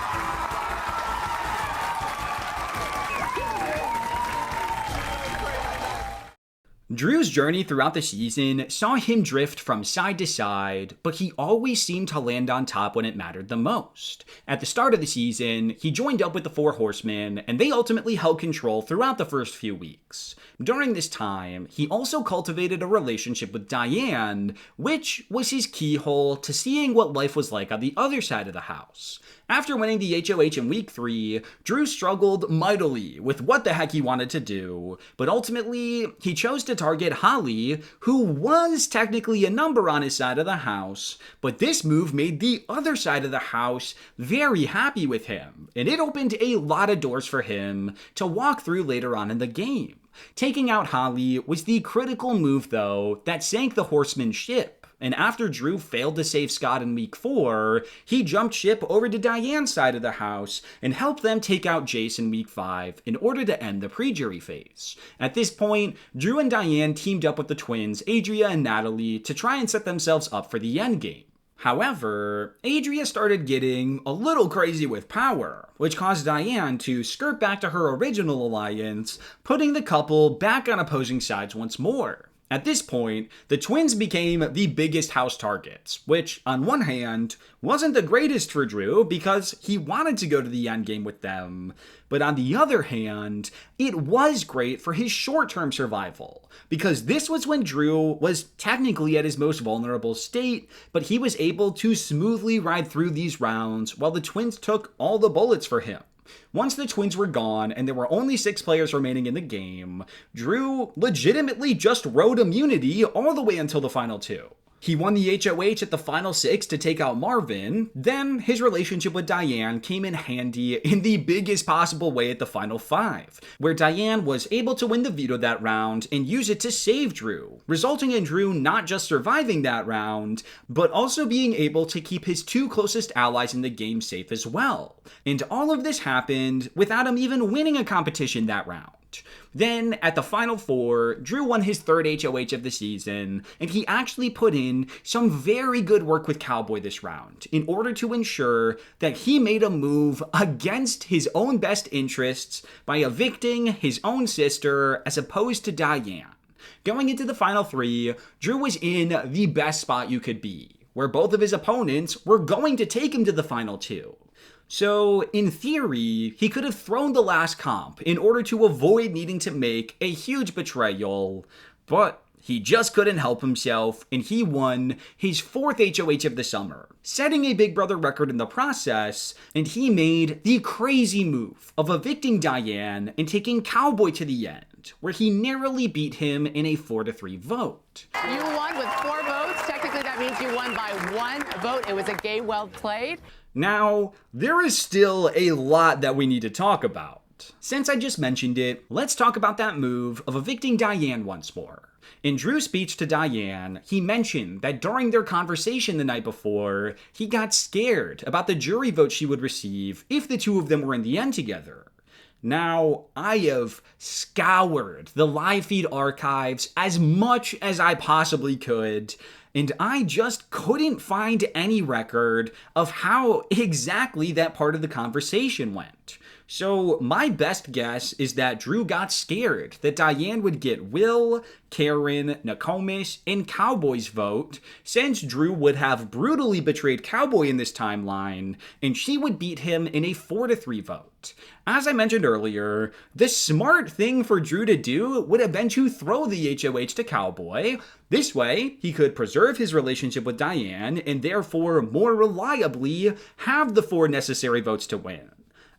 Drew's journey throughout the season saw him drift from side to side, but he always seemed to land on top when it mattered the most. At the start of the season, he joined up with the 4 Horsemen, and they ultimately held control throughout the first few weeks. During this time, he also cultivated a relationship with Diane, which was his keyhole to seeing what life was like on the other side of the house. After winning the HOH in week 3, Drew struggled mightily with what the heck he wanted to do, but ultimately, he chose to target Holly, who was technically a number on his side of the house, but this move made the other side of the house very happy with him, and it opened a lot of doors for him to walk through later on in the game. Taking out Holly was the critical move, though, that sank the Horseman ship. And after Drew failed to save Scott in week 4, he jumped ship over to Diane's side of the house and helped them take out Jace in week 5 in order to end the pre-jury phase. At this point, Drew and Diane teamed up with the twins, Adria and Natalie, to try and set themselves up for the endgame. However, Adria started getting a little crazy with power, which caused Diane to skirt back to her original alliance, putting the couple back on opposing sides once more. At this point, the twins became the biggest house targets, which, on one hand, wasn't the greatest for Drew because he wanted to go to the endgame with them, but on the other hand, it was great for his short-term survival, because this was when Drew was technically at his most vulnerable state, but he was able to smoothly ride through these rounds while the twins took all the bullets for him. Once the twins were gone and there were only 6 players remaining in the game, Drew legitimately just rode immunity all the way until the final 2. He won the HOH at the final 6 to take out Marvin, then his relationship with Diane came in handy in the biggest possible way at the final 5, where Diane was able to win the veto that round and use it to save Drew, resulting in Drew not just surviving that round, but also being able to keep his 2 closest allies in the game safe as well. And all of this happened without him even winning a competition that round. Then, at the final 4, Drew won his 3rd HOH of the season, and he actually put in some very good work with Cowboy this round in order to ensure that he made a move against his own best interests by evicting his own sister as opposed to Diane. Going into the final 3, Drew was in the best spot you could be, where both of his opponents were going to take him to the final 2. So, in theory, he could have thrown the last comp in order to avoid needing to make a huge betrayal, but he just couldn't help himself, and he won his 4th HOH of the summer, setting a Big Brother record in the process, and he made the crazy move of evicting Diane and taking Cowboy to the end, where he narrowly beat him in a 4-3 vote. You won with 4 votes. Technically, that means you won by 1 vote. It was a game well played. Now, there is still a lot that we need to talk about. Since I just mentioned it, let's talk about that move of evicting Diane once more. In Drew's speech to Diane, he mentioned that during their conversation the night before, he got scared about the jury vote she would receive if the 2 of them were in the end together. Now, I have scoured the live feed archives as much as I possibly could, and I just couldn't find any record of how exactly that part of the conversation went. So my best guess is that Drew got scared that Diane would get Will, Karen, Nokomis, and Cowboy's vote, since Drew would have brutally betrayed Cowboy in this timeline, and she would beat him in a 4-3 vote. As I mentioned earlier, the smart thing for Drew to do would have been to throw the HOH to Cowboy. This way, he could preserve his relationship with Diane, and therefore more reliably have the 4 necessary votes to win.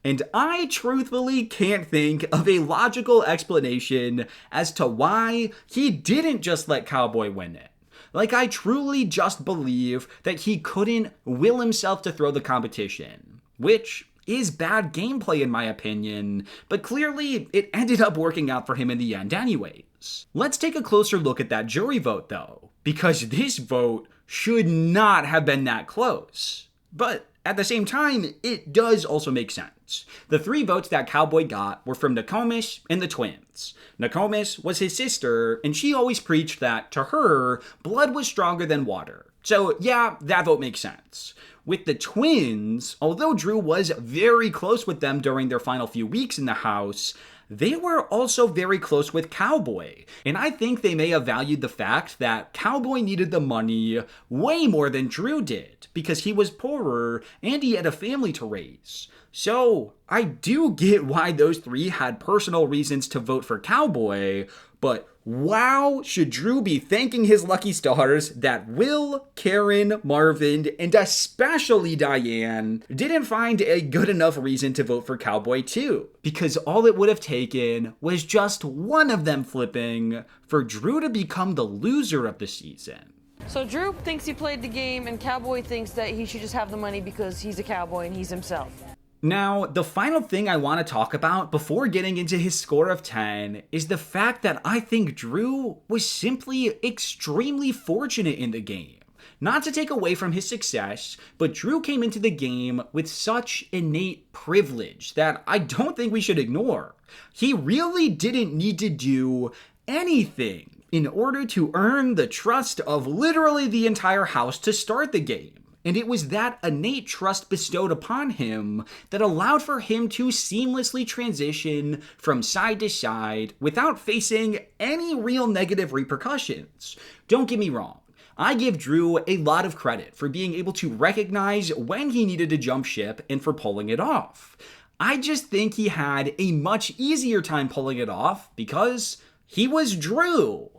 And I truthfully can't think of a logical explanation as to why he didn't just let Cowboy win it. Like, I truly just believe that he couldn't will himself to throw the competition, which is bad gameplay in my opinion, but clearly it ended up working out for him in the end anyways. Let's take a closer look at that jury vote though, because this vote should not have been that close. But at the same time, it does also make sense. The 3 votes that Cowboy got were from Nokomis and the twins. Nokomis was his sister, and she always preached that, to her, blood was stronger than water. So yeah, that vote makes sense. With the twins, although Drew was very close with them during their final few weeks in the house, they were also very close with Cowboy, and I think they may have valued the fact that Cowboy needed the money way more than Drew did, because he was poorer and he had a family to raise. So I do get why those 3 had personal reasons to vote for Cowboy, but wow, should Drew be thanking his lucky stars that Will, Karen, Marvin, and especially Diane didn't find a good enough reason to vote for Cowboy too. Because all it would have taken was just one of them flipping for Drew to become the loser of the season. So Drew thinks he played the game, and Cowboy thinks that he should just have the money because he's a cowboy and he's himself. Now, the final thing I want to talk about before getting into his score of 10 is the fact that I think Drew was simply extremely fortunate in the game. Not to take away from his success, but Drew came into the game with such innate privilege that I don't think we should ignore. He really didn't need to do anything in order to earn the trust of literally the entire house to start the game. And it was that innate trust bestowed upon him that allowed for him to seamlessly transition from side to side without facing any real negative repercussions. Don't get me wrong. I give Drew a lot of credit for being able to recognize when he needed to jump ship and for pulling it off. I just think he had a much easier time pulling it off because he was Drew.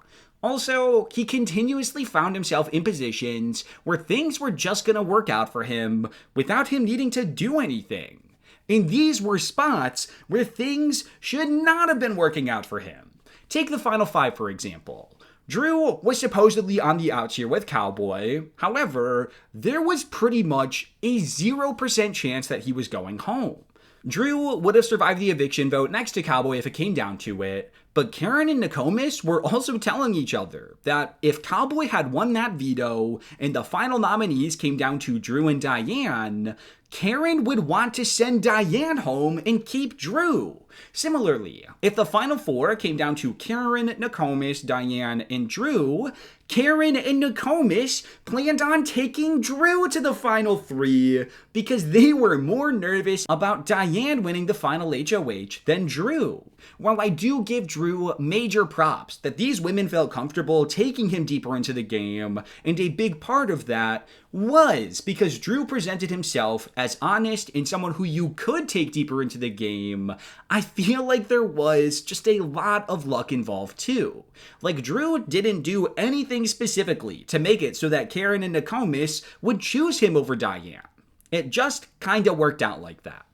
Also, he continuously found himself in positions where things were just gonna work out for him without him needing to do anything. And these were spots where things should not have been working out for him. Take the final 5, for example. Drew was supposedly on the outs here with Cowboy. However, there was pretty much a 0% chance that he was going home. Drew would have survived the eviction vote next to Cowboy if it came down to it, but Karen and Nokomis were also telling each other that if Cowboy had won that veto and the final nominees came down to Drew and Diane, Karen would want to send Diane home and keep Drew. Similarly, if the final 4 came down to Karen, Nokomis, Diane, and Drew, Karen and Nokomis planned on taking Drew to the final 3 because they were more nervous about Diane winning the final HOH than Drew. While I do give Drew major props that these women felt comfortable taking him deeper into the game, and a big part of that was because Drew presented himself as honest and someone who you could take deeper into the game, I feel like there was just a lot of luck involved too. Like, Drew didn't do anything specifically to make it so that Karen and Nokomis would choose him over Diane. It just kinda worked out like that.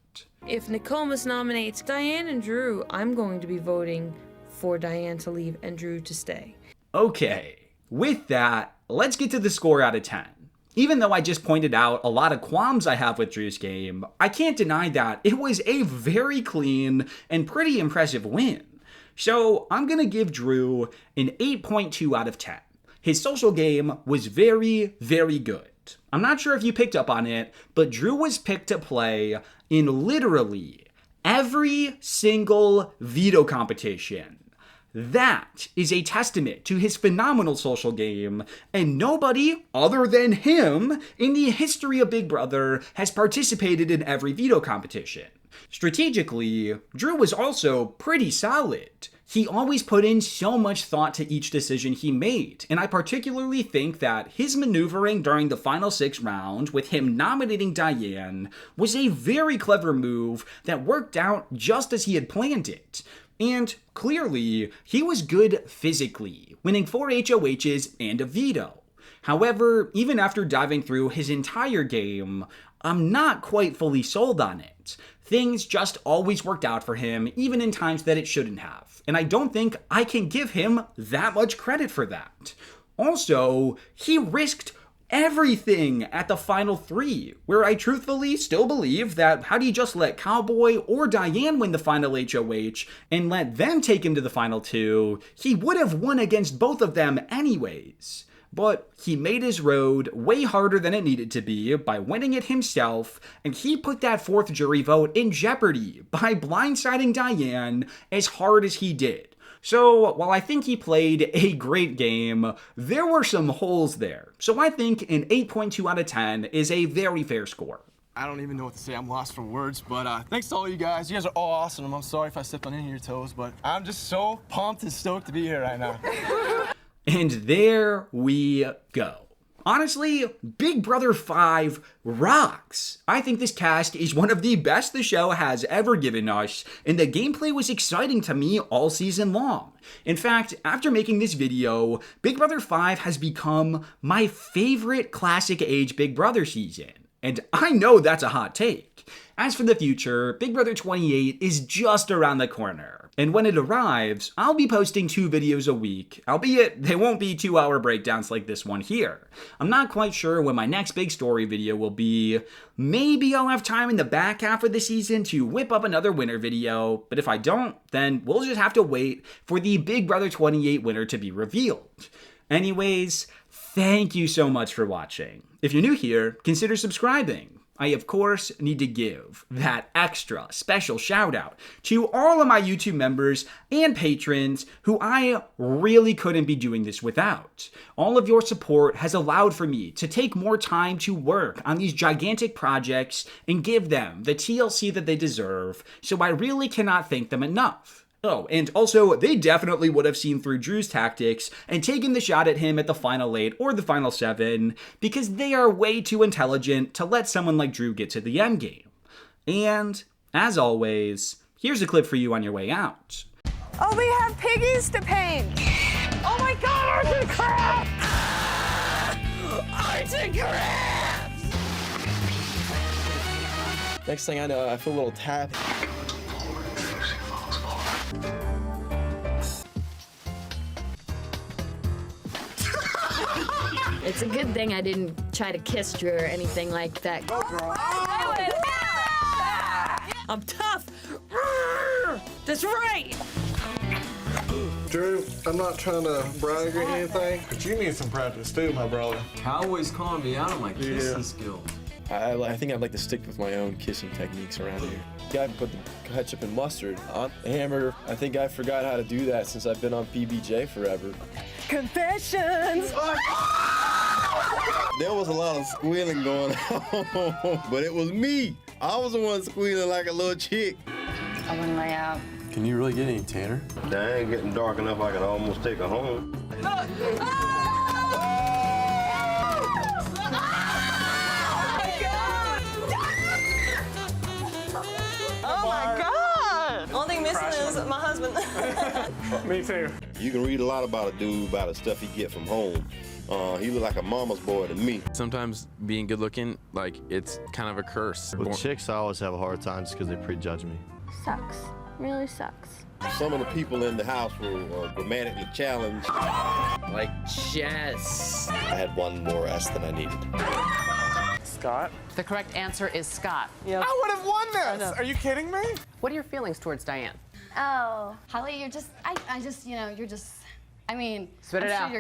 If Nokomis nominates Diane and Drew, I'm going to be voting for Diane to leave and Drew to stay. Okay, with that, let's get to the score out of 10. Even though I just pointed out a lot of qualms I have with Drew's game, I can't deny that it was a very clean and pretty impressive win. So I'm gonna give Drew an 8.2 out of 10. His social game was very, very good. I'm not sure if you picked up on it, but Drew was picked to play in literally every single veto competition. That is a testament to his phenomenal social game, and nobody other than him in the history of Big Brother has participated in every veto competition. Strategically, Drew was also pretty solid. He always put in so much thought to each decision he made, and I particularly think that his maneuvering during the final 6 round with him nominating Diane was a very clever move that worked out just as he had planned it. And clearly, he was good physically, winning 4 HOHs and a veto. However, even after diving through his entire game, I'm not quite fully sold on it. Things just always worked out for him, even in times that it shouldn't have. And I don't think I can give him that much credit for that. Also, he risked everything at the final 3, where I truthfully still believe that had he just let Cowboy or Diane win the final HOH and let them take him to the final 2, he would have won against both of them anyways. But he made his road way harder than it needed to be by winning it himself, and he put that 4th jury vote in jeopardy by blindsiding Diane as hard as he did. So, while I think he played a great game, there were some holes there. So I think an 8.2 out of 10 is a very fair score. I don't even know what to say. I'm lost for words, but thanks to all you guys. You guys are all awesome. I'm sorry if I stepped on any of your toes, but I'm just so pumped and stoked to be here right now. And there we go. Honestly, Big Brother 5 rocks. I think this cast is one of the best the show has ever given us, and the gameplay was exciting to me all season long. In fact, after making this video, Big Brother 5 has become my favorite classic age Big Brother season. And I know that's a hot take. As for the future, Big Brother 28 is just around the corner. And when it arrives, I'll be posting 2 videos a week, albeit they won't be 2-hour breakdowns like this one here. I'm not quite sure when my next big story video will be. Maybe I'll have time in the back half of the season to whip up another winner video, but if I don't, then we'll just have to wait for the Big Brother 28 winner to be revealed. Anyways, thank you so much for watching. If you're new here, consider subscribing. I, of course, need to give that extra special shout out to all of my YouTube members and patrons who I really couldn't be doing this without. All of your support has allowed for me to take more time to work on these gigantic projects and give them the TLC that they deserve, so I really cannot thank them enough. Oh, and also, they definitely would have seen through Drew's tactics and taken the shot at him at the final 8 or the final 7, because they are way too intelligent to let someone like Drew get to the endgame. And, as always, here's a clip for you on your way out. Oh, we have piggies to paint. Oh my God, arts and crafts! Arts and crafts! Next thing I know, I feel a little tap. It's a good thing I didn't try to kiss Drew or anything like that. Go, girl. I'm tough. That's right. Drew, I'm not trying to brag or anything, but you need some practice too, my brother. Cowboy's calling me out on my kissing skills. I think I'd like to stick with my own kissing techniques around here. I put the ketchup and mustard on the hamburger. I think I forgot how to do that since I've been on PBJ forever. Confessions! There was a lot of squealing going on, but it was me. I was the one squealing like a little chick. I wouldn't lay out. Can you really get any tanner? It ain't getting dark enough I can almost take her home. Oh my God! Only thing missing is my husband. Me too. You can read a lot about a dude, about the stuff he get from home. He look like a mama's boy to me. Sometimes being good looking, like, it's kind of a curse. With chicks, I always have a hard time just because they prejudge me. Sucks. Really sucks. Some of the people in the house were grammatically challenged. Like chess. I had one more S than I needed. Scott? The correct answer is Scott. Yep. I would have won this. Are you kidding me? What are your feelings towards Diane? Oh, Holly, you're just, I mean, Spit it I'm sure out. you're